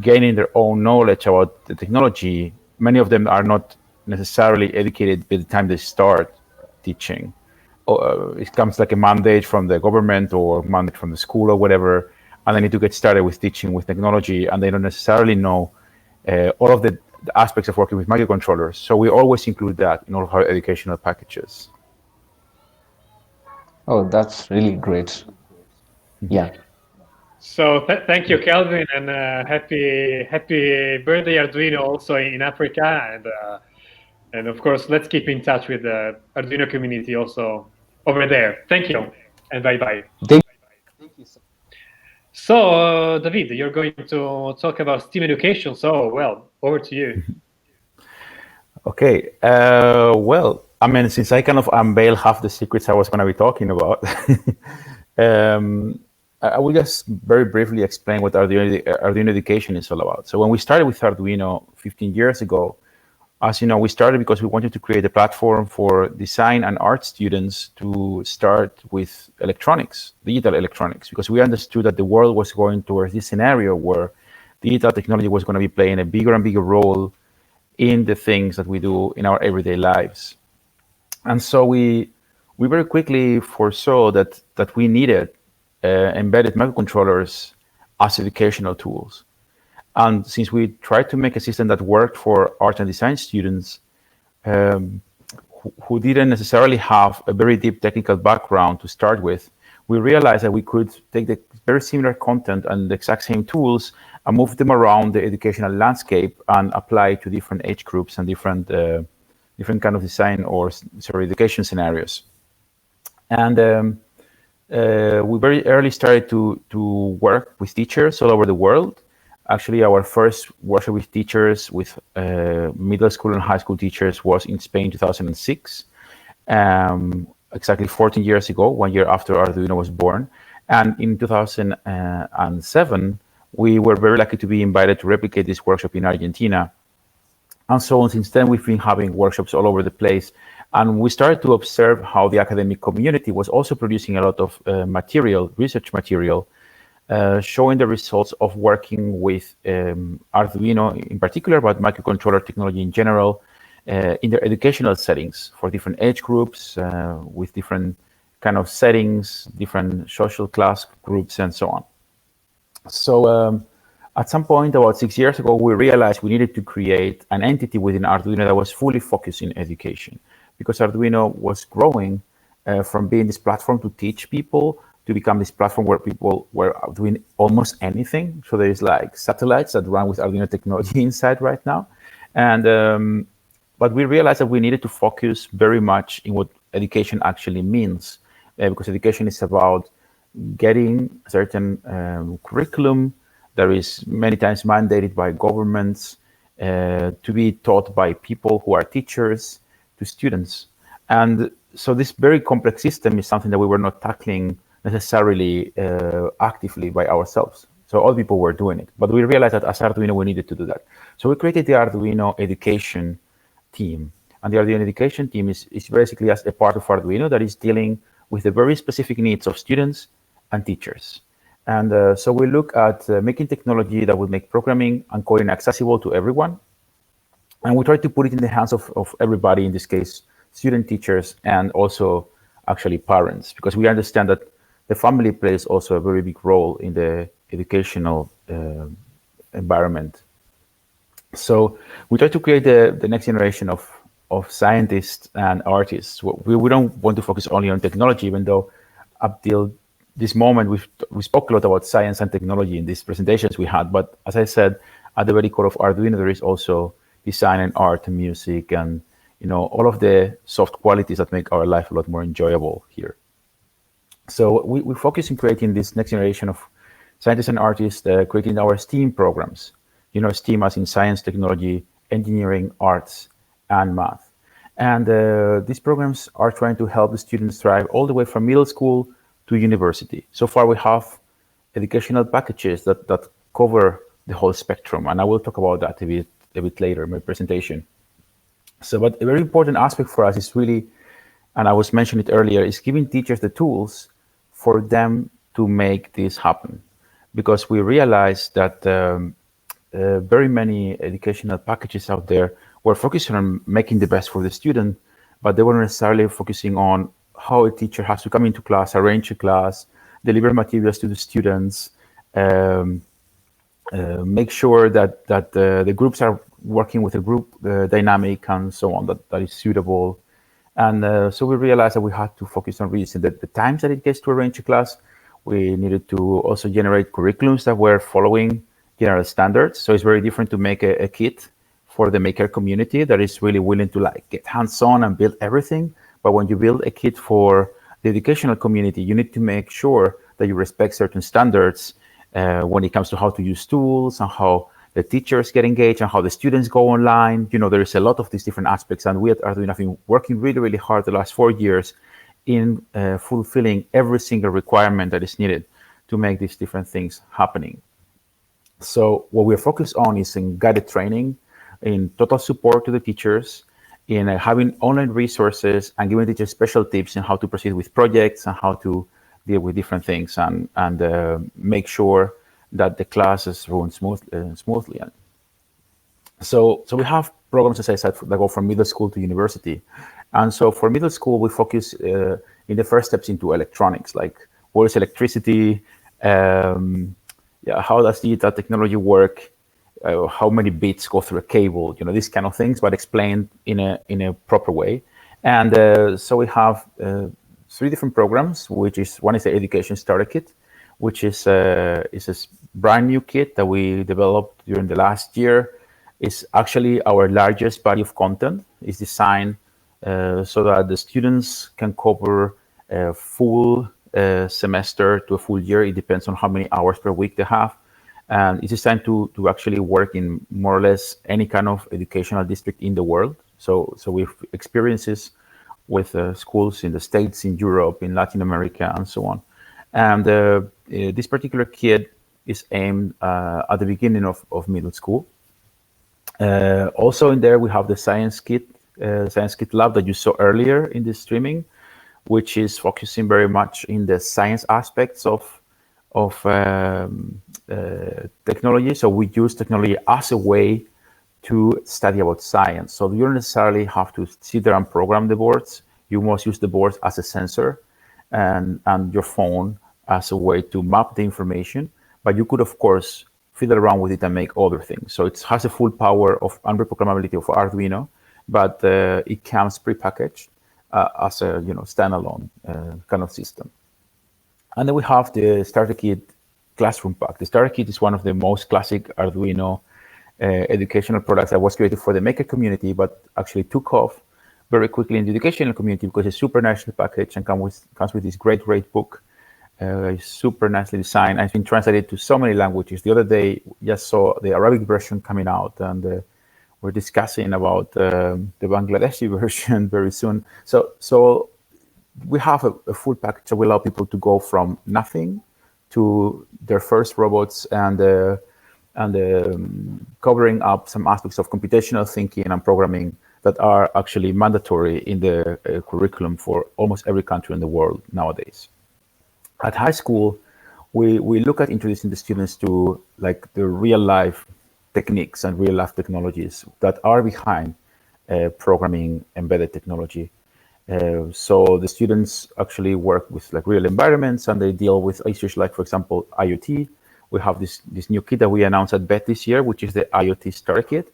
gaining their own knowledge about the technology. Many of them are not necessarily educated by the time they start teaching. It comes like a mandate from the government or mandate from the school or whatever, and they need to get started with teaching with technology, and they don't necessarily know all of the aspects of working with microcontrollers. So we always include that in all of our educational packages. Oh, that's really great. Yeah. So thank you, Kelvin, and happy birthday, Arduino, also in Africa, and of course, let's keep in touch with the Arduino community also over there. Thank you, and bye-bye. Thank you. So, David, you're going to talk about STEAM education. So, well, over to you. Okay. Well, I mean, since I kind of unveiled half the secrets I was going to be talking about, I will just very briefly explain what Arduino education is all about. So when we started with Arduino 15 years ago, as you know, we started because we wanted to create a platform for design and art students to start with electronics, digital electronics, because we understood that the world was going towards this scenario where digital technology was going to be playing a bigger and bigger role in the things that we do in our everyday lives. And so we very quickly foresaw that we needed embedded microcontrollers as educational tools. And since we tried to make a system that worked for art and design students who didn't necessarily have a very deep technical background to start with, we realized that we could take the very similar content and the exact same tools and move them around the educational landscape and apply to different age groups and different kind of design or education scenarios. And we very early started to work with teachers all over the world. Actually, our first workshop with teachers, with middle school and high school teachers, was in Spain, 2006, exactly 14 years ago, 1 year after Arduino was born. And in 2007, we were very lucky to be invited to replicate this workshop in Argentina. And so since then, we've been having workshops all over the place. And we started to observe how the academic community was also producing a lot of research material, showing the results of working with Arduino in particular, but microcontroller technology in general, in their educational settings for different age groups, with different kind of settings, different social class groups, and so on. So at some point, about 6 years ago, we realized we needed to create an entity within Arduino that was fully focused in education, because Arduino was growing from being this platform to teach people to become this platform where people were doing almost anything. So there's like satellites that run with Arduino technology inside right now. And but we realized that we needed to focus very much in what education actually means, because education is about getting a certain curriculum that is many times mandated by governments to be taught by people who are teachers to students. And so this very complex system is something that we were not tackling necessarily actively by ourselves. So all people were doing it, but we realized that as Arduino, we needed to do that. So we created the Arduino education team. And the Arduino education team is basically as a part of Arduino that is dealing with the very specific needs of students and teachers. And so we look at making technology that will make programming and coding accessible to everyone. And we try to put it in the hands of everybody, in this case, student teachers, and also actually parents, because we understand that the family plays also a very big role in the educational environment. So we try to create the next generation of scientists and artists. We don't want to focus only on technology, even though up till this moment we spoke a lot about science and technology in these presentations we had. But as I said, at the very core of Arduino, there is also design and art and music and all of the soft qualities that make our life a lot more enjoyable here. So we focus in creating this next generation of scientists and artists, creating our STEAM programs. STEAM as in science, technology, engineering, arts, and math. And these programs are trying to help the students thrive all the way from middle school to university. So far, we have educational packages that cover the whole spectrum, and I will talk about that a bit later in my presentation. So, but a very important aspect for us is really, and I was mentioning it earlier, is giving teachers the tools for them to make this happen. Because we realize that very many educational packages out there were focusing on making the best for the student, but they weren't necessarily focusing on how a teacher has to come into class, arrange a class, deliver materials to the students, make sure that the groups are working with a group dynamic and so on that is suitable. And so we realized that we had to focus on reducing the times that it takes to arrange a class. We needed to also generate curriculums that were following general standards. So it's very different to make a kit for the maker community that is really willing to get hands-on and build everything. But when you build a kit for the educational community, you need to make sure that you respect certain standards when it comes to how to use tools and how the teachers get engaged and how the students go online. There is a lot of these different aspects, and we at Arduino have been working really, really hard the last 4 years in fulfilling every single requirement that is needed to make these different things happening. So what we're focused on is in guided training, in total support to the teachers, in having online resources and giving teachers special tips on how to proceed with projects and how to deal with different things and make sure that the classes run smoothly. So we have programs, as I said, that go from middle school to university. And so for middle school, we focus in the first steps into electronics, like what is electricity, how does digital technology work, how many bits go through a cable, these kind of things, but explained in a proper way. And so we have 3 different programs, one is the Education Starter Kit, which is a brand new kit that we developed during the last year. It's actually our largest body of content. It's designed so that the students can cover a full semester to a full year. It depends on how many hours per week they have. And it's designed to actually work in more or less any kind of educational district in the world. So we've experiences with schools in the States, in Europe, in Latin America, and so on. And this particular kit is aimed at the beginning of middle school. Also in there, we have the Science Kit lab that you saw earlier in the streaming, which is focusing very much in the science aspects of technology. So we use technology as a way to study about science. So you don't necessarily have to sit there and program the boards. You must use the boards as a sensor and your phone as a way to map the information. But you could, of course, fiddle around with it and make other things. So it has a full power of and reprogrammability of Arduino, but it comes prepackaged as a standalone kind of system. And then we have the Starter Kit Classroom Pack. The Starter Kit is one of the most classic Arduino educational products that was created for the maker community, but actually took off very quickly in the educational community because it's super nicely packaged and comes with this great book. It's super nicely designed. It's been translated to so many languages. The other day, just saw the Arabic version coming out, and we're discussing about the Bangladeshi version very soon. So we have a full package that will allow people to go from nothing to their first robots and covering up some aspects of computational thinking and programming that are actually mandatory in the curriculum for almost every country in the world nowadays. At high school, we look at introducing the students to the real life techniques and real life technologies that are behind programming embedded technology. So the students actually work with real environments, and they deal with issues like, for example, IoT. We have this new kit that we announced at BET this year, which is the IoT Starter Kit.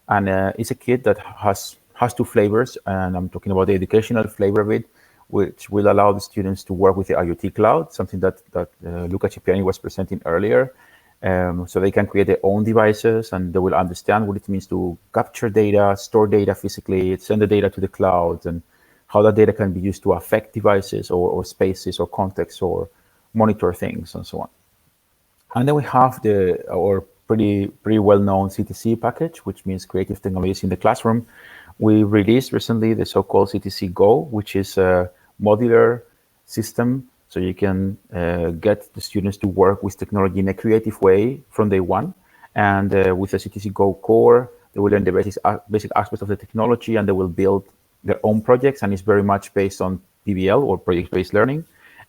And it's a kit that has 2 flavors, and I'm talking about the educational flavor of it, which will allow the students to work with the IoT cloud, something that Luca Cipriani was presenting earlier. So they can create their own devices, and they will understand what it means to capture data, store data physically, send the data to the cloud, and how that data can be used to affect devices or spaces or contexts or monitor things and so on. And then we have our pretty well-known CTC package, which means Creative Technologies in the Classroom. We released recently the so-called CTC Go, which is a modular system, so you can get the students to work with technology in a creative way from day one. And with the CTC Go core, they will learn the basic aspects of the technology, and they will build their own projects, and it's very much based on PBL or project-based learning.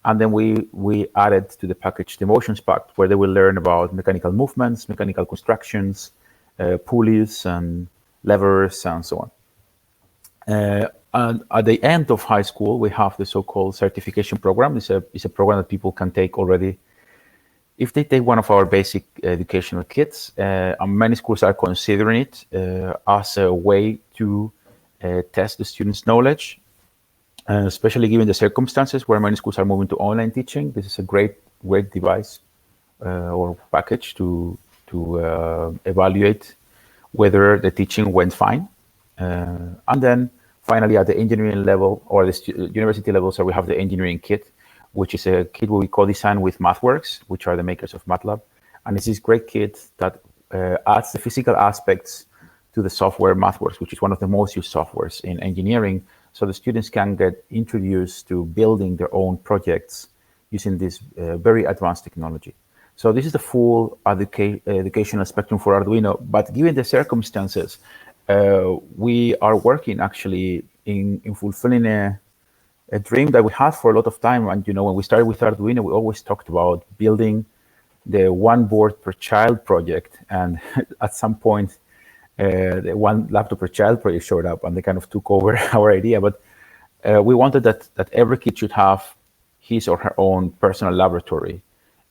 And then we added to the package the motions pack, where they will learn about mechanical movements, mechanical constructions, pulleys and levers, and so on. And at the end of high school, we have the so-called certification program. It's a program that people can take already if they take one of our basic educational kits. And many schools are considering it as a way to test the students' knowledge, especially given the circumstances where many schools are moving to online teaching. This is a great device or package to evaluate whether the teaching went fine. And then finally, at the engineering level or the university level, so we have the engineering kit, which is a kit we co-design with MathWorks, which are the makers of MATLAB. And it's this great kit that adds the physical aspects to the software MathWorks, which is one of the most used softwares in engineering. So the students can get introduced to building their own projects using this very advanced technology. So this is the full educational spectrum for Arduino. But given the circumstances, we are working actually in fulfilling a dream that we had for a lot of time. And when we started with Arduino, we always talked about building the one board per child project. And at some point, the one laptop per child project showed up, and they kind of took over our idea. But we wanted that every kid should have his or her own personal laboratory.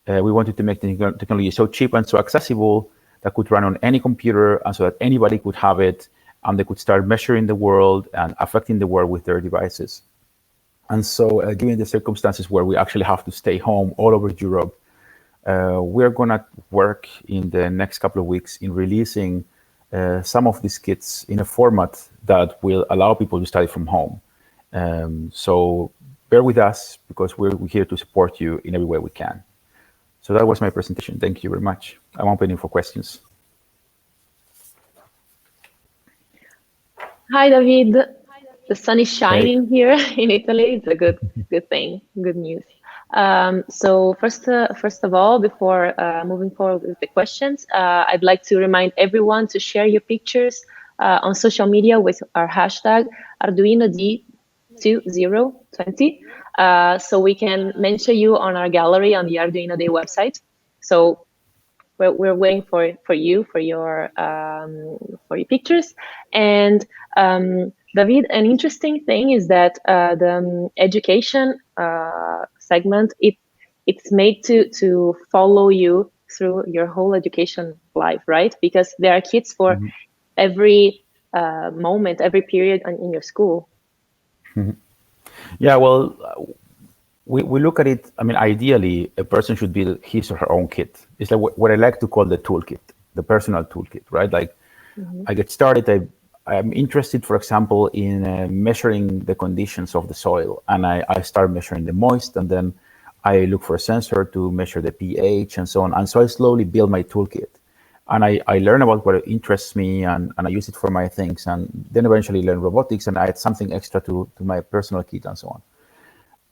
We wanted to make the technology so cheap and so accessible that could run on any computer, and so that anybody could have it, and they could start measuring the world and affecting the world with their devices. And so given the circumstances where we actually have to stay home all over Europe, we're going to work in the next couple of weeks in releasing some of these kits in a format that will allow people to study from home. So bear with us, because we're here to support you in every way we can. So that was my presentation. Thank you very much. I'm opening for questions. Hi, David. The sun is shining here in Italy. It's a good thing, good news. So first of all, before moving forward with the questions, I'd like to remind everyone to share your pictures on social media with our hashtag ArduinoD2020, so we can mention you on our gallery on the Arduino Day website. So we're waiting for your pictures. And David, an interesting thing is that the education segment, it's made to follow you through your whole education life, right? Because there are kits for every moment, every period in your school. Yeah, well, we look at it, I mean, ideally, a person should build his or her own kit. It's like what I like to call the toolkit, the personal toolkit, right? Like, I get started, I'm interested, for example, in measuring the conditions of the soil, and I start measuring the moist, and then I look for a sensor to measure the pH and so on. And so I slowly build my toolkit, and I learn about what interests me, and I use it for my things, and then eventually learn robotics and add something extra to my personal kit and so on.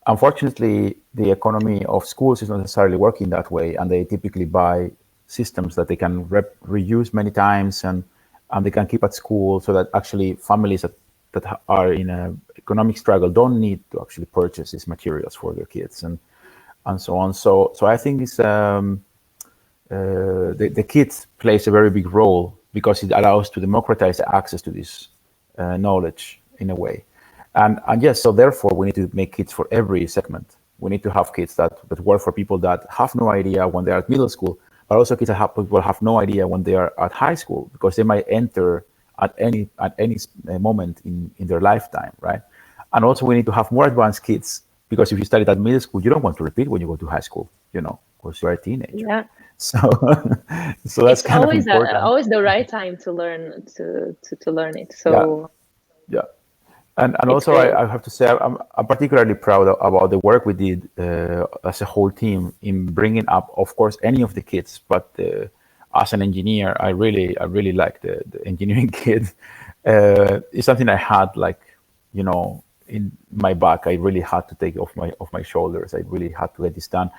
Unfortunately, the economy of schools is not necessarily working that way, and they typically buy systems that they can reuse many times, and they can keep at school, so that actually families that are in an economic struggle don't need to actually purchase these materials for their kids and so on. So I think it's, the kit plays a very big role, because it allows to democratize the access to this knowledge in a way. And yes, so therefore we need to make kits for every segment. We need to have kits that work for people that have no idea when they're at middle school, but also kits that will have no idea when they are at high school, because they might enter at any moment in their lifetime, right? And also we need to have more advanced kits, because if you studied at middle school, you don't want to repeat when you go to high school, because you're a teenager. Yeah. So, so that's It's kind of always important. always the right time to learn to learn it. So Yeah. And it's also, great. I have to say, I'm particularly proud about the work we did as a whole team in bringing up, of course, any of the kids. But as an engineer, I really like the engineering kid. It's something I had, like, you know, in my back. I really had to take off my shoulders. I really had to get this done,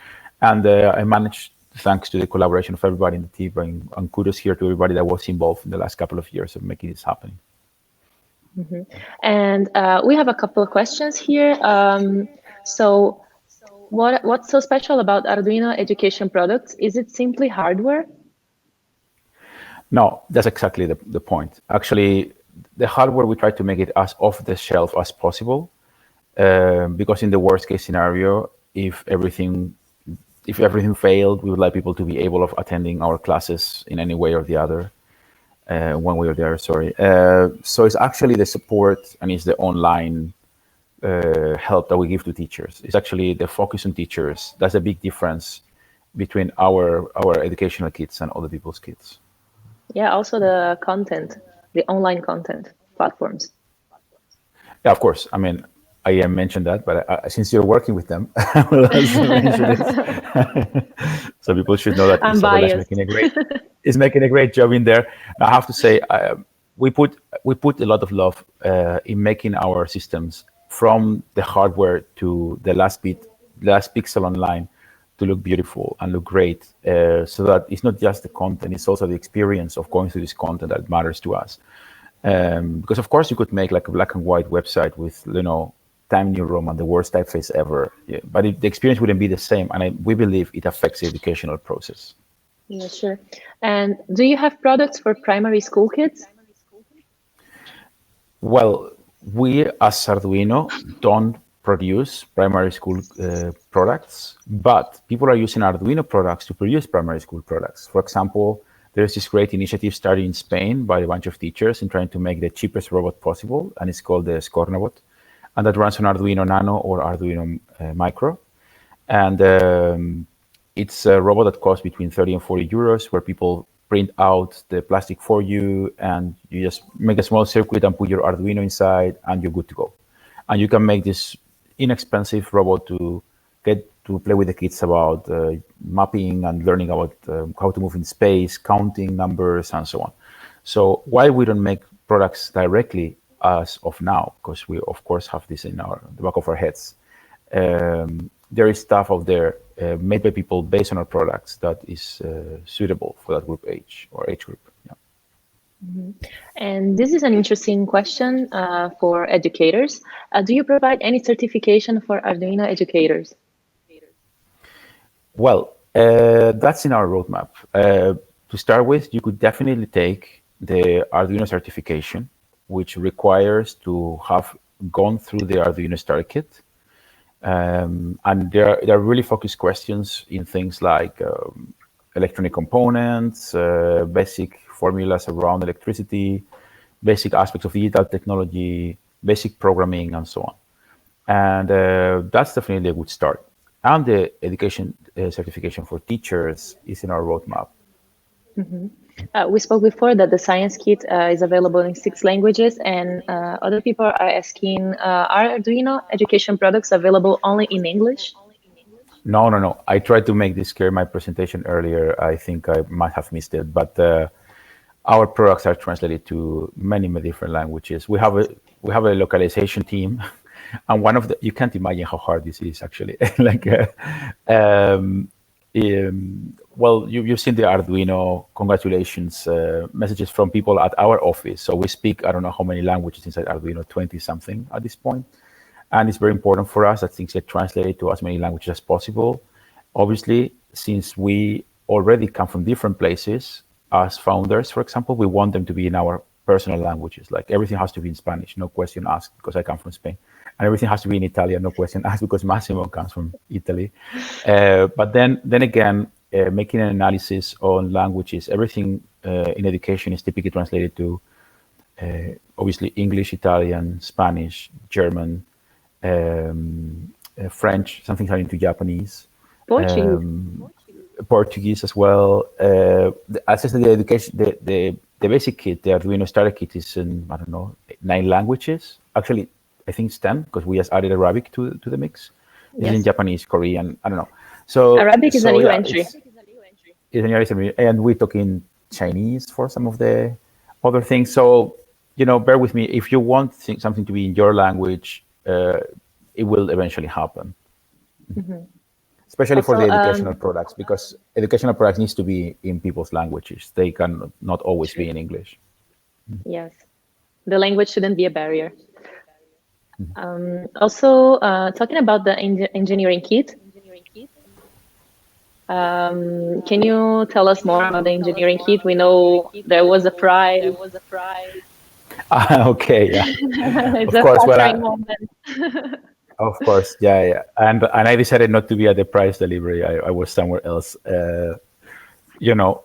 and I managed, thanks to the collaboration of everybody in the team. And kudos here to everybody that was involved in the last couple of years of making this happen. Mm-hmm. And we have a couple of questions here. So what's so special about Arduino education products? Is it simply hardware? No, that's exactly the point. Actually, the hardware, we try to make it as off the shelf as possible, because in the worst case scenario, if everything failed, we would like people to be able of attending our classes in any way or the other. One way or the other, sorry. So it's actually the support and it's the online help that we give to teachers. It's actually the focus on teachers. That's a big difference between our educational kits and other people's kits. Yeah, also the content, the online content platforms. Yeah, of course. I mean, I mentioned that, but since you're working with them, I will also mention it. So people should know that Isabella is making a great job in there. Now, I have to say, we put a lot of love in making our systems, from the hardware to the last pixel online, to look beautiful and look great, so that it's not just the content, it's also the experience of going through this content that matters to us. Because of course you could make like a black and white website with, you know, Time New Roman, the worst typeface ever, yeah, but the experience wouldn't be the same, and we believe it affects the educational process. Yeah, sure. And do you have products for primary school kids? Well, we as Arduino don't produce primary school products, but people are using Arduino products to produce primary school products. For example, there's this great initiative started in Spain by a bunch of teachers in trying to make the cheapest robot possible, and it's called the Scornabot, and that runs on Arduino Nano or Arduino Micro. And it's a robot that costs between 30 and 40 euros, where people print out the plastic for you, and you just make a small circuit and put your Arduino inside, and you're good to go. And you can make this inexpensive robot to get to play with the kids about mapping and learning about how to move in space, counting numbers, and so on. So why we don't make products directly as of now, because we of course have this in the back of our heads. There is stuff out there made by people based on our products that is suitable for that group age group. Yeah. Mm-hmm. And this is an interesting question for educators. Do you provide any certification for Arduino educators? Well, that's in our roadmap. To start with, you could definitely take the Arduino certification, which requires to have gone through the Arduino Starter Kit. And there are really focused questions in things like electronic components, basic formulas around electricity, basic aspects of digital technology, basic programming, and so on. And that's definitely a good start. And the education certification for teachers is in our roadmap. Mm-hmm. We spoke before that the science kit is available in 6 languages, and other people are asking, are Arduino education products available only in English? No. I tried to make this clear in my presentation earlier. I think I might have missed it, but our products are translated to many different languages. We have a localization team, and one of the, you can't imagine how hard this is actually. Like, well, you've seen the Arduino congratulations messages from people at our office. So we speak, I don't know how many languages inside Arduino, 20 something at this point. And it's very important for us that things get translated to as many languages as possible. Obviously, since we already come from different places as founders, for example, we want them to be in our personal languages. Like everything has to be in Spanish, no question asked, because I come from Spain. And everything has to be in Italian, no question asked, because Massimo comes from Italy. But then again, making an analysis on languages, everything in education is typically translated to obviously English, Italian, Spanish, German, French, something into Japanese, Portuguese. Portuguese as well. As I said, the education, the basic kit, the Arduino starter kit is in, I don't know, 9 languages. Actually, I think it's 10 because we just added Arabic to the mix. It's in Japanese, Korean, I don't know. So Arabic is a new entry. It's a new entry, and we're talking Chinese for some of the other things. So, bear with me. If you want something to be in your language, it will eventually happen. Mm-hmm. Especially also, for the educational products, because educational products needs to be in people's languages. They can not always be in English. Yes, the language shouldn't be a barrier. Also, talking about the engineering kit, can you tell us more about the engineering kit? We know there was a prize. Okay, yeah. It's of a course, flattering moment. Of course, yeah. And I decided not to be at the prize delivery. I was somewhere else.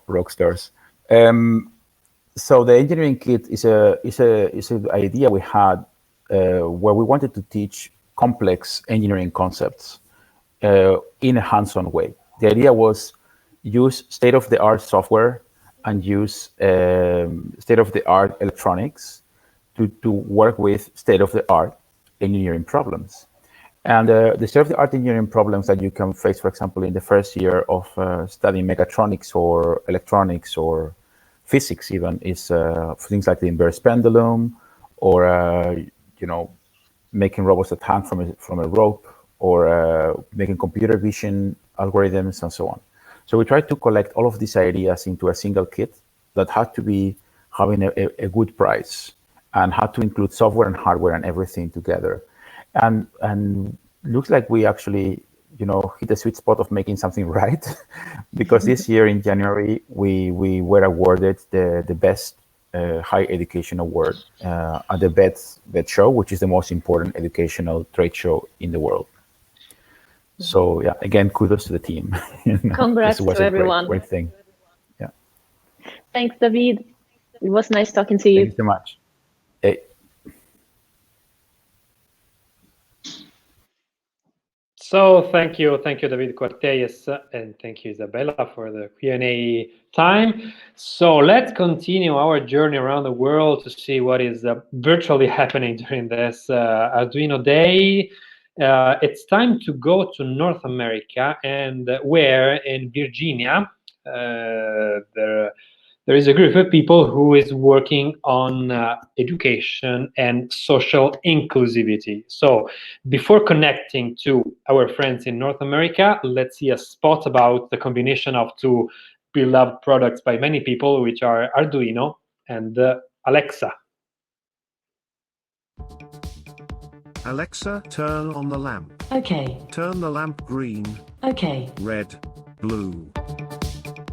Rock stars. So the engineering kit is an idea we had where we wanted to teach complex engineering concepts in a hands-on way. The idea was use state-of-the-art software and use state-of-the-art electronics to work with state-of-the-art engineering problems. And the state-of-the-art engineering problems that you can face, for example, in the first year of studying mechatronics or electronics or physics even, is things like the inverse pendulum, or making robots that hang from a rope, or making computer vision algorithms and so on. So we tried to collect all of these ideas into a single kit that had to be having a good price and had to include software and hardware and everything together. And looks like we actually, hit the sweet spot of making something right, because this year in January we were awarded the best higher education award at the BET show, which is the most important educational trade show in the world. So yeah, again, kudos to the team. Congrats to everyone. Great thing. Yeah. Thanks, David. It was nice talking to you. Thank you so much. So thank you, David Cuartielles, and thank you, Isabella, for the Q&A time. So let's continue our journey around the world to see what is virtually happening during this Arduino Day. It's time to go to North America, and where in Virginia there is a group of people who is working on education and social inclusivity. So before connecting to our friends in North America, let's see a spot about the combination of two beloved products by many people, which are Arduino and Alexa. Alexa, turn on the lamp. Okay. Turn the lamp green. Okay. Red. Blue.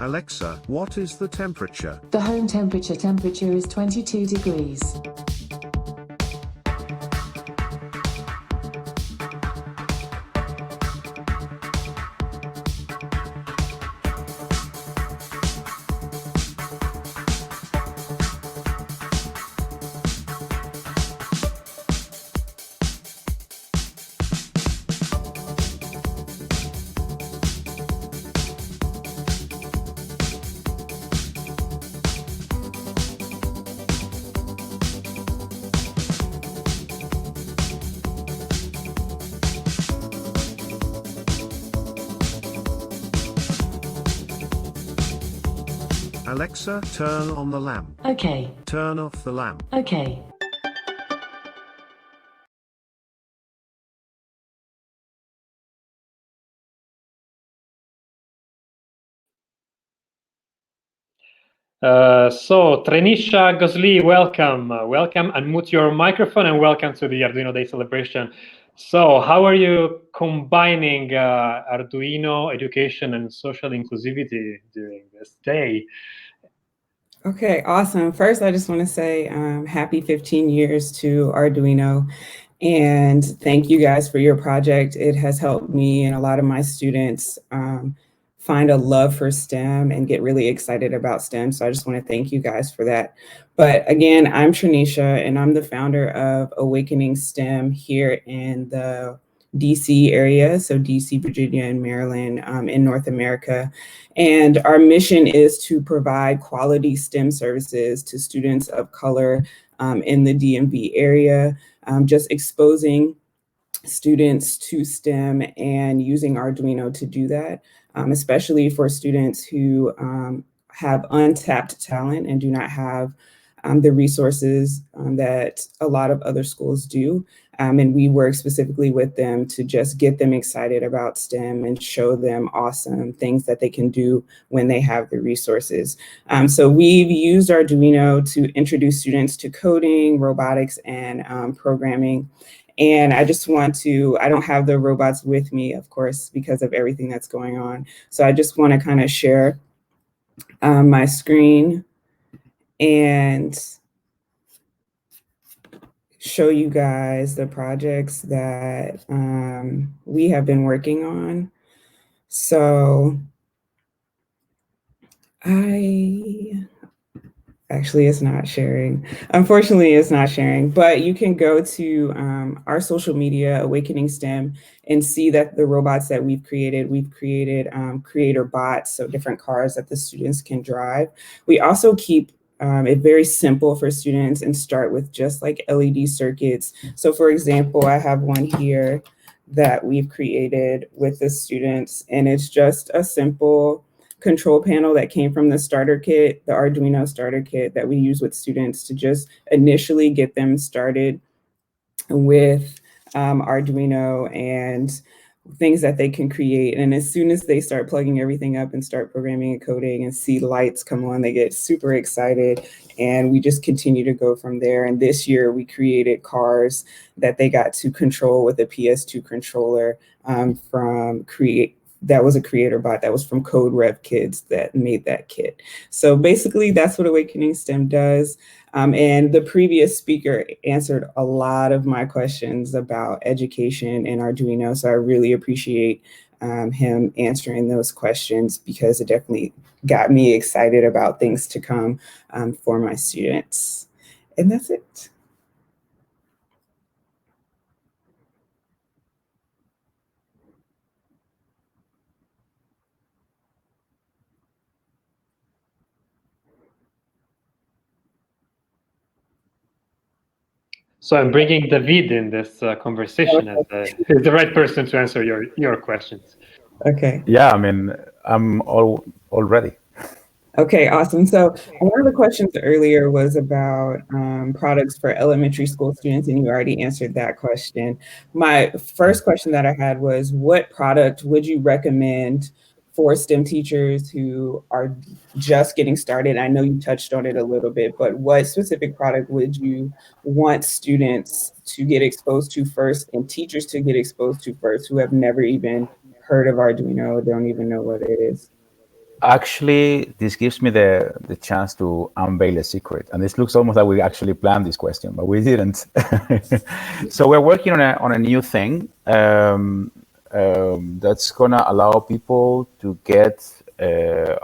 Alexa, what is the temperature? The home temperature is 22 degrees. Alexa, turn on the lamp. Okay. Turn off the lamp. Okay. So Trenisha Gosli, welcome. Welcome, unmute your microphone, and welcome to the Arduino Day celebration. So how are you combining Arduino education and social inclusivity during this day? Okay, awesome. First, I just want to say happy 15 years to Arduino, and thank you guys for your project. It has helped me and a lot of my students find a love for STEM and get really excited about STEM. So I just want to thank you guys for that. But again, I'm Trenisha, and I'm the founder of Awakening STEM here in the DC area, so DC, Virginia, and Maryland in North America. And our mission is to provide quality STEM services to students of color in the DMV area, just exposing students to STEM and using Arduino to do that, especially for students who have untapped talent and do not have the resources that a lot of other schools do. And we work specifically with them to just get them excited about STEM and show them awesome things that they can do when they have the resources. So we've used Arduino to introduce students to coding, robotics, and programming. And I just want to, I don't have the robots with me, of course, because of everything that's going on. So I just want to kind of share my screen and show you guys the projects that we have been working on. So actually, it's not sharing. Unfortunately, it's not sharing, but you can go to our social media, Awakening STEM, and see that the robots that we've created creator bots, so different cars that the students can drive. We also keep it very simple for students and start with just like LED circuits. So for example, I have one here that we've created with the students, and it's just a simple control panel that came from the starter kit, the Arduino starter kit that we use with students to just initially get them started with Arduino and things that they can create. And as soon as they start plugging everything up and start programming and coding and see lights come on, they get super excited. And we just continue to go from there. And this year we created cars that they got to control with a PS2 controller that was a creator bot that was from Code Rev Kids that made that kit. So basically that's what Awakening STEM does. And the previous speaker answered a lot of my questions about education and Arduino. So I really appreciate him answering those questions because it definitely got me excited about things to come for my students. And that's it. So I'm bringing David in this conversation as the right person to answer your questions. Okay. Yeah, I mean, I'm all ready. Okay, awesome. So one of the questions earlier was about products for elementary school students, and you already answered that question. My first question that I had was, what product would you recommend for STEM teachers who are just getting started? I know you touched on it a little bit, but what specific product would you want students to get exposed to first and teachers to get exposed to first who have never even heard of Arduino or don't even know what it is? Actually, this gives me the chance to unveil a secret, and this looks almost like we actually planned this question, but we didn't. So we're working on a new thing that's gonna allow people to get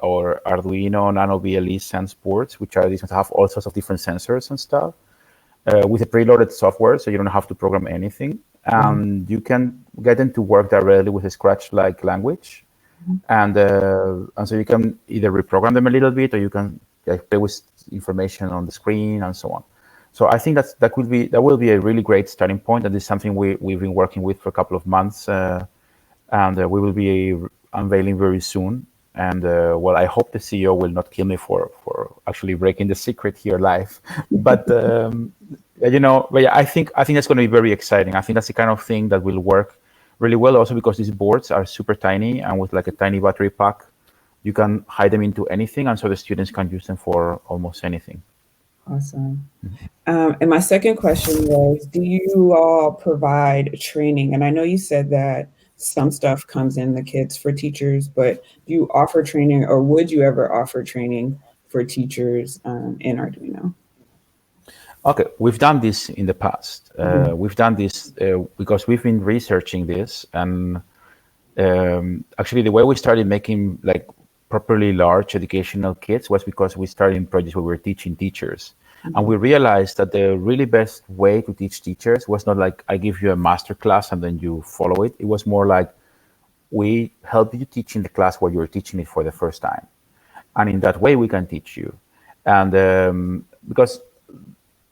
our Arduino Nano BLE Sense boards, which are these ones that have all sorts of different sensors and stuff, with a preloaded software, so you don't have to program anything, and you can get them to work directly with a Scratch-like language. And so you can either reprogram them a little bit, or you can play with information on the screen and so on. So I think that will be a really great starting point, and this is something we've been working with for a couple of months, and we will be unveiling very soon. And well, I hope the CEO will not kill me for actually breaking the secret here live. But you know, but yeah, I think that's going to be very exciting. I think that's the kind of thing that will work really well, also because these boards are super tiny, and with like a tiny battery pack, you can hide them into anything, and so the students can use them for almost anything. Awesome. And my second question was, do you all provide training? And I know you said that some stuff comes in the kits for teachers, but do you offer training, or would you ever offer training for teachers in Arduino? Okay, we've done this in the past. We've done this because we've been researching this, and actually the way we started making like properly large educational kits was because we started in projects where we were teaching teachers. And we realized that the really best way to teach teachers was not like I give you a master class and then you follow it. It was more like we help you teach in the class where you're teaching it for the first time. And in that way, we can teach you. And because,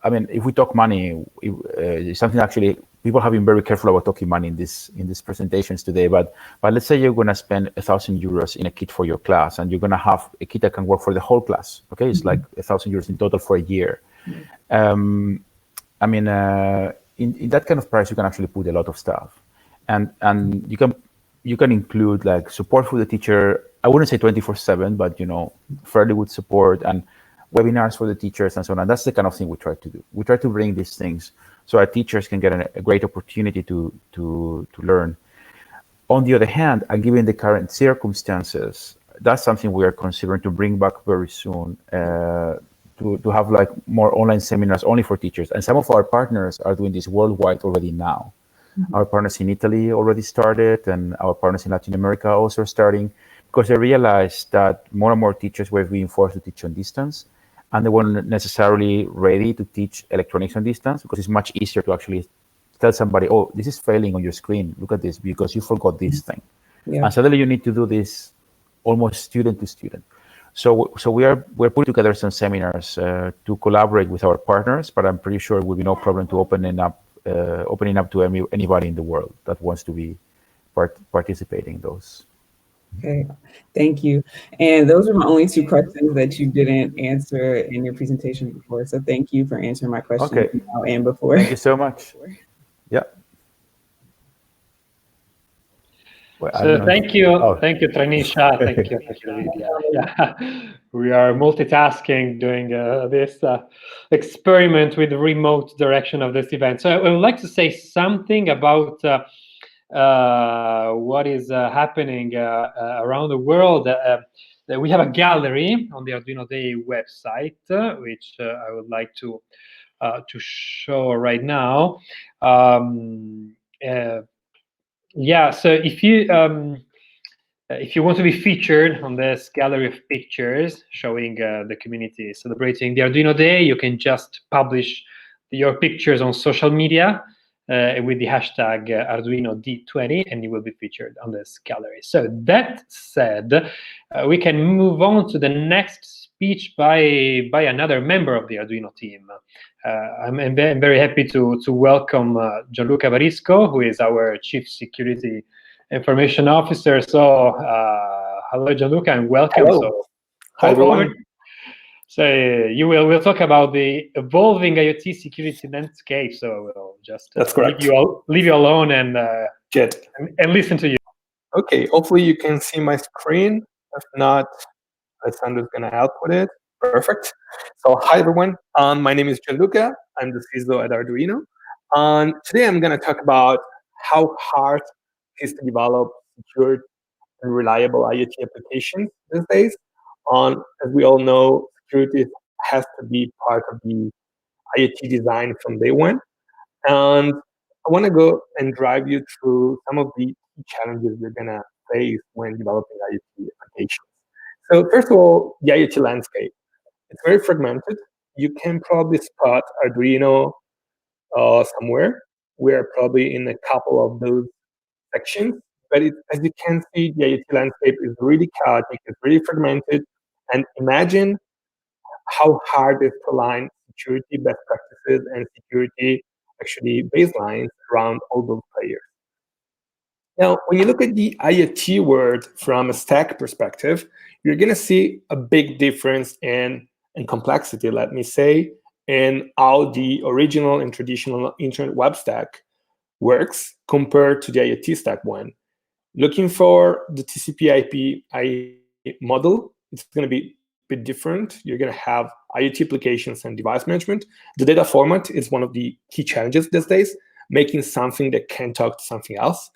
I mean, if we talk money, it's something actually people have been very careful about talking money in these presentations today. But let's say you're going to spend €1,000 in a kit for your class, and you're going to have a kit that can work for the whole class. Okay, it's like €1,000 in total for a year. I mean, in that kind of price, you can actually put a lot of stuff, and you can include like support for the teacher. I wouldn't say 24/7, but fairly good support and webinars for the teachers and so on. And that's the kind of thing we try to do. We try to bring these things so our teachers can get a great opportunity to learn. On the other hand, and given the current circumstances, that's something we are considering to bring back very soon, to have like more online seminars only for teachers. And some of our partners are doing this worldwide already now. Our partners in Italy already started, and our partners in Latin America also are starting, because they realized that more and more teachers were being forced to teach on distance, and they weren't necessarily ready to teach electronics on distance, because it's much easier to actually tell somebody, oh, this is failing on your screen, look at this, because you forgot this thing. Yeah. And suddenly you need to do this almost student to student. So we're putting together some seminars to collaborate with our partners, but I'm pretty sure it will be no problem to opening up to anybody in the world that wants to be participating in those. Okay, thank you. And those are my only two questions that you didn't answer in your presentation before. So thank you for answering my questions now and before. Thank you so much. Yeah. Well, so thank you, Tranisha. Thank you, Lydia. Yeah. We are multitasking doing this experiment with the remote direction of this event. So I would like to say something about what is happening around the world. We have a gallery on the Arduino Day website, which I would like to show right now. Yeah, so if you want to be featured on this gallery of pictures showing the community celebrating the Arduino Day, you can just publish your pictures on social media with the hashtag ArduinoD20, and you will be featured on this gallery. So that said, we can move on to the next speech by another member of the Arduino team. I'm very happy to welcome Gianluca Varisco, who is our Chief Security Information Officer. So hello, Gianluca, and welcome. Hello. So, hi, everyone. So we'll talk about the evolving IoT security landscape. So we'll just leave you alone and listen to you. Okay, hopefully you can see my screen. If not, Alessandro's going to help with it. Perfect. So hi, everyone. My name is Gianluca. I'm the CISO at Arduino. Today I'm going to talk about how hard it is to develop secure and reliable IoT applications these days. As we all know, security has to be part of the IoT design from day one. And I want to go and drive you through some of the key challenges you're going to face when developing IoT applications. So first of all, the IoT landscape. It's very fragmented. You can probably spot Arduino somewhere. We're probably in a couple of those sections. But as you can see, the IoT landscape is really chaotic, it's really fragmented. And imagine how hard it is to align security best practices and security actually baselines around all those players. Now, when you look at the IoT world from a stack perspective, you're going to see a big difference in complexity, let me say, in how the original and traditional internet web stack works compared to the IoT stack one. Looking for the TCP/IP model, it's going to be a bit different. You're going to have IoT applications and device management. The data format is one of the key challenges these days, making something that can talk to something else.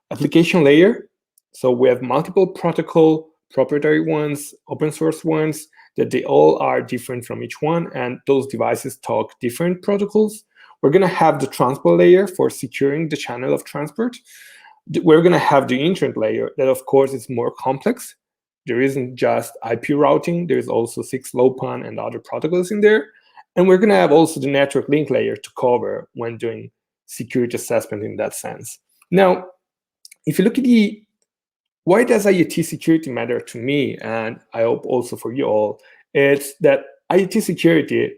Application layer, so we have multiple protocol, proprietary ones, open source ones, that they all are different from each one, and those devices talk different protocols. We're going to have the transport layer for securing the channel of transport. We're going to have the internet layer that, of course, is more complex. There isn't just IP routing. There's also 6LoWPAN and other protocols in there. And we're going to have also the network link layer to cover when doing security assessment in that sense. Now, if you look at why does IoT security matter to me, and I hope also for you all, it's that IoT security,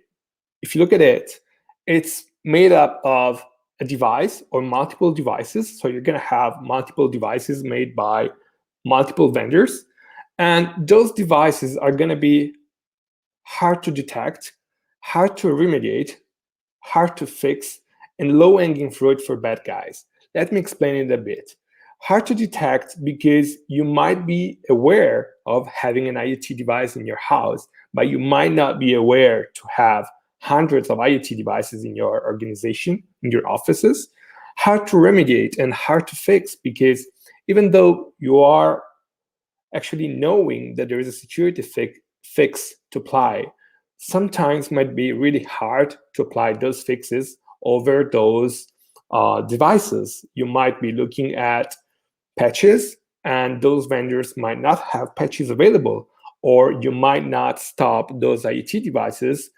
if you look at it, it's made up of a device or multiple devices. So you're going to have multiple devices made by multiple vendors. And those devices are going to be hard to detect, hard to remediate, hard to fix, and low-hanging fruit for bad guys. Let me explain it a bit. Hard to detect because you might be aware of having an IoT device in your house, but you might not be aware to have hundreds of IoT devices in your organization, in your offices. Hard to remediate and hard to fix because even though you are actually knowing that there is a security fix to apply, sometimes might be really hard to apply those fixes over those devices. You might be looking at patches, and those vendors might not have patches available, or you might not stop those IoT devices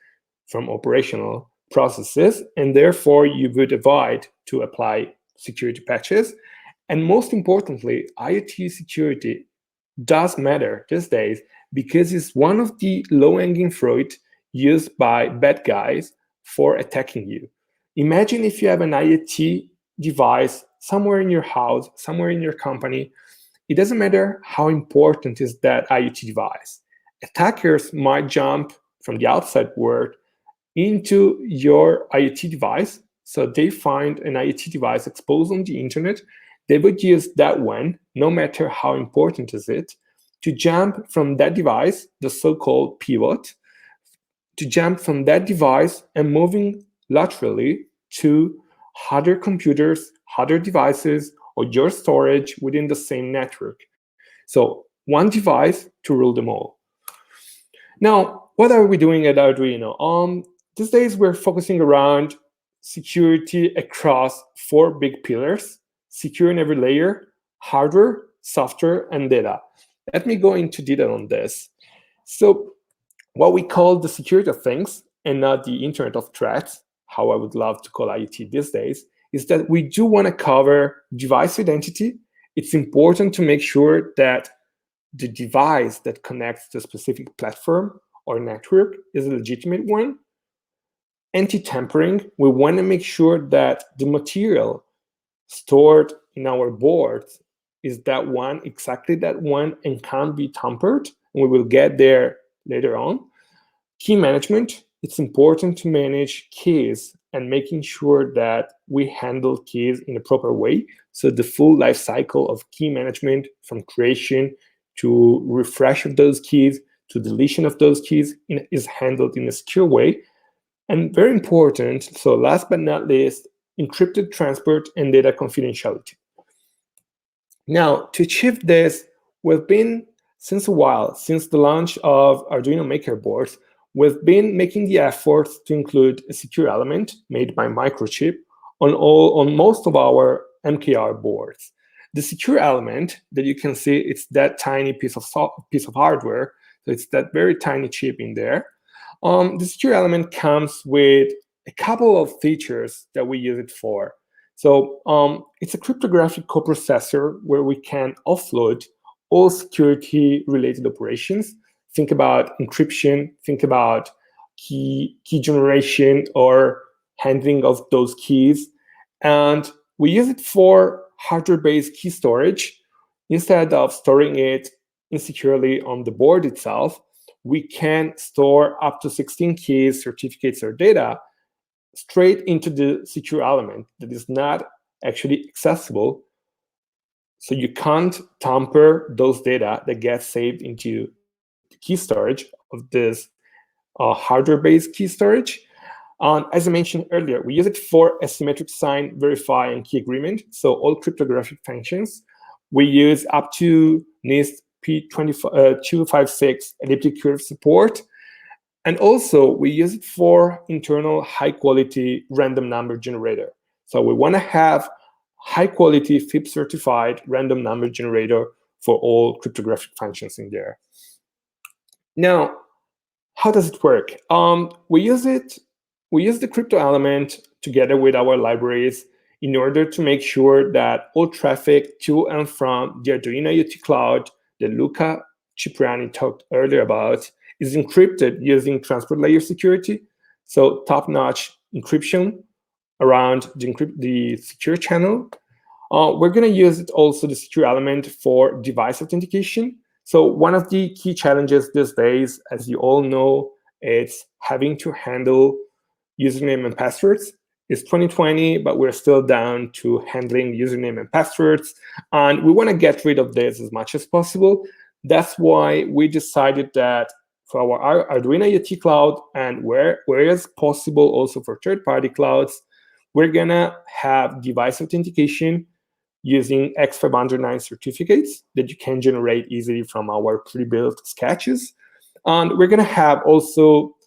from operational processes, and therefore you would avoid to apply security patches. And most importantly, IoT security does matter these days because it's one of the low-hanging fruit used by bad guys for attacking you. Imagine if you have an IoT device somewhere in your house, somewhere in your company. It doesn't matter how important is that IoT device. Attackers might jump from the outside world into your IoT device. So they find an IoT device exposed on the internet. They would use that one, no matter how important is it, to jump from that device, the so-called pivot, to jump from that device and moving laterally to other computers, other devices, or your storage within the same network. So one device to rule them all. Now, what are we doing at Arduino? These days, we're focusing around security across 4 big pillars: secure in every layer, hardware, software, and data. Let me go into detail on this. So what we call the security of things, and not the Internet of Threats, how I would love to call IoT these days, is that we do want to cover device identity. It's important to make sure that the device that connects to a specific platform or network is a legitimate one. Anti-tampering, we want to make sure that the material stored in our boards is that one, exactly that one, and can't be tampered. And we will get there later on. Key management, it's important to manage keys and making sure that we handle keys in a proper way. So the full life cycle of key management, from creation to refresh of those keys to deletion of those keys, is handled in a secure way. And very important, so last but not least, encrypted transport and data confidentiality. Now, to achieve this, we've been, since a while, since the launch of Arduino Maker boards, we've been making the efforts to include a secure element made by microchip on most of our MKR boards. The secure element that you can see, it's that tiny piece of hardware. So it's that very tiny chip in there. The secure element comes with a couple of features that we use it for. So it's a cryptographic coprocessor where we can offload all security-related operations. Think about encryption, think about key generation or handling of those keys. And we use it for hardware-based key storage. Instead of storing it insecurely on the board itself, we can store up to 16 keys, certificates, or data straight into the secure element that is not actually accessible. So you can't tamper those data that get saved into the key storage of this hardware-based key storage. As I mentioned earlier, we use it for asymmetric sign, verify, and key agreement. So all cryptographic functions, we use up to NIST P256 elliptic curve support. And also, we use it for internal high-quality random number generator. So we want to have high-quality FIPS-certified random number generator for all cryptographic functions in there. Now, how does it work? We use it we use the crypto element together with our libraries in order to make sure that all traffic to and from the Arduino IoT cloud that Luca Cipriani talked earlier about is encrypted using transport layer security. So top-notch encryption around the secure channel. We're going to use also the secure element for device authentication. So one of the key challenges these days, as you all know, it's having to handle username and passwords. It's 2020, but we're still down to handling username and passwords. And we want to get rid of this as much as possible. That's why we decided that for our Arduino IoT cloud, and where it's possible also for third-party clouds, we're going to have device authentication using X509 certificates that you can generate easily from our pre-built sketches. And we're going to have also,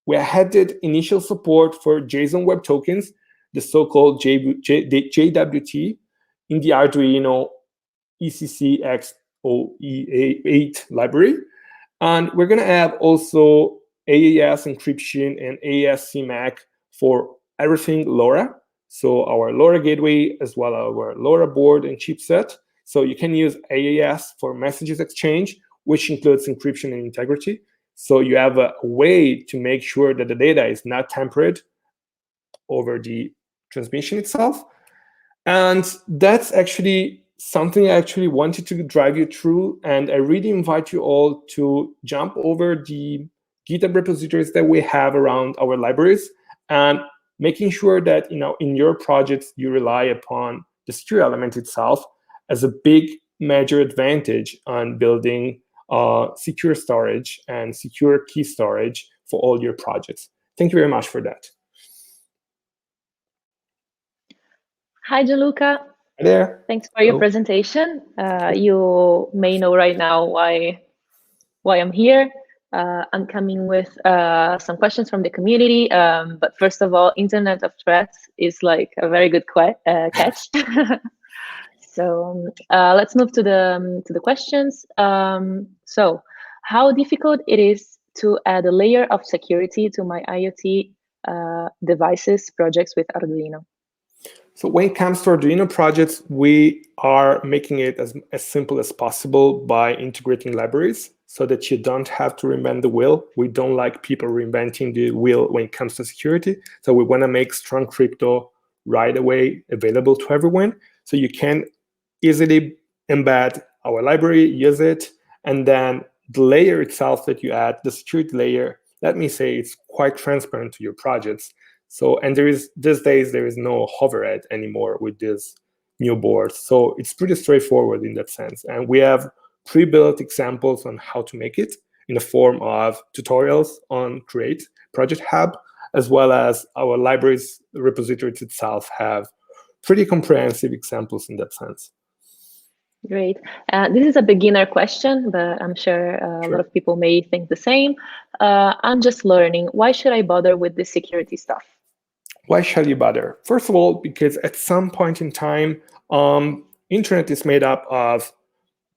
we added initial support for JSON Web Tokens, the so-called JWT, in the Arduino ECC-X08 library. And we're going to have also AES encryption and AES CMAC for everything LoRa. So our LoRa gateway, as well as our LoRa board and chipset. So you can use AES for messages exchange, which includes encryption and integrity. So you have a way to make sure that the data is not tampered over the transmission itself. And that's actually something I actually wanted to drive you through. And I really invite you all to jump over the GitHub repositories that we have around our libraries, and making sure that in your projects you rely upon the secure element itself as a big major advantage on building secure storage and secure key storage for all your projects. Thank you very much for that. Hi, Gianluca. Hi there. Thanks for your presentation. You may know right now why I'm here. I'm coming with some questions from the community. But first of all, Internet of Threats is like a very good catch. So let's move to the questions. So how difficult it is to add a layer of security to my IoT devices projects with Arduino? So when it comes to Arduino projects, we are making it as simple as possible by integrating libraries so that you don't have to reinvent the wheel. We don't like people reinventing the wheel when it comes to security. So we want to make strong crypto right away available to everyone. So you can easily embed our library, use it, and then the layer itself that you add, the security layer, let me say it's quite transparent to your projects. So, and these days, there is no hoverhead anymore with this new board. So it's pretty straightforward in that sense. And we have pre-built examples on how to make it in the form of tutorials on Create Project Hub, as well as our libraries repositories itself have pretty comprehensive examples in that sense. Great. This is a beginner question, but I'm sure a lot of people may think the same. I'm just learning. Why should I bother with the security stuff? Why shall you bother? First of all, because at some point in time, internet is made up of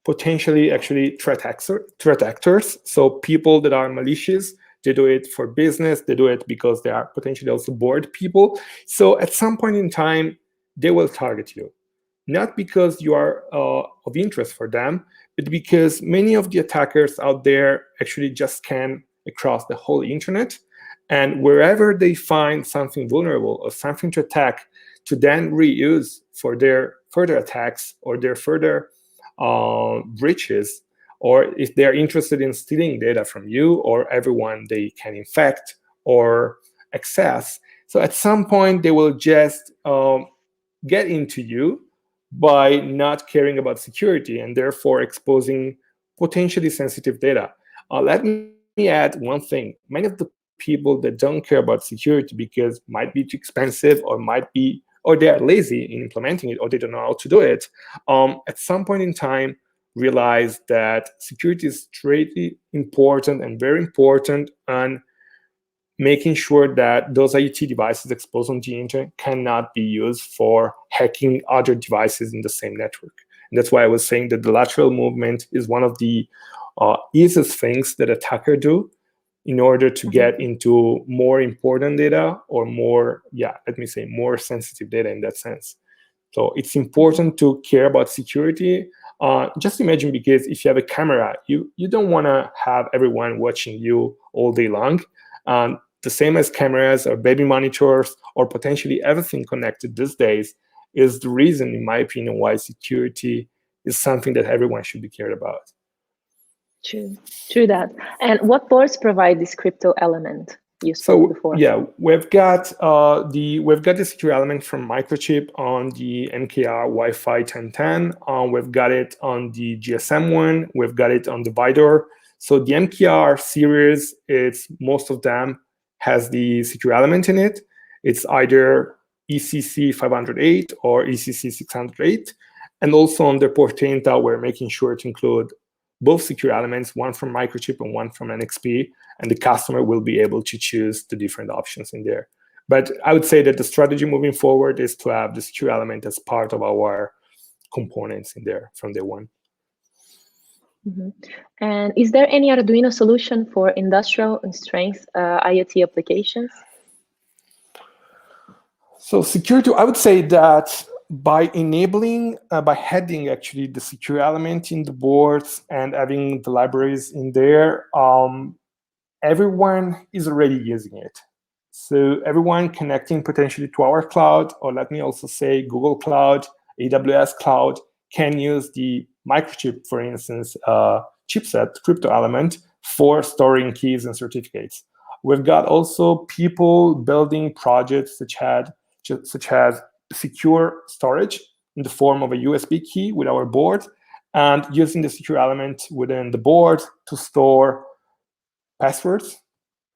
potentially actually threat actors. So people that are malicious, they do it for business, they do it because they are potentially also bored people. So at some point in time, they will target you. Not because you are of interest for them, but because many of the attackers out there actually just scan across the whole internet. And wherever they find something vulnerable or something to attack, to then reuse for their further attacks or their further breaches, or if they're interested in stealing data from you or everyone they can infect or access. So at some point, they will just get into you by not caring about security and therefore exposing potentially sensitive data. Let me add one thing. Many of the people that don't care about security because might be too expensive or they're lazy in implementing it or they don't know how to do it, at some point in time realize that security is really important and very important, and making sure that those IoT devices exposed on the internet cannot be used for hacking other devices in the same network. And that's why I was saying that the lateral movement is one of the easiest things that attackers do. in order to get into more important data or more, let me say, more sensitive data in that sense. So it's important to care about security. Just imagine, because if you have a camera, you don't want to have everyone watching you all day long. The same as cameras or baby monitors or potentially everything connected these days is the reason, in my opinion, why security is something that everyone should be cared about. True that. And what boards provide this crypto element you spoke before? Yeah, we've got the secure element from Microchip on the NKR Wi-Fi 1010. We've got it on the GSM one. We've got it on the Vidor. So the NKR series, most of them has the secure element in it. It's either ECC 508 or ECC 608. And also on the Portenta, we're making sure to include both secure elements, one from Microchip and one from NXP, and the customer will be able to choose the different options in there. But I would say that the strategy moving forward is to have the secure element as part of our components in there from day one. And is there any Arduino solution for industrial and strength IoT applications? So security, I would say that by enabling, by heading actually the secure element in the boards and having the libraries in there, everyone is already using it. So everyone connecting potentially to our cloud, or let me also say Google Cloud, AWS Cloud, can use the Microchip, for instance, chipset, crypto element for storing keys and certificates. We've got also people building projects such as secure storage in the form of a USB key with our board, and using the secure element within the board to store passwords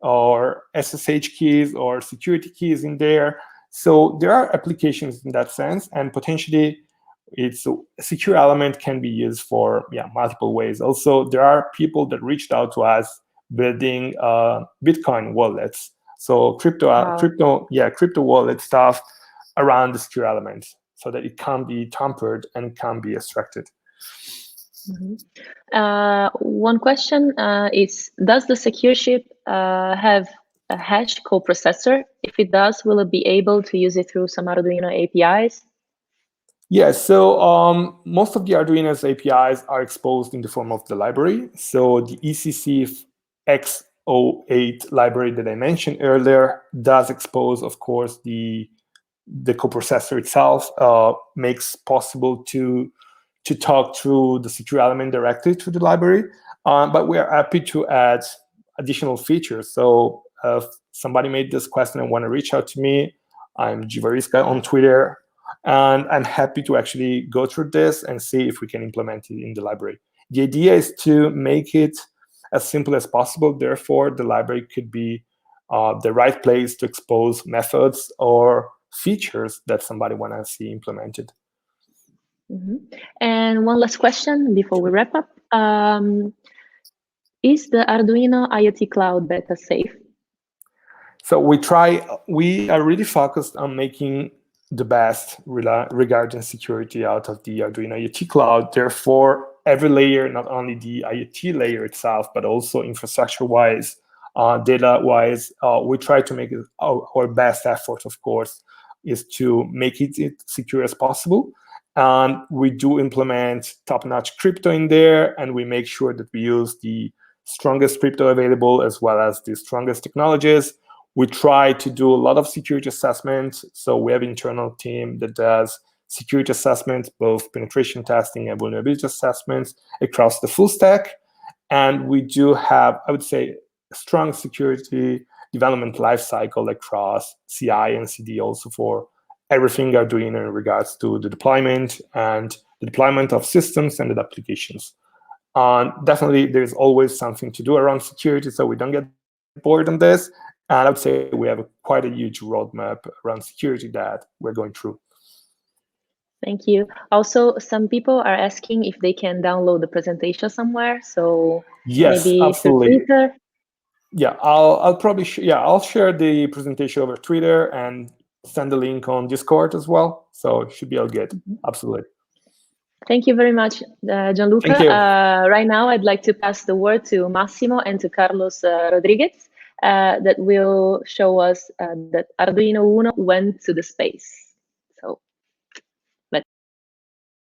or SSH keys or security keys in there. So there are applications in that sense, and potentially a secure element can be used for multiple ways. Also, there are people that reached out to us building Bitcoin wallets. So crypto wallet stuff around the secure element so that it can't be tampered and can't be extracted. One question is, does the secure chip have a hash coprocessor? If it does, will it be able to use it through some Arduino APIs? Yeah, so most of the Arduino's APIs are exposed in the form of the library. So the ECC X08 library that I mentioned earlier does expose, of course, the coprocessor itself, makes possible to talk through the secure element directly to the library. But we are happy to add additional features. So if somebody made this question and want to reach out to me, I'm Varisco on Twitter. And I'm happy to actually go through this and see if we can implement it in the library. The idea is to make it as simple as possible. Therefore, the library could be the right place to expose methods or features that somebody want to see implemented. And one last question before we wrap up. Is the Arduino IoT Cloud beta safe? So we are really focused on making the best regarding security out of the Arduino IoT Cloud. Therefore, every layer, not only the IoT layer itself, but also infrastructure-wise, data-wise, we try to make it our best effort, of course, is to make it secure as possible. And we do implement top-notch crypto in there, and we make sure that we use the strongest crypto available as well as the strongest technologies. We try to do a lot of security assessments. So we have an internal team that does security assessments, both penetration testing and vulnerability assessments across the full stack. And we do have, I would say, a strong security development lifecycle across CI and CD also for everything Arduino in regards to the deployment and the deployment of systems and the applications. Definitely, there's always something to do around security, so we don't get bored on this. And I would say we have quite a huge roadmap around security that we're going through. Thank you. Also, some people are asking if they can download the presentation somewhere. So yes, maybe absolutely. through Twitter. Yeah, I'll probably I'll share the presentation over Twitter and send the link on Discord as well. So it should be all good. Absolutely. Thank you very much, Gianluca. Thank you. Right now, I'd like to pass the word to Massimo and to Carlos Rodriguez that will show us that Arduino Uno went to the space. So,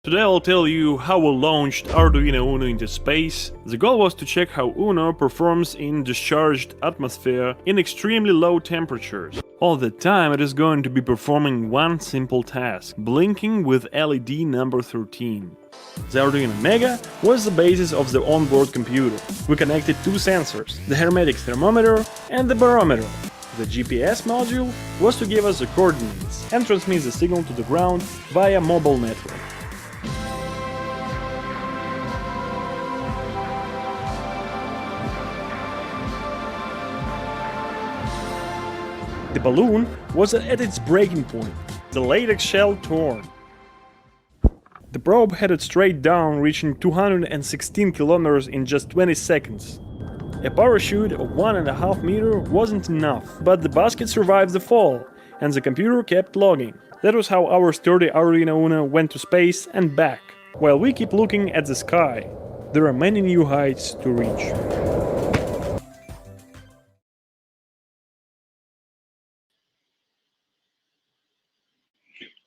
Today I'll tell you how we launched Arduino Uno into space. The goal was to check how Uno performs in discharged atmosphere in extremely low temperatures. All the time it is going to be performing one simple task, blinking with LED number 13. The Arduino Mega was the basis of the onboard computer. We connected two sensors, the hermetic thermometer and the barometer. The GPS module was to give us the coordinates and transmit the signal to the ground via mobile network. The balloon was at its breaking point. The latex shell torn. The probe headed straight down, reaching 216 kilometers in just 20 seconds. A parachute of 1.5 meters wasn't enough, but the basket survived the fall, and the computer kept logging. That was how our sturdy Arduino Uno went to space and back. While we keep looking at the sky, there are many new heights to reach.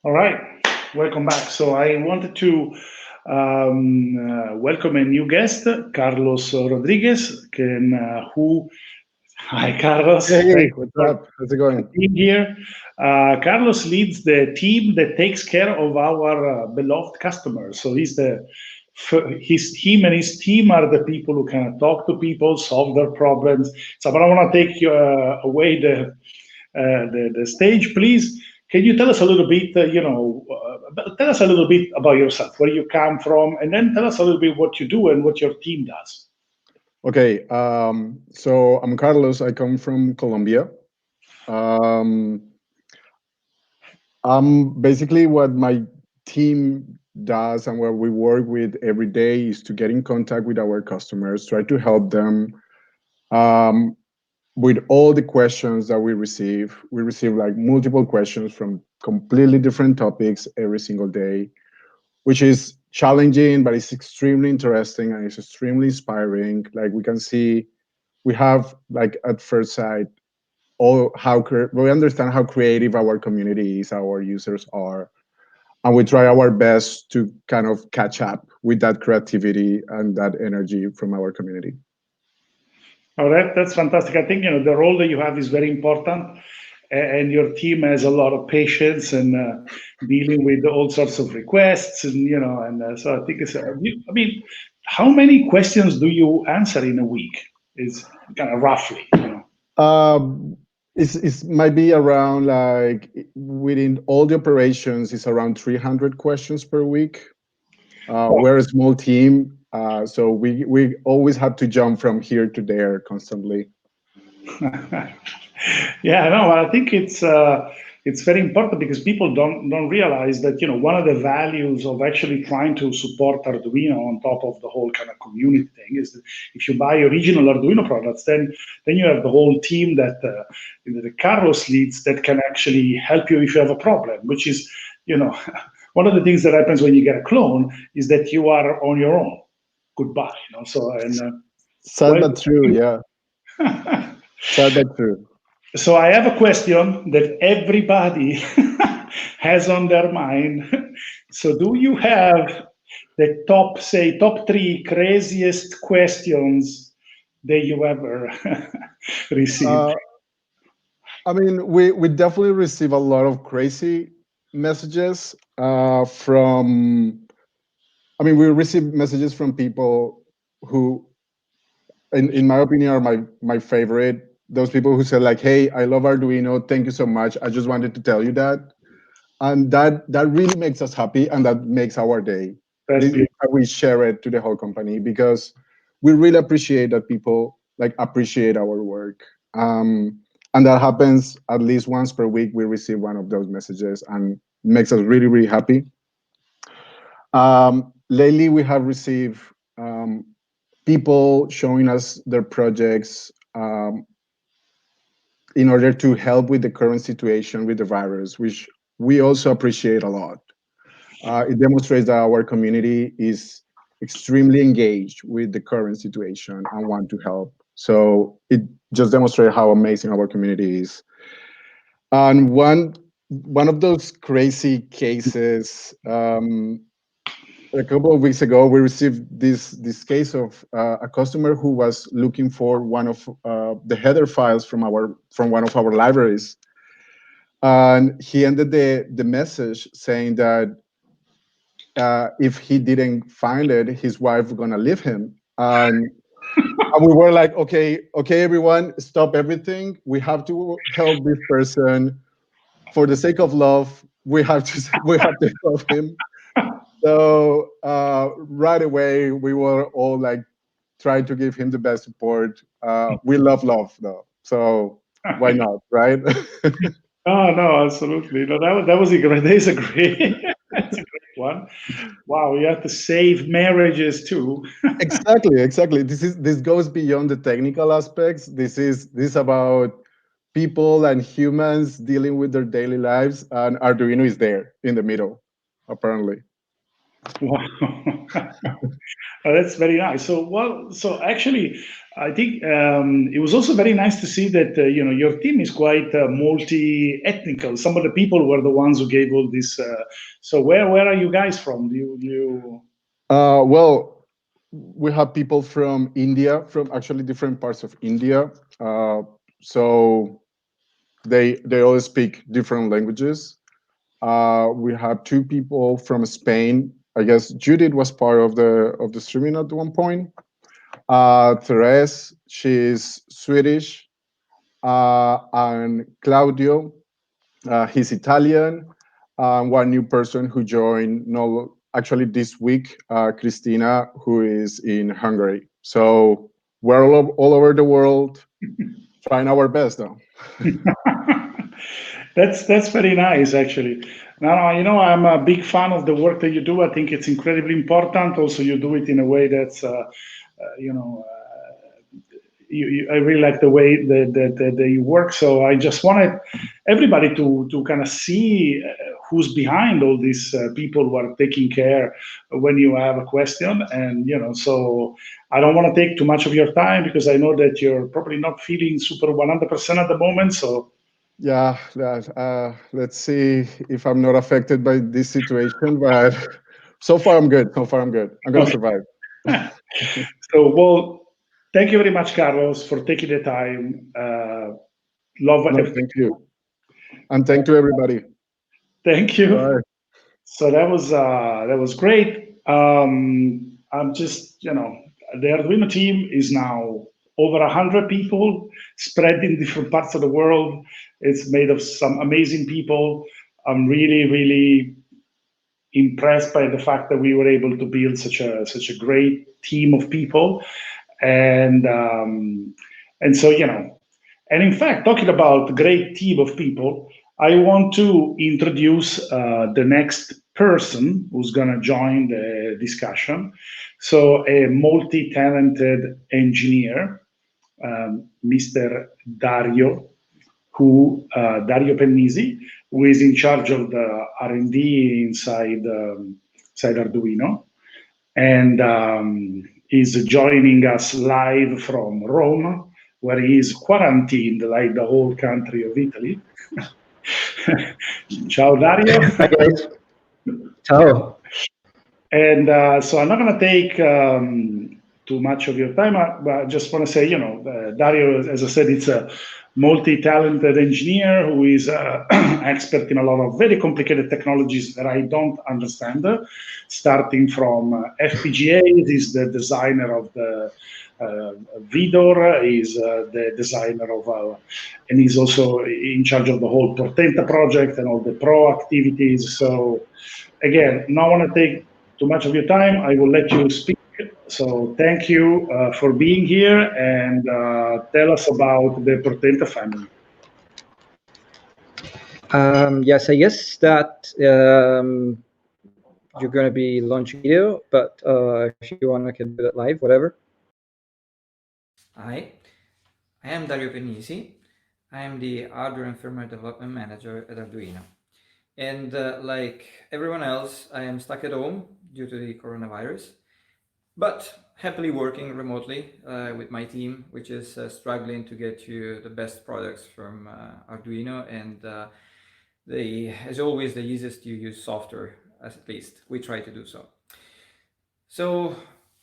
All right, welcome back. So I wanted to welcome a new guest, Carlos Rodriguez, hi Carlos. Hey, what's up? How's it going? Being here. Carlos leads the team that takes care of our beloved customers. So him and his team are the people who kind of talk to people, solve their problems. So, but I want to take away the stage, please. Can you tell us a little bit, tell us a little bit about yourself, where you come from, and then tell us a little bit what you do and what your team does. Okay, so I'm Carlos. I come from Colombia. Basically what my team does and what we work with every day is to get in contact with our customers, try to help them with all the questions that we receive. We receive like multiple questions from completely different topics every single day, which is challenging, but it's extremely interesting and it's extremely inspiring. Like we can see, we have like at first sight, we understand how creative our community is, our users are, and we try our best to kind of catch up with that creativity and that energy from our community. Oh, that's fantastic. I think the role that you have is very important, and your team has a lot of patience and dealing with all sorts of requests, and so I think it's. I mean, how many questions do you answer in a week? Is kind of roughly. It might be around like within all the operations, it's around 300 questions per week. We're a small team. So we always have to jump from here to there constantly. Yeah, no, I think it's very important because people don't realize that one of the values of actually trying to support Arduino on top of the whole kind of community thing is that if you buy original Arduino products, then you have the whole team that Carlos leads that can actually help you if you have a problem, which is one of the things that happens when you get a clone is that you are on your own. Goodbye. Sad but true, yeah. Sad but true. So I have a question that everybody has on their mind. So do you have the top 3 craziest questions that you ever received? I mean, we definitely receive a lot of crazy messages we receive messages from people who, in my opinion, are my favorite. Those people who say like, "Hey, I love Arduino. Thank you so much. I just wanted to tell you that," and that really makes us happy, and that makes our day. We share it to the whole company because we really appreciate that people like appreciate our work, and that happens at least once per week. We receive one of those messages, and makes us really, really happy. Lately, we have received people showing us their projects in order to help with the current situation with the virus, which we also appreciate a lot. It demonstrates that our community is extremely engaged with the current situation and want to help. So it just demonstrates how amazing our community is. And one of those crazy cases, a couple of weeks ago, we received this case of a customer who was looking for one of the header files from one of our libraries, and he ended the message saying that if he didn't find it, his wife was gonna leave him. And we were like, okay, everyone, stop everything. We have to help this person for the sake of love. We have to help him. So right away, we were all like trying to give him the best support. We love love, though, so why not, right? Oh no, absolutely. No, that was a great. That is a great. That's a great one. Wow, you have to save marriages too. Exactly. This goes beyond the technical aspects. This is about people and humans dealing with their daily lives, and Arduino is there in the middle, apparently. Wow. Oh, that's very nice. So actually, I think it was also very nice to see that your team is quite multi-ethnical. Some of the people were the ones who gave all this. So where are you guys from? Do you? Well, we have people from India, from actually different parts of India. So they all speak different languages. We have 2 people from Spain. I guess Judith was part of the streaming at one point. Therese, she's Swedish, and Claudio, he's Italian. One new person who joined, no, actually this week, Christina, who is in Hungary. So we're all over the world, trying our best, though. That's very nice, actually. Now, I'm a big fan of the work that you do. I think it's incredibly important. Also, you do it in a way that's, I really like the way that you work. So I just wanted everybody to kind of see who's behind all these people who are taking care when you have a question. And, so I don't want to take too much of your time because I know that you're probably not feeling super 100% at the moment. So yeah, let's see if I'm not affected by this situation, but so far I'm good. I'm gonna survive. So, well, thank you very much, Carlos, for taking the time. Love everything. Thank you, and thank you everybody. Thank you. Bye. So that was great. I'm just, the Arduino team is now over 100 people spread in different parts of the world. It's made of some amazing people. I'm really, really impressed by the fact that we were able to build such a great team of people, and so and in fact, talking about great team of people, I want to introduce the next person who's going to join the discussion. So a multi-talented engineer, Mr. Dario, Dario Pennisi, who is in charge of the R&D inside Arduino, and is joining us live from Rome, where he is quarantined like the whole country of Italy. Ciao, Dario. Hi, guys. Ciao. And so I'm not going to take too much of your time, but I just want to say, Dario, as I said, it's a multi-talented engineer who is expert in a lot of very complicated technologies that I don't understand, starting from FPGAs. He's the designer of the Vidor, he's the designer of, and he's also in charge of the whole Portenta project and all the pro activities. So again, not want to take too much of your time. I will let you speak. So thank you for being here, and tell us about the Portenta family. Yes, I guess that you're going to be launching video, but if you want, I can do that live, whatever. Hi, I am Dario Pennisi. I am the Hardware and Firmware Development Manager at Arduino. And like everyone else, I am stuck at home due to the coronavirus, but happily working remotely with my team, which is struggling to get you the best products from Arduino, and as always, the easiest to use software, at least we try to do so. So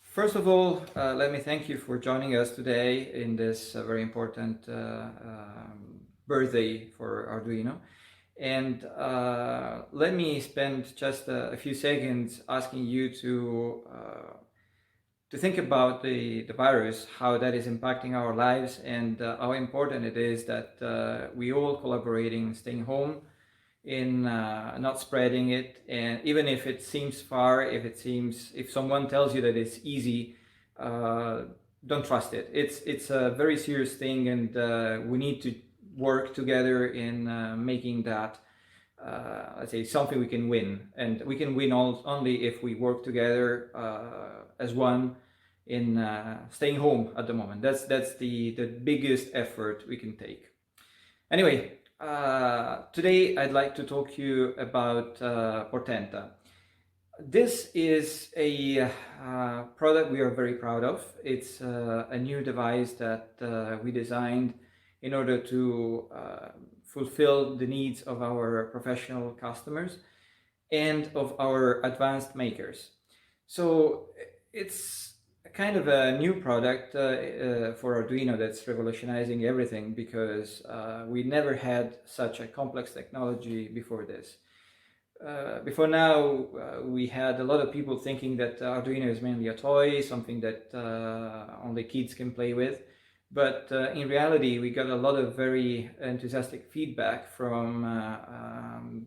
first of all, let me thank you for joining us today in this very important birthday for Arduino. And let me spend just a few seconds asking you to think about the virus, how that is impacting our lives, and how important it is that we all collaborating, staying home, in not spreading it. And even if it seems far, if someone tells you that it's easy, don't trust it. It's a very serious thing, and we need to work together in making that, let's say, something we can win. And we can win only if we work together as one in staying home at the moment. That's the biggest effort we can take. Anyway, today I'd like to talk to you about Portenta. This is a product we are very proud of. It's a new device that we designed in order to fulfill the needs of our professional customers and of our advanced makers. So it's kind of a new product for Arduino that's revolutionizing everything, because we never had such a complex technology before this. Before now, we had a lot of people thinking that Arduino is mainly a toy, something that only kids can play with. But in reality, we got a lot of very enthusiastic feedback from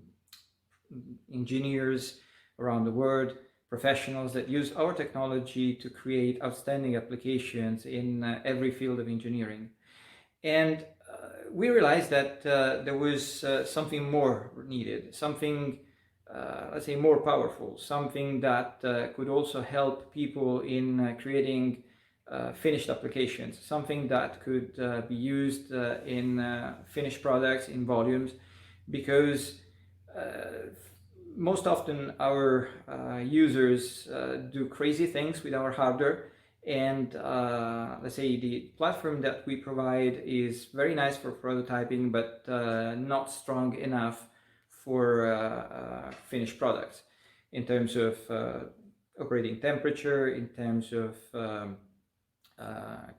engineers around the world, professionals that use our technology to create outstanding applications in every field of engineering. And we realized that there was something more needed, something, let's say, more powerful, something that could also help people in creating finished applications, something that could be used in finished products in volumes, because most often our users do crazy things with our hardware, and let's say the platform that we provide is very nice for prototyping, but not strong enough for finished products in terms of operating temperature, in terms of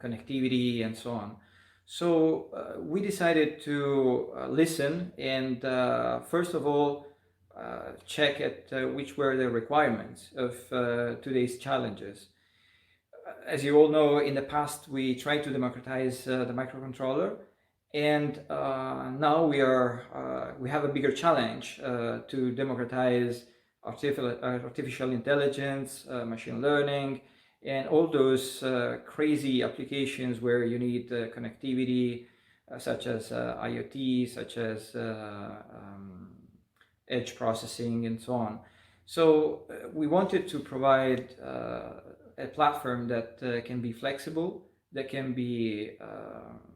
connectivity, and so on. So we decided to listen and first of all check at which were the requirements of today's challenges. As you all know, in the past we tried to democratize the microcontroller, and now we have a bigger challenge to democratize artificial intelligence, machine learning, and all those crazy applications where you need connectivity, such as IoT, such as edge processing, and so on. So we wanted to provide a platform that can be flexible, that can be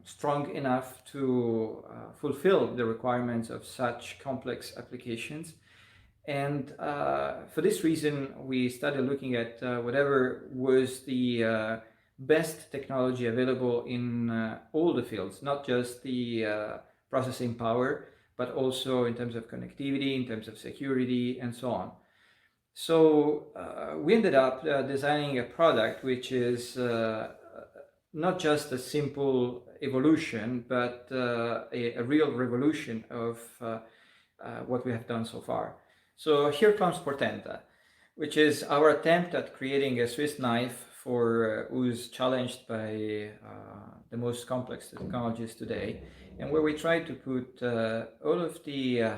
strong enough to fulfill the requirements of such complex applications. And for this reason, we started looking at whatever was the best technology available in all the fields, not just the processing power, but also in terms of connectivity, in terms of security, and so on. So we ended up designing a product which is not just a simple evolution, but a real revolution of what we have done so far. So here comes Portenta, which is our attempt at creating a Swiss knife for who's challenged by the most complex technologies today, and where we try to put all of the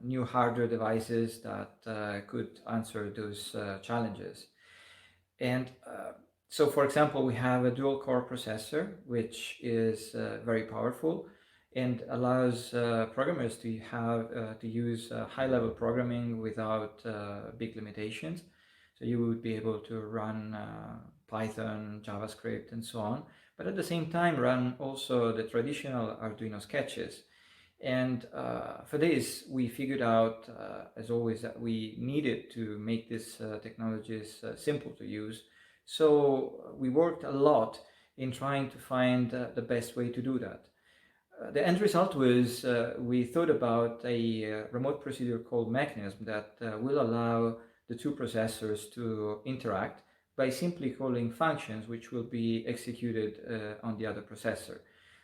new hardware devices that could answer those challenges. And so, for example, we have a dual core processor, which is very powerful and allows programmers to have to use high-level programming without big limitations. So you would be able to run Python, JavaScript, and so on, but at the same time run also the traditional Arduino sketches. And for this, we figured out, as always, that we needed to make these technologies simple to use. So we worked a lot in trying to find the best way to do that. The end result was we thought about a remote procedure call mechanism that will allow the two processors to interact by simply calling functions which will be executed on the other processor.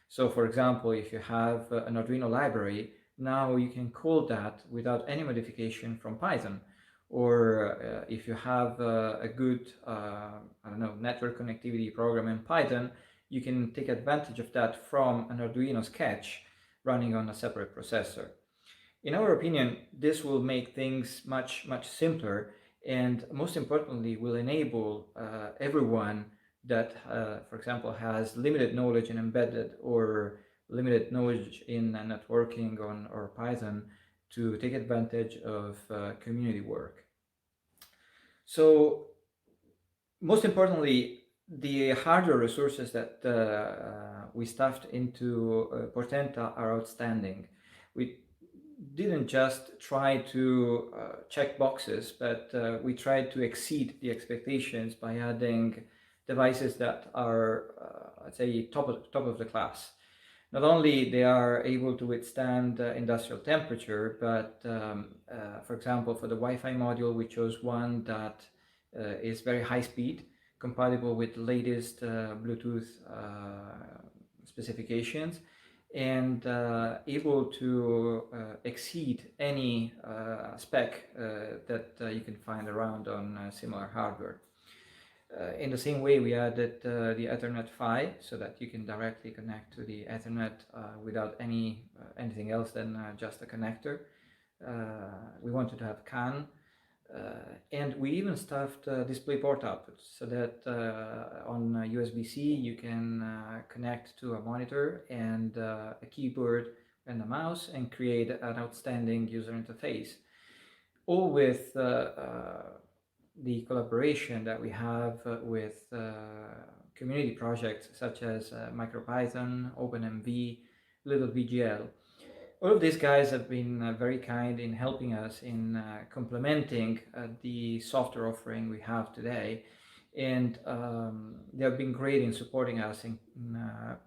So for example, if you have an Arduino library, now you can call that without any modification from Python. Or if you have a good, I don't know, network connectivity program in Python, you can take advantage of that from an Arduino sketch running on a separate processor. In our opinion, this will make things much simpler, and most importantly, will enable everyone that, for example, has limited knowledge in embedded or limited knowledge in networking or Python to take advantage of community work. So most importantly, the hardware resources that we stuffed into Portenta are outstanding. We didn't just try to check boxes, but we tried to exceed the expectations by adding devices that are, I'd say, top of the class. Not only they are able to withstand industrial temperature, but for example, for the Wi-Fi module, we chose one that is very high speed, compatible with the latest Bluetooth specifications, and able to exceed any spec that you can find around on similar hardware. In the same way, we added the Ethernet PHY so that you can directly connect to the Ethernet without anything else than just a connector. We wanted to have CAN, and we even stuffed DisplayPort outputs so that on USB-C you can connect to a monitor and a keyboard and a mouse and create an outstanding user interface. All with the collaboration that we have with community projects such as MicroPython, OpenMV, LittleVGL. All of these guys have been very kind in helping us in complementing the software offering we have today, and they have been great in supporting us in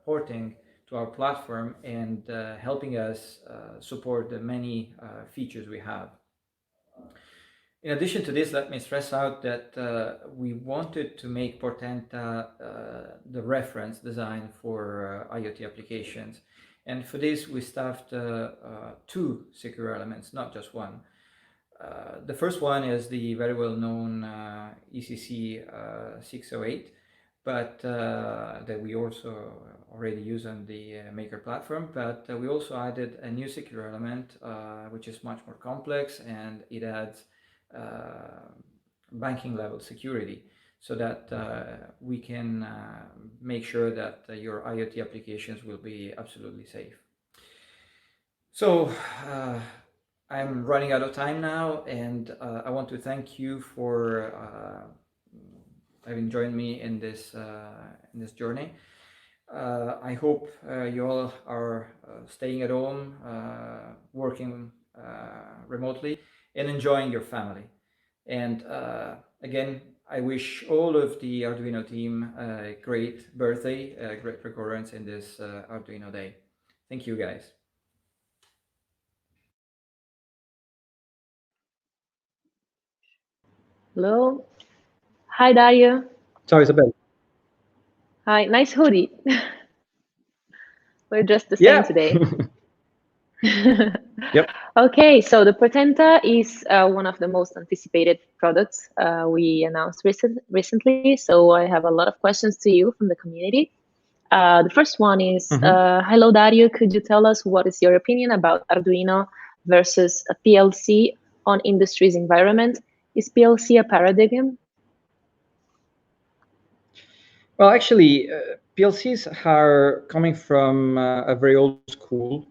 porting to our platform and helping us support the many features we have. In addition to this, let me stress out that we wanted to make Portenta the reference design for IoT applications. And for this, we stuffed two secure elements, not just one. The first one is the very well-known ECC 608, but that we also already use on the Maker platform. But we also added a new secure element, which is much more complex, and it adds banking level security so that we can make sure that your IoT applications will be absolutely safe. So I'm running out of time now, and I want to thank you for having joined me in this journey. I hope you all are staying at home, working remotely, and enjoying your family. And again, I wish all of the Arduino team a great birthday, a great recurrence in this Arduino Day. Thank you, guys. Hello. Hi, Dario. Ciao, Isabella. Hi, nice hoodie. We're just the same today. Yep. Okay, so the Portenta is one of the most anticipated products we announced recently. So I have a lot of questions to you from the community. The first one is, hello, Dario. Could you tell us what is your opinion about Arduino versus a PLC on industry's environment? Is PLC a paradigm? Well, actually, PLCs are coming from a very old school.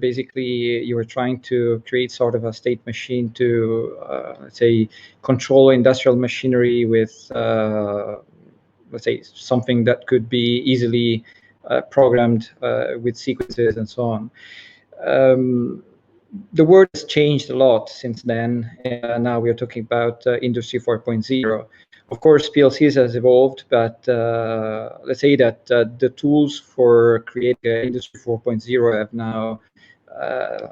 Basically, you were trying to create sort of a state machine to, let's say, control industrial machinery with, let's say, something that could be easily programmed with sequences and so on. the world has changed a lot since then. Now we are talking about Industry 4.0. Of course, PLCs has evolved, but let's say that the tools for creating Industry 4.0 have now,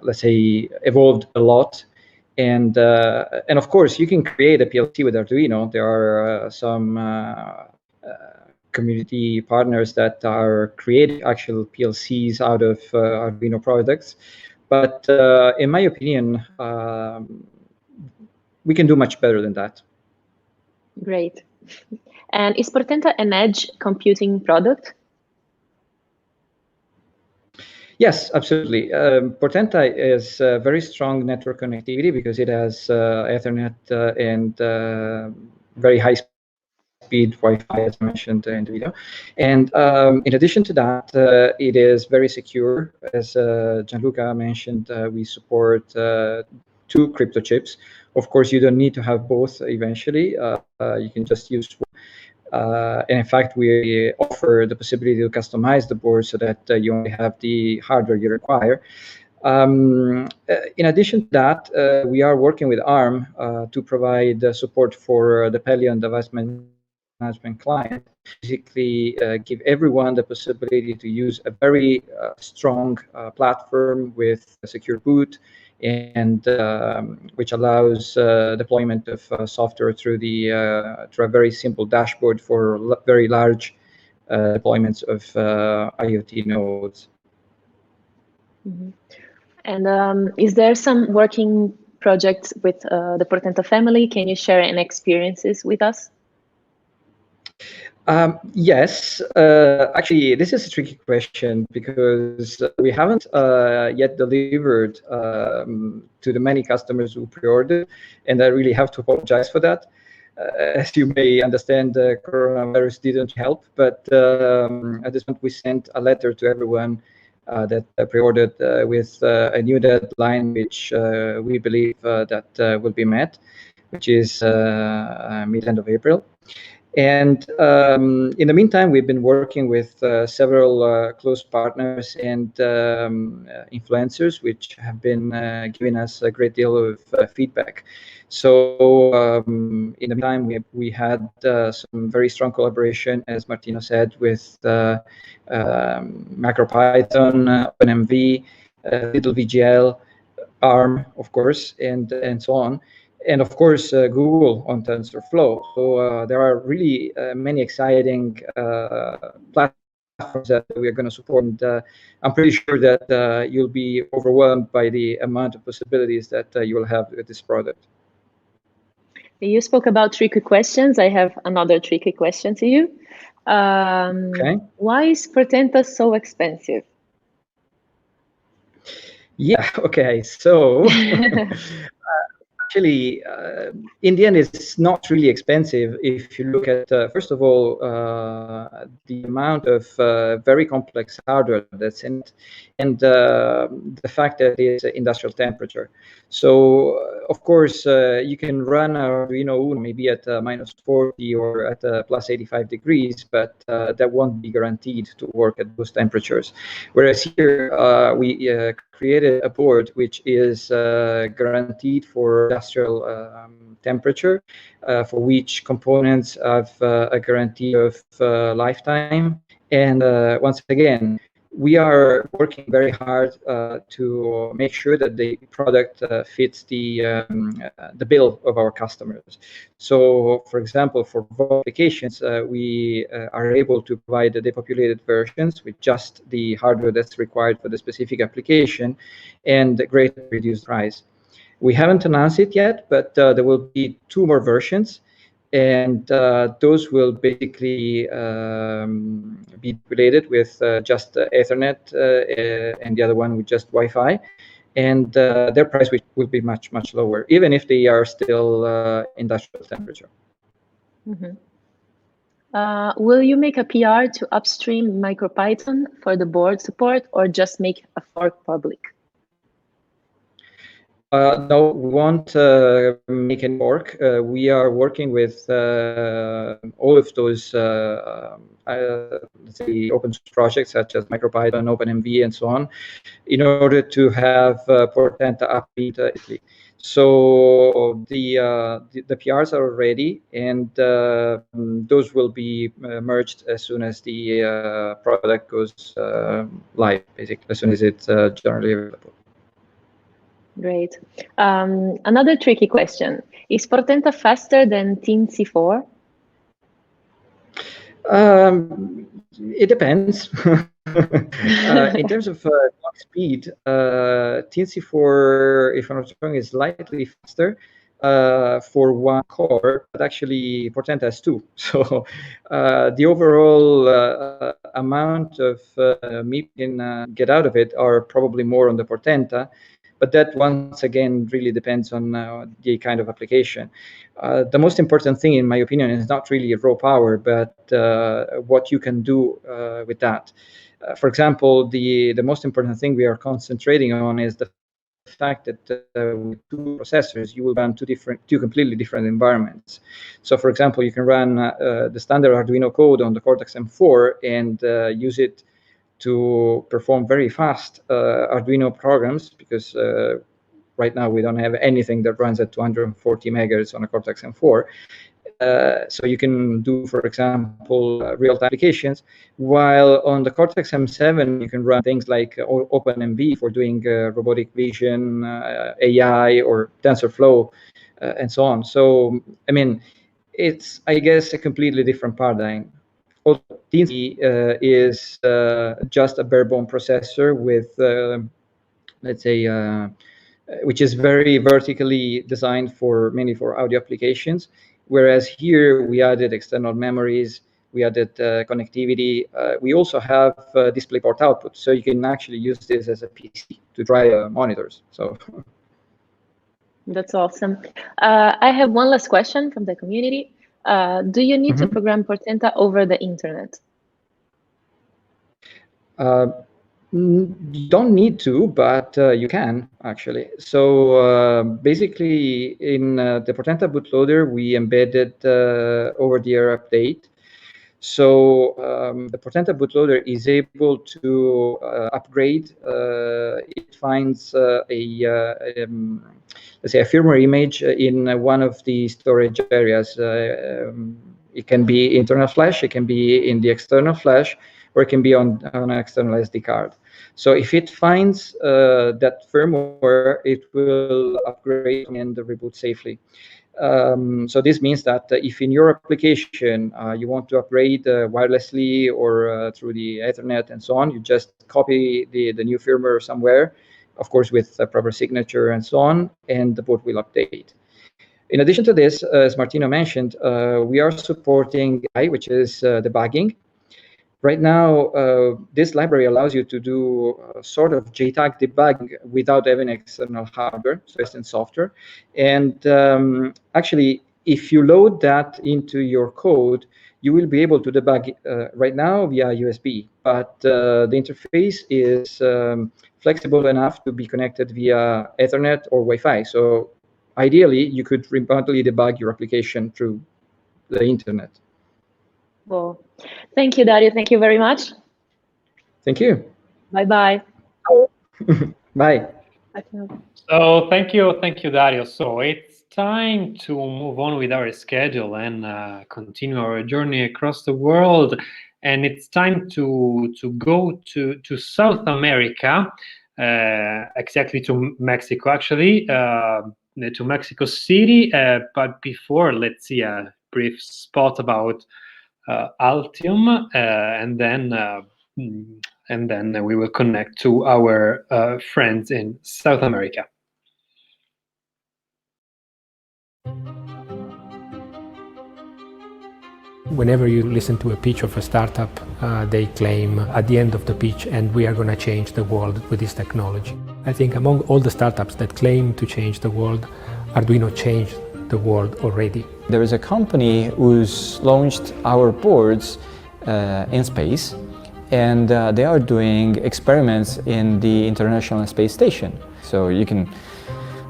let's say, evolved a lot. And of course, you can create a PLC with Arduino. There are some community partners that are creating actual PLCs out of Arduino products. But in my opinion, we can do much better than that. Great. And is Portenta an edge computing product? Yes, absolutely. Portenta is very strong network connectivity because it has Ethernet and very high speed Wi-Fi, as mentioned in the video. And in addition to that, it is very secure. As Gianluca mentioned, we support 2 crypto chips. Of course, you don't need to have both eventually. You can just use one. And in fact, we offer the possibility to customize the board so that you only have the hardware you require. In addition to that, we are working with ARM to provide support for the Pelion device management client. Basically, give everyone the possibility to use a very strong platform with a secure boot, and which allows deployment of software through a very simple dashboard for very large deployments of IoT nodes. Mm-hmm. And is there some working projects with the Portenta family? Can you share any experiences with us? Yes, actually, this is a tricky question because we haven't yet delivered to the many customers who pre-ordered, and I really have to apologize for that. As you may understand, the coronavirus didn't help, but at this point we sent a letter to everyone that pre-ordered with a new deadline, which we believe that will be met, which is mid-end of April. And in the meantime, we've been working with several close partners and influencers, which have been giving us a great deal of feedback. So in the meantime, we had some very strong collaboration, as Martino said, with MicroPython, OpenMV, Little VGL, ARM, of course, and so on. And of course, Google on TensorFlow. So there are really many exciting platforms that we are going to support. And I'm pretty sure that you'll be overwhelmed by the amount of possibilities that you will have with this product. You spoke about tricky questions. I have another tricky question to you. Okay. Why is Portenta so expensive? Yeah, okay. So actually, in the end, it's not really expensive if you look at, first of all, the amount of very complex hardware that's in it, and the fact that it's industrial temperature. So, of course, you can run Arduino maybe at minus 40 or at plus 85 degrees, but that won't be guaranteed to work at those temperatures. Whereas here, we created a board which is guaranteed for industrial temperature, for which components have a guarantee of lifetime. And once again, we are working very hard to make sure that the product fits the bill of our customers. So, for example, for applications, we are able to provide the depopulated versions with just the hardware that's required for the specific application and greatly reduced price. We haven't announced it yet, but there will be 2 more versions. And those will basically be related with just Ethernet and the other one with just Wi-Fi. And their price will be much, much lower, even if they are still industrial temperature. Mm-hmm. Will you make a PR to upstream MicroPython for the board support, or just make a fork public? No, we won't make any work. We are working with all of those, let's say, open source projects such as MicroPython, OpenMV, and so on, in order to have Portenta up immediately. So the PRs are ready, and those will be merged as soon as the product goes live, basically, as soon as it's generally available. Great. Another tricky question. Is Portenta faster than Teensy4? It depends. In terms of clock speed, Teensy4, if I'm not wrong, is slightly faster for one core, but actually Portenta has two. So the overall amount of meat you can get out of it are probably more on the Portenta. But that, once again, really depends on the kind of application. The most important thing, in my opinion, is not really raw power, but what you can do with that. For example, the most important thing we are concentrating on is the fact that with two processors, you will run two completely different environments. So, for example, you can run the standard Arduino code on the Cortex-M4 and use it to perform very fast Arduino programs, because right now we don't have anything that runs at 240 megahertz on a Cortex-M4. So you can do, for example, real-time applications, while on the Cortex-M7 you can run things like OpenMV for doing robotic vision, AI, or TensorFlow, and so on. So, I mean, it's, I guess, a completely different paradigm. Teensy is just a bare-bone processor with, let's say, which is very vertically designed mainly for audio applications. Whereas here we added external memories, we added connectivity. We also have DisplayPort output, so you can actually use this as a PC to drive monitors. So that's awesome. I have one last question from the community. Do you need to program Portenta over the internet? You don't need to, but you can, actually. So basically, in the Portenta bootloader, we embedded over-the-air update. So the Portenta bootloader is able to upgrade. It finds let's say, a firmware image in one of the storage areas. It can be internal flash, it can be in the external flash, or it can be on an external SD card. So if it finds that firmware, it will upgrade and reboot safely. So this means that if in your application you want to upgrade wirelessly or through the Ethernet and so on, you just copy the new firmware somewhere, of course with a proper signature and so on, and the boot will update. In addition to this, as Martino mentioned, we are supporting AI, which is debugging. Right now, this library allows you to do sort of JTAG debugging without having external hardware, so it's in software. And actually, if you load that into your code, you will be able to debug right now via USB, but the interface is flexible enough to be connected via Ethernet or Wi-Fi. So ideally, you could remotely debug your application through the internet. Well, thank you, Dario. Thank you very much. Thank you. Bye-bye. Bye. So thank you, Dario. So it's time to move on with our schedule and continue our journey across the world. And it's time to go to South America, exactly to Mexico, actually, to Mexico City. But before, let's see a brief spot about Altium, and then we will connect to our friends in South America. Whenever you listen to a pitch of a startup, they claim at the end of the pitch, and we are going to change the world with this technology. I think among all the startups that claim to change the world, Arduino changed the world already. There is a company who's launched our boards in space, and they are doing experiments in the International Space Station. So you can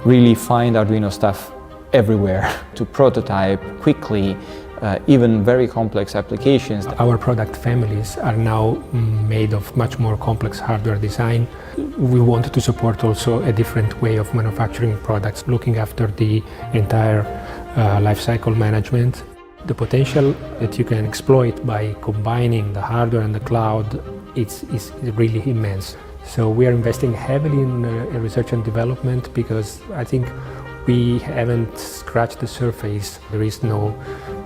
really find Arduino stuff everywhere to prototype quickly, even very complex applications. Our product families are now made of much more complex hardware design. We wanted to support also a different way of manufacturing products, looking after the entire life cycle management. The potential that you can exploit by combining the hardware and the cloud is really immense. So we are investing heavily in research and development because I think we haven't scratched the surface. There is no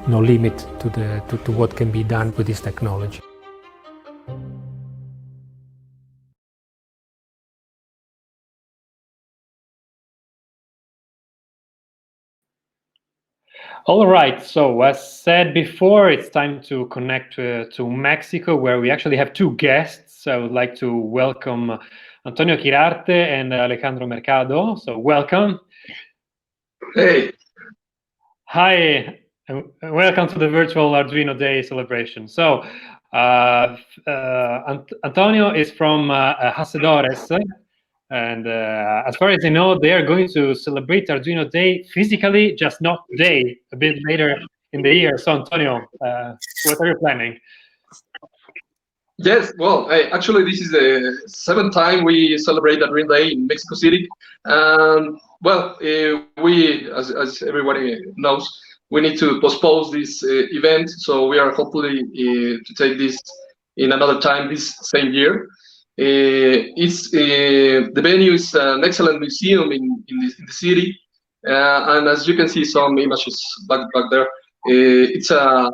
limit to what can be done with this technology. All right, so as said before, it's time to connect to Mexico, where we actually have two guests. I would like to welcome Antonio Quirarte and Alejandro Mercado. So welcome. Hey. Hi, and welcome to the virtual Arduino Day celebration. So Antonio is from HACEDORES. And as far as I know, they are going to celebrate Arduino Day physically, just not today, a bit later in the year. So, Antonio, what are you planning? Yes, well, actually, this is the 7th time we celebrate Arduino Day in Mexico City. Well, we, as everybody knows, we need to postpone this event. So we are hopefully to take this in another time this same year. The venue is an excellent museum in the city, and as you can see some images back there, it's a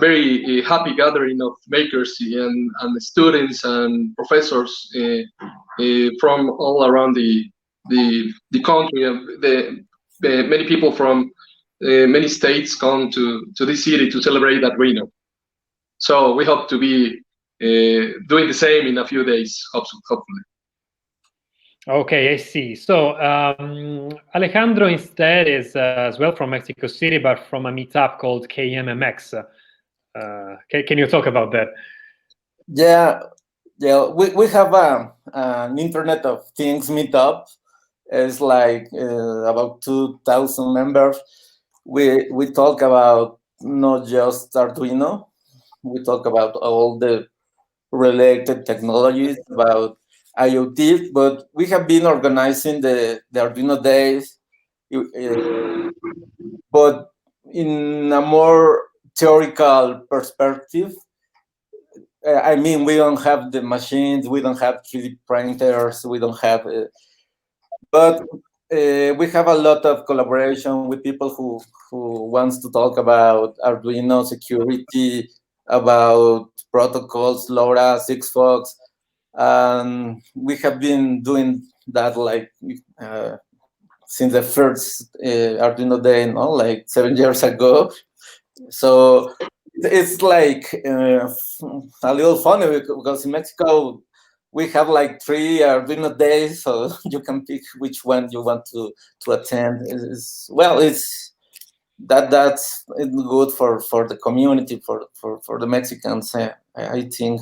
very happy gathering of makers and students and professors from all around the country. Many people from many states come to this city to celebrate Arduino. So we hope to be doing the same in a few days, hopefully. Okay, I see. So Alejandro instead is as well from Mexico City, but from a meetup called KMMX. Can you talk about that? Yeah. We have an Internet of Things meetup. It's like about 2,000 members. We talk about not just Arduino. We talk about all the related technologies, about IoT, but we have been organizing the Arduino Days, but in a more theoretical perspective. I mean, we don't have the machines, we don't have 3D printers, we don't have, but we have a lot of collaboration with people who wants to talk about Arduino security, about protocols, LoRa, Sigfox, and we have been doing that like since the first Arduino Day, like 7 years ago. So it's like a little funny because in Mexico we have like 3 Arduino Days, so you can pick which one you want to attend. That's good for the community, for the Mexicans, I think.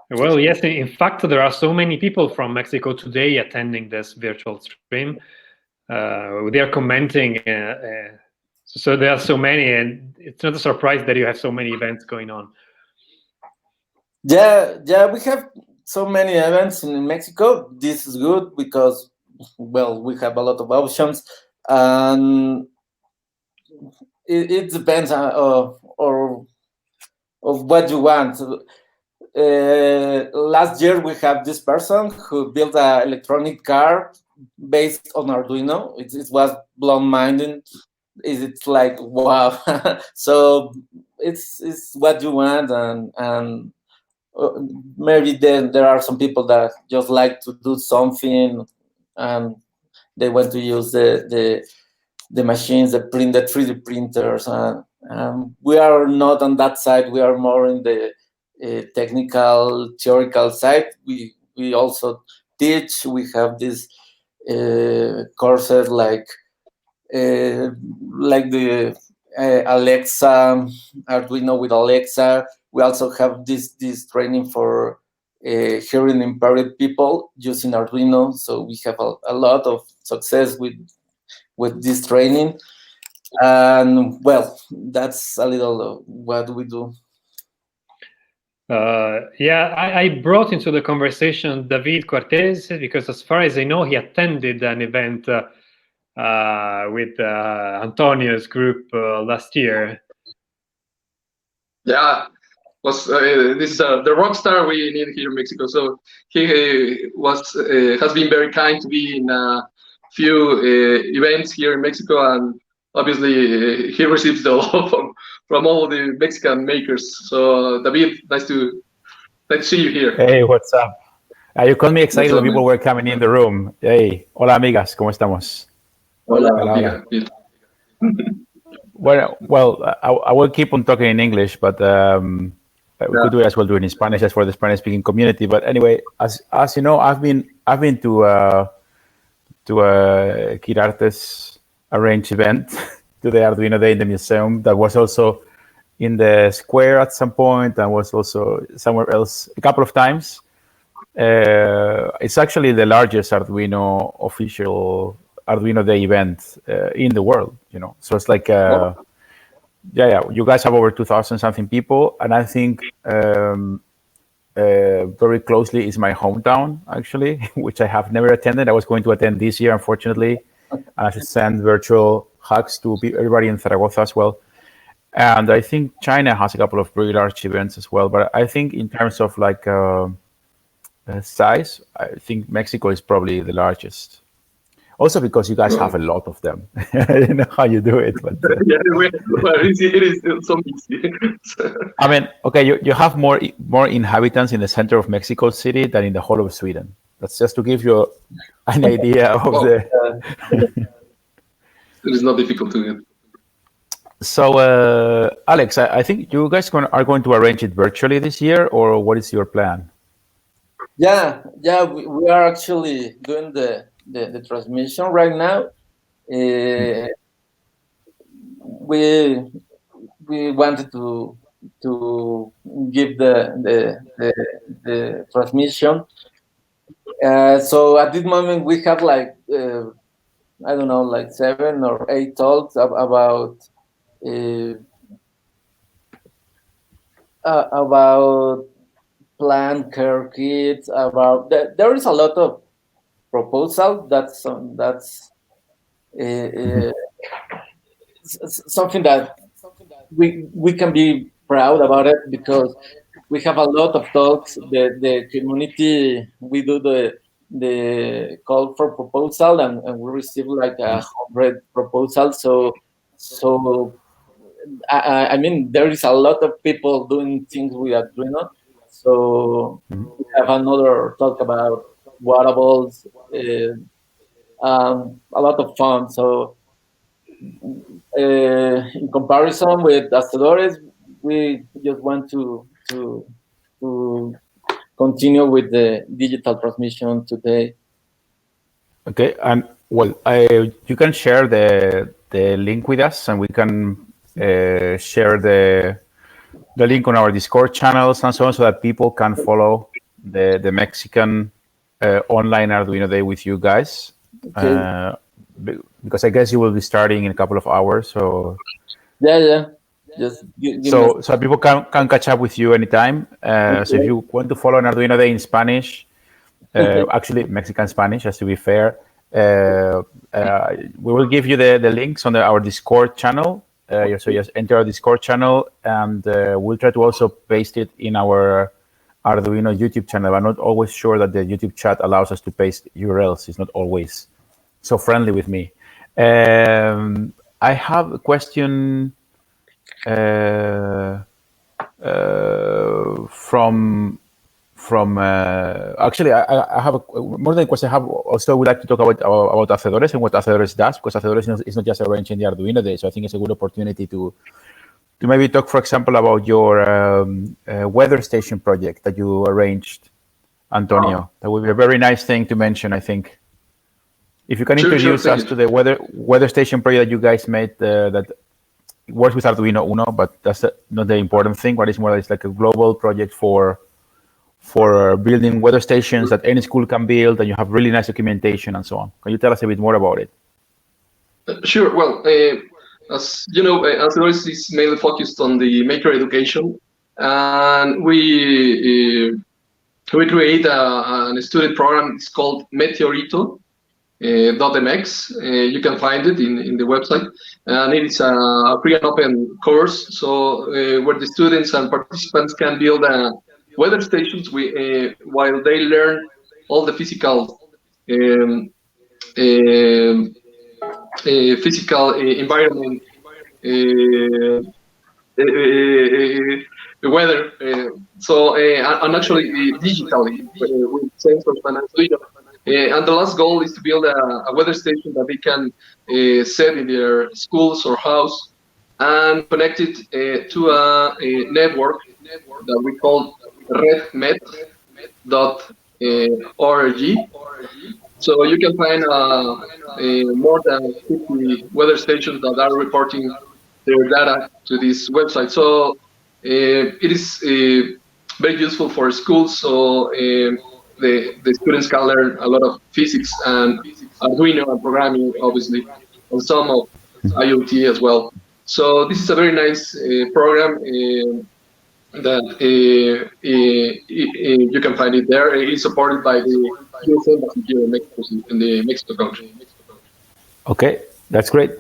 Well, yes, in fact, there are so many people from Mexico today attending this virtual stream. They are commenting, so there are so many, and it's not a surprise that you have so many events going on. Yeah, we have so many events in Mexico. This is good because, well, we have a lot of options, and it depends on of what you want. Last year we have this person who built an electronic car based on Arduino. It was blown-minded. It's like wow. So it's what you want, and maybe then there are some people that just like to do something, and they want to use the machines that print the 3D printers, and we are not on that side. We are more in the technical, theoretical side. We also teach. We have these courses like the Alexa, Arduino with Alexa. We also have this training for hearing impaired people using Arduino. So we have a lot of success with this training. And well, that's a little what we do. Yeah, I brought into the conversation David Cuartielles because, as far as I know, he attended an event with Antonio's group last year. Yeah, was this is the rock star we need here in Mexico. So he has been very kind to be in a few events here in Mexico, and obviously he receives the love from all the Mexican makers. So David, nice to see you here. Hey, what's up? You called me excited when people were coming in the room. Hey, hola amigas, ¿cómo estamos? Hola, amiga. Well, I will keep on talking in English, but we could do it as well, do it in Spanish, as for the Spanish-speaking community. But anyway, as you know, I've been to Kirarte's arranged event to the Arduino Day in the museum. That was also in the square at some point, and was also somewhere else a couple of times. It's actually the largest Arduino official Arduino Day event in the world, you know. So it's like, yeah, you guys have over 2,000 something people, and I think very closely is my hometown, actually, which I have never attended. I was going to attend this year, unfortunately. And I should send virtual hugs to everybody in Zaragoza as well. And I think China has a couple of very large events as well. But I think in terms of like size, I think Mexico is probably the largest. Also because you guys have a lot of them. I don't know how you do it, but yeah, well, it is so easy. I mean, okay, you have more inhabitants in the center of Mexico City than in the whole of Sweden. That's just to give you an idea of it is not difficult to get. So, Alex, I think you guys are going to arrange it virtually this year, or what is your plan? Yeah, we are actually doing the transmission right now. We wanted to give the transmission. So at this moment we have like I don't know, like 7 or 8 talks about plant care kits. About there is a lot of proposal. That's something that we can be proud about it, because we have a lot of talks. The community, we do the call for proposal, and we receive like 100 proposals. So I mean, there is a lot of people doing things with Arduino. So we have another talk about wearables, a lot of fun. So in comparison with HACEDORES, we just want to continue with the digital transmission today. Okay, and well, you can share the link with us, and we can share the link on our Discord channels and so on, so that people can follow the Mexican online Arduino Day with you guys. Okay. Because I guess you will be starting in a couple of hours, so yeah. Just so people can catch up with you anytime. Okay. So if you want to follow an Arduino Day in Spanish, actually Mexican Spanish, just to be fair, we will give you the links on our Discord channel. So just enter our Discord channel, and we'll try to also paste it in our Arduino YouTube channel. I'm not always sure that the YouTube chat allows us to paste URLs. It's not always so friendly with me. I have a question from actually, I have more than a question. I have also would like to talk about HACEDORES and what HACEDORES does, because HACEDORES is not just arranging the Arduino Day. So I think it's a good opportunity to maybe talk, for example, about your weather station project that you arranged, Antonio. That would be a very nice thing to mention, I think. If you can introduce us to the weather station project that you guys made, that works with Arduino Uno, but that's not the important thing. What is more, it's like a global project for for building weather stations that any school can build, and you have really nice documentation and so on. Can you tell us a bit more about it? Sure. Well, as you know, HACEDORES is mainly focused on the maker education, and we create a student program. It's called Meteorito. .mx. You can find it in the website, and it is a free and open course. So where the students and participants can build weather stations while they learn all the physical environment, the weather. And actually digitally with sensors and Arduino. And the last goal is to build a weather station that they can set in their schools or house and connect it to a network that we call redmet.org. So you can find more than 50 weather stations that are reporting their data to this website. So it is very useful for schools. So the students can learn a lot of physics and Arduino and programming, obviously, and some of IoT as well. So this is a very nice program that you can find it there. It is supported by the US Embassy here in the Mexico country. Okay, that's great.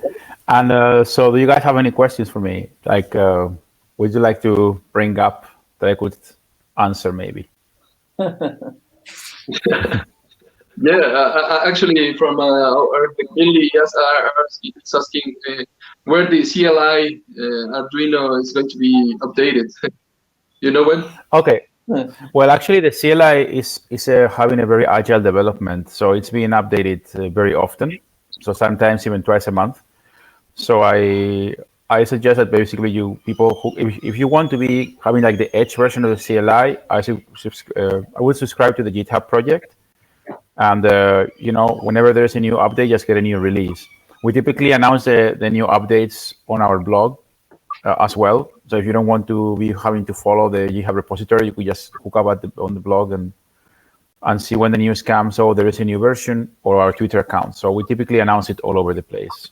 And so do you guys have any questions for me? Like, would you like to bring up that I could answer maybe? Yeah, actually, from our community, yes, it's asking where the CLI Arduino is going to be updated. You know when? Okay. Well, actually, the CLI is having a very agile development, so it's being updated very often. So sometimes even twice a month. So I suggest that basically people who if you want to be having like the edge version of the CLI, I would subscribe to the GitHub project, and you know, whenever there's a new update, just get a new release. We typically announce the new updates on our blog as well. So if you don't want to be having to follow the GitHub repository, you could just hook up on the blog and see when the news comes. So there is a new version, or our Twitter account. So we typically announce it all over the place.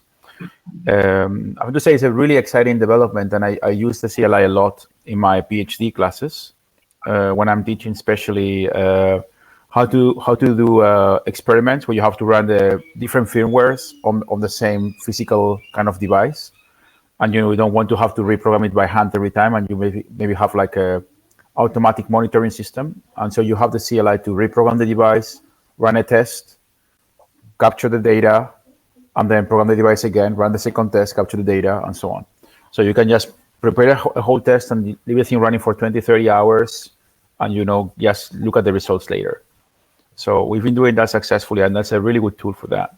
I have to say it's a really exciting development, and I use the CLI a lot in my PhD classes when I'm teaching, especially how to do experiments where you have to run the different firmwares on the same physical kind of device, and you don't want to have to reprogram it by hand every time, and you maybe have like a automatic monitoring system, and so you have the CLI to reprogram the device, run a test, capture the data, and then program the device again, run the second test, capture the data, and so on. So you can just prepare a whole test and leave everything running for 20, 30 hours, and just look at the results later. So we've been doing that successfully, and that's a really good tool for that.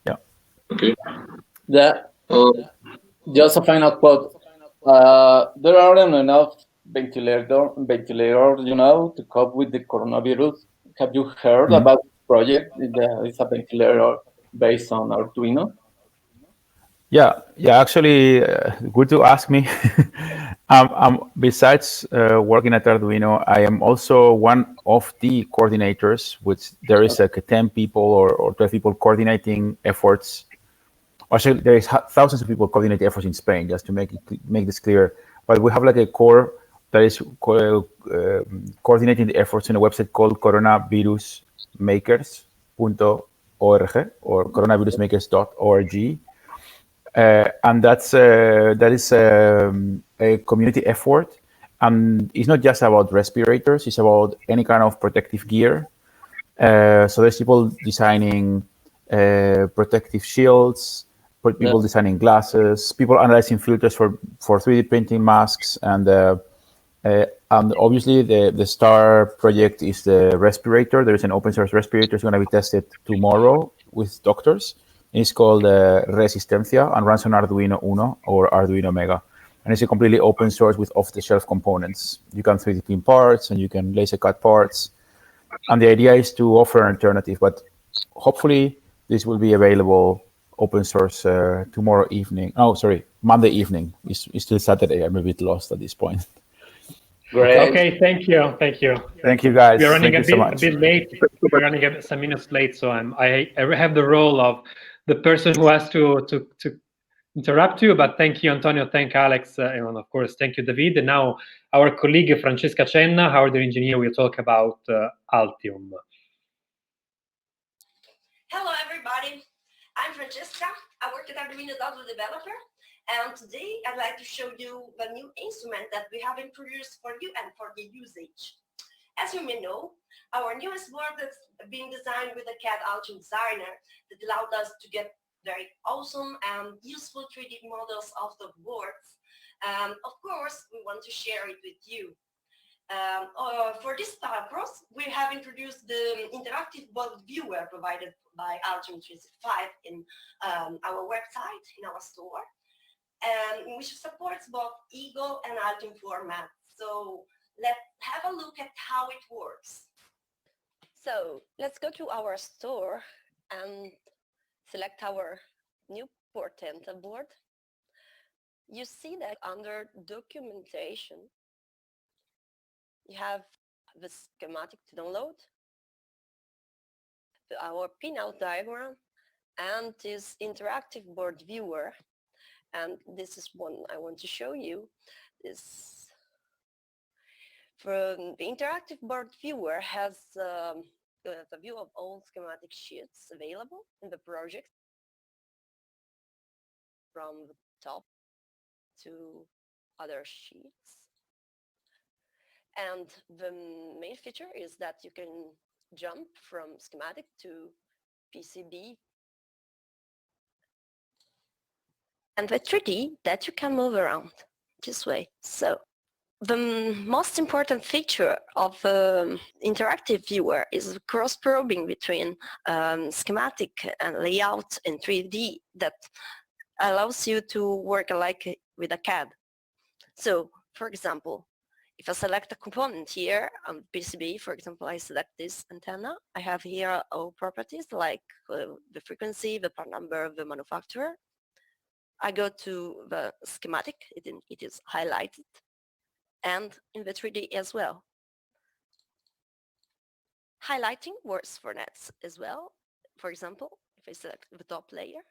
Yeah. Okay. Just a final quote. There aren't enough ventilators, to cope with the coronavirus. Have you heard about this project? It's a ventilator based on Arduino. Yeah. Actually, good to ask me. Besides working at Arduino, I am also one of the coordinators, which there is like 10 people or 12 people coordinating efforts. Actually, there is thousands of people coordinating efforts in Spain, just to make this clear. But we have like a core that is coordinating the efforts in a website called coronavirusmakers.org or coronavirusmakers.org. And that is a community effort, and it's not just about respirators; it's about any kind of protective gear. So there's people designing protective shields, people designing glasses, people analyzing filters for 3D printing masks, and obviously the star project is the respirator. There is an open source respirator. It's going to be tested tomorrow with doctors. It's called Resistencia and runs on Arduino Uno or Arduino Mega. And it's a completely open source with off-the-shelf components. You can 3D print parts and you can laser cut parts. And the idea is to offer an alternative, but hopefully this will be available open source tomorrow evening. Oh, sorry, Monday evening. It's still Saturday. I'm a bit lost at this point. Great. Okay, thank you. Thank you, guys. We are running Thank you so much. a bit late. We're running some minutes late, so I have the role of the person who has to interrupt you. But thank you, Antonio. Thank Alex, and of course, thank you, David. And now our colleague Francesca Cenna, hardware engineer, will talk about Altium. Hello, everybody. I'm Francesca. I work at Arduino developer, and today I'd like to show you the new instrument that we have introduced for you and for the usage. As you may know, our newest board has been designed with a CAD Altium designer that allowed us to get very awesome and useful 3D models of the boards. Of course, we want to share it with you. For this purpose, we have introduced the interactive board viewer provided by Altium 365 in our website, in our store, which supports both Eagle and Altium formats. So let's have a look at how it works. So let's go to our store and select our new Portenta board. You see that under documentation, you have the schematic to download, our pinout diagram, and this interactive board viewer. And this is one I want to show you. The interactive board viewer has the view of all schematic sheets available in the project from the top to other sheets. And the main feature is that you can jump from schematic to PCB and the 3D that you can move around this way. So the most important feature of the interactive viewer is cross-probing between schematic and layout and 3D that allows you to work like with a CAD. So, for example, if I select a component here on PCB, for example, I select this antenna, I have here all properties like the frequency, the part number of the manufacturer. I go to the schematic, it is highlighted, and in the 3D as well. Highlighting works for nets as well. For example, if I select the top layer,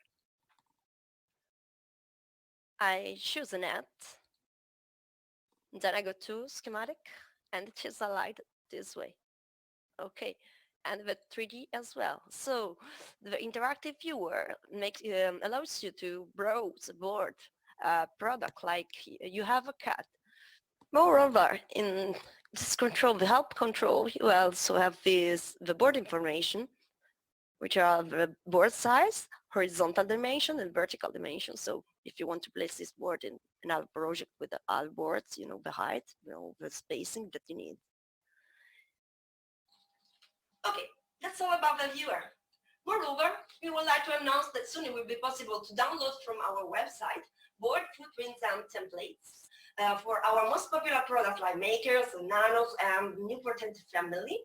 I choose a net, then I go to schematic, and it is highlighted this way. Okay, and the 3D as well. So the interactive viewer allows you to browse a board product like you have a CAD. Moreover, in this control, the help control, you also have the board information, which are the board size, horizontal dimension, and vertical dimension. So if you want to place this board in another project with the other boards, you know, the height, you know, the spacing that you need. Okay, that's all about the viewer. Moreover, we would like to announce that soon it will be possible to download from our website board footprints and templates for our most popular products like makers, nanos, and new Portenta family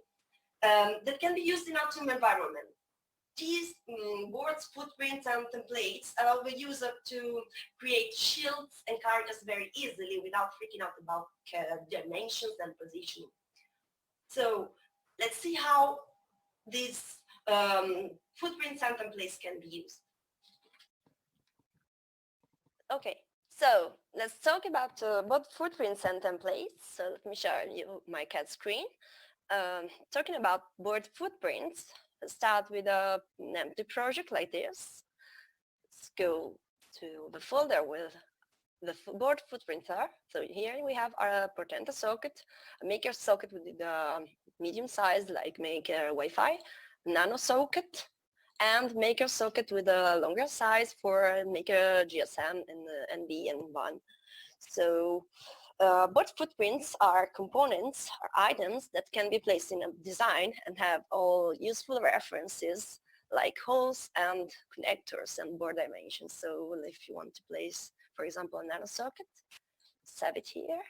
that can be used in Altium environment. These boards, footprints, and templates allow the user to create shields and carriers very easily without freaking out about dimensions and positioning. So let's see how these footprints and templates can be used. Okay, so let's talk about both footprints and templates. So let me show you my CAD screen. Talking about board footprints, let's start with an empty project like this. Let's go to the folder with the board footprints are. So here we have our Portenta socket, a maker socket with the medium size like maker Wi-Fi, nano socket, and maker socket with a longer size for maker GSM and NB and WAN. So board footprints are components or items that can be placed in a design and have all useful references like holes and connectors and board dimensions. So if you want to place, for example, a nano socket, let's have it here.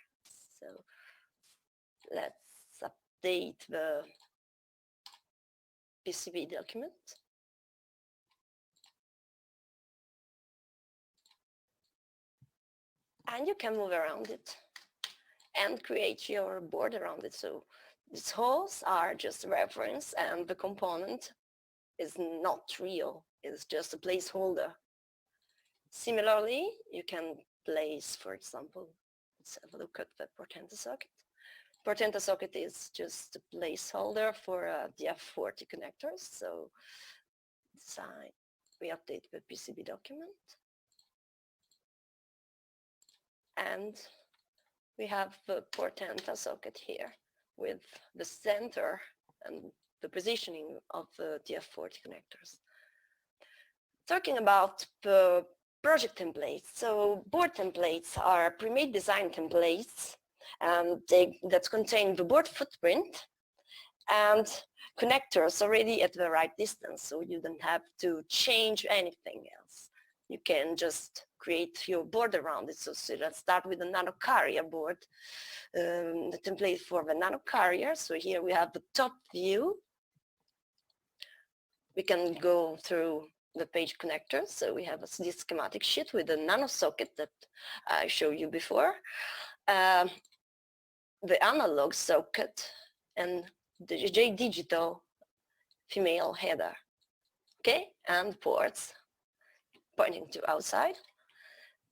So let's update the PCB document. And you can move around it. and create your board around it. So these holes are just reference, and the component is not real. It's just a placeholder. Similarly, you can place, for example, let's have a look at the Portenta socket. Portenta socket is just a placeholder for the F40 connectors. So inside, we update the PCB document. And we have the Portenta socket here with the center and the positioning of the F40 connectors. Talking about the project templates. So board templates are pre-made design templates that contain the board footprint and connectors already at the right distance. So you don't have to change anything else. You can just create your board around it. So let's start with the nano carrier board, the template for the nano carrier. So here we have the top view. We can go through the page connectors. So we have this schematic sheet with the nano socket that I showed you before, the analog socket, and the J digital female header, okay, and ports pointing to outside.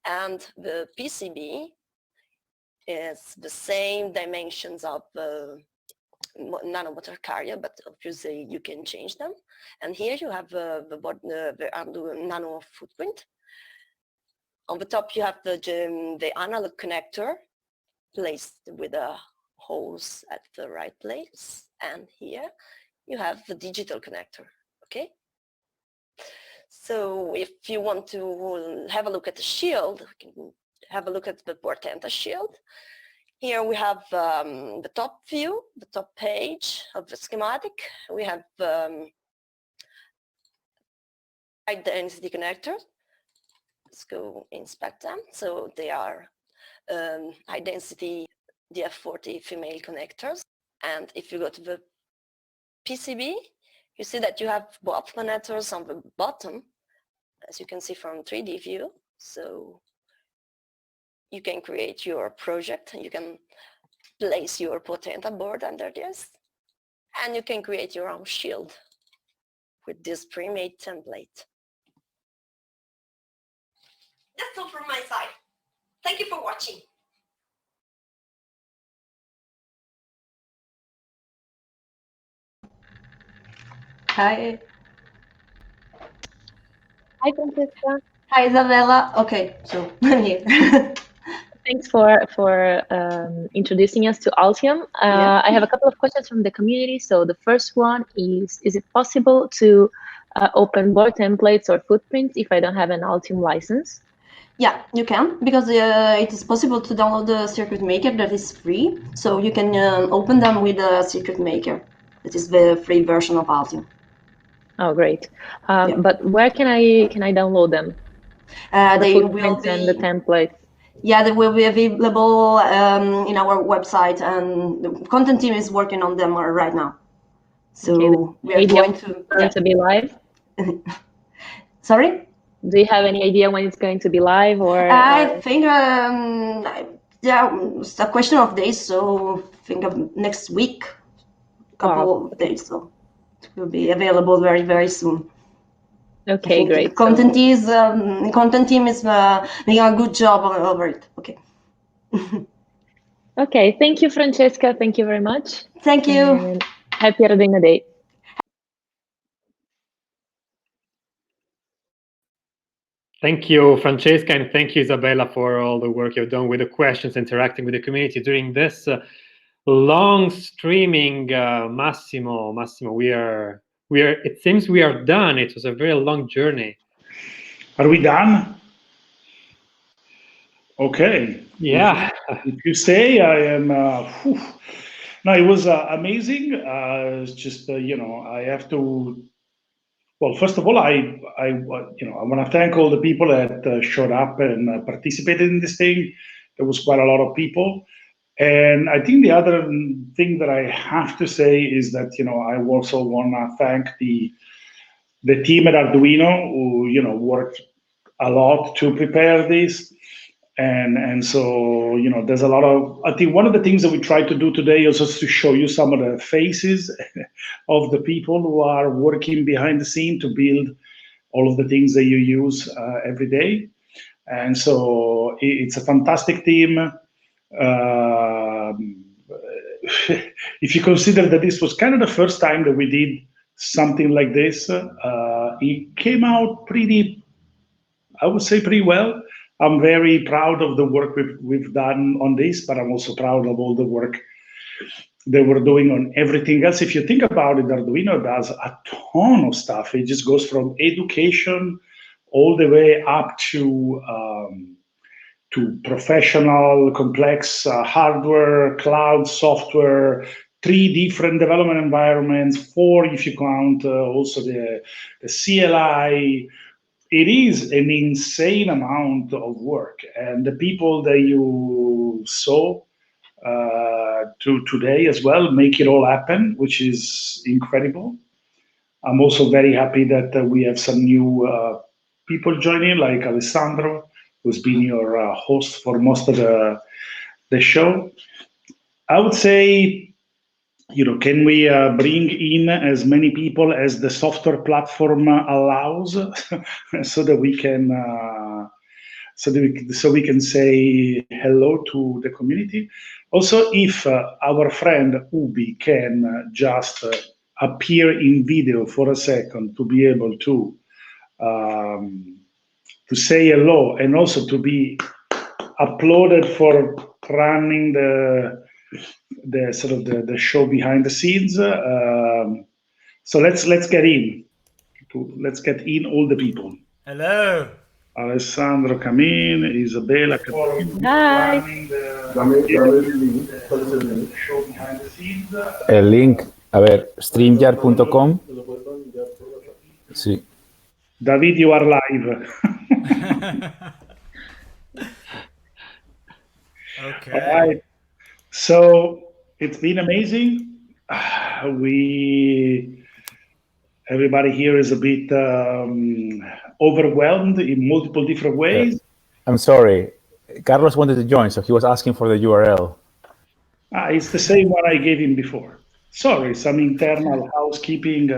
And the PCB is the same dimensions of the nano motor carrier, but obviously you can change them. And here you have the nano footprint. On the top you have the analog connector placed with the holes at the right place. And here you have the digital connector, okay? So if you want to have a look at the shield, we can have a look at the Portenta shield. Here we have the top view, the top page of the schematic. We have high density connectors. Let's go inspect them. So they are high density DF40 female connectors. And if you go to the PCB, you see that you have both connectors on the bottom, as you can see from 3D view. So you can create your project, and you can place your Portenta board under this, and you can create your own shield with this pre-made template. That's all from my side. Thank you for watching. Hi. Hi, Francesca. Hi, Isabella. Okay, so I'm here. Thanks for introducing us to Altium. Yeah. I have a couple of questions from the community. So the first one is it possible to open board templates or footprints if I don't have an Altium license? Yeah, you can, because it is possible to download the circuit maker that is free. So you can open them with the circuit maker. That is the free version of Altium. Oh, great. But where can I download them? They will footprints be, and the templates. Yeah, they will be available in our website, and the content team is working on them right now. So Okay, we are going to be live. Sorry? Do you have any idea when it's going to be live, or? I think yeah, it's a question of days. So I think of next week, couple of days. So it will be available very, very soon. Okay, great. The content team is making a good job over it. Okay. Okay, thank you, Francesca. Thank you very much. Thank you. And happy Arduino Day. Thank you, Francesca, and thank you, Isabella, for all the work you've done with the questions, interacting with the community during this long streaming. Massimo, it seems we are done. It was a very long journey. Are we done? Okay. Yeah. If you say, I am. No, it was amazing. It's just I have to. Well, first of all, I want to thank all the people that showed up and participated in this thing. There was quite a lot of people. And I think the other thing that I have to say is that, I also want to thank the team at Arduino who, worked a lot to prepare this. And so, you know, there's a lot of, I think one of the things that we try to do today is just to show you some of the faces of the people who are working behind the scene to build all of the things that you use every day. And so it's a fantastic team. If you consider that this was kind of the first time that we did something like this, it came out pretty, I would say, pretty well. I'm very proud of the work we've done on this, but I'm also proud of all the work they were doing on everything else. If you think about it, Arduino does a ton of stuff. It just goes from education all the way up to professional, complex hardware, cloud software, 3 different development environments, 4 if you count also the CLI. It is an insane amount of work, and the people that you saw today as well make it all happen, which is incredible. I'm also very happy that we have some new people joining, like Alessandro, who's been your host for most of the show. I would say, you know, can we bring in as many people as the software platform allows, so that we can so we can say hello to the community. Also, if our friend Ubi can just appear in video for a second to be able to say hello and also to be uploaded for running the sort of the show behind the scenes. So let's get in. Let's get in all the people. Hello. Alessandro, come in. Isabella, come in. Hi. Show behind the scenes. El link, a ver, streamyard.com. Sí. David, you are live. Okay. All right. So it's been amazing. Everybody here is a bit overwhelmed in multiple different ways. I'm sorry. Carlos wanted to join, so he was asking for the URL. It's the same one I gave him before. Sorry, some internal housekeeping.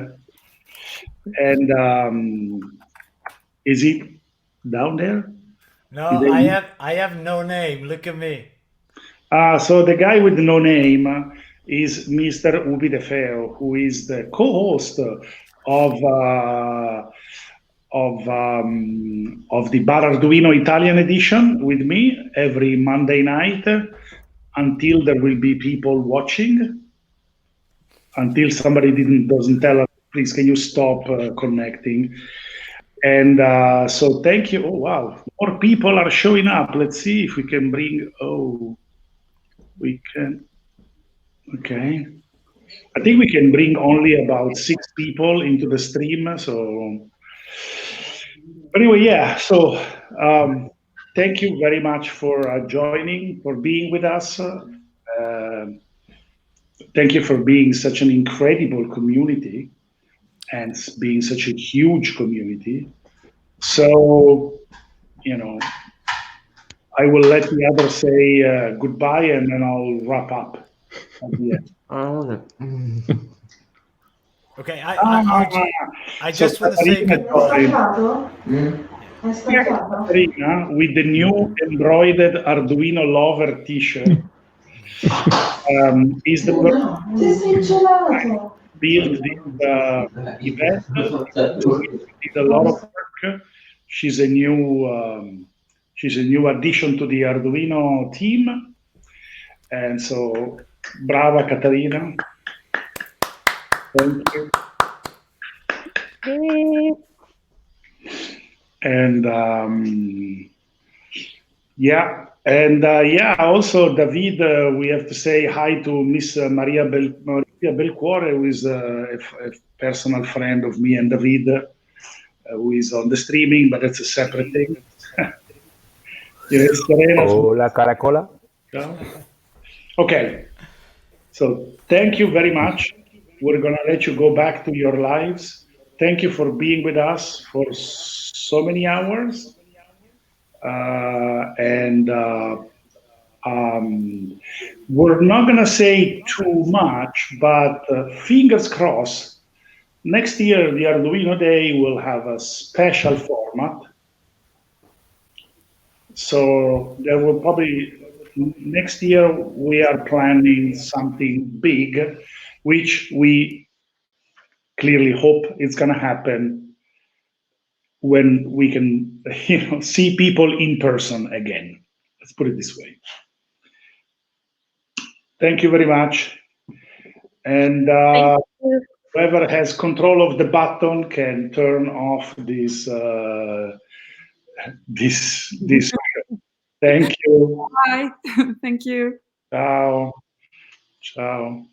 And is it down there? No, I have no name. Look at me. So the guy with no name is Mr. Ubi De Feo, who is the co-host of the Bar Arduino Italian edition with me every Monday night until there will be people watching, until somebody doesn't tell us, please, can you stop connecting? And so thank you. Oh, wow. More people are showing up. Let's see if we can bring, we can, okay. I think we can bring only about 6 people into the stream. So anyway, yeah. So thank you very much for joining, for being with us. Thank you for being such an incredible community and being such a huge community. So, you know, I will let the others say goodbye, and then I'll wrap up at the end. Okay, I just want to say goodbye. Katarina, with the new embroidered Arduino Lover t-shirt, is the person who built this event. She did a lot of work. She's a new addition to the Arduino team, and so brava Caterina. Thank you. And also David, we have to say hi to Miss Maria Belcuore, who is a personal friend of me and David, who is on the streaming, but it's a separate thing. Hola, Caracola. Okay, so thank you very much. We're going to let you go back to your lives. Thank you for being with us for so many hours. and we're not going to say too much, but fingers crossed, next year the Arduino Day will have a special format. So there will probably, next year we are planning something big, which we clearly hope it's going to happen when we can, see people in person again. Let's put it this way. Thank you very much. And whoever has control of the button can turn off this this. Thank you. Bye. Thank you. Ciao. Ciao.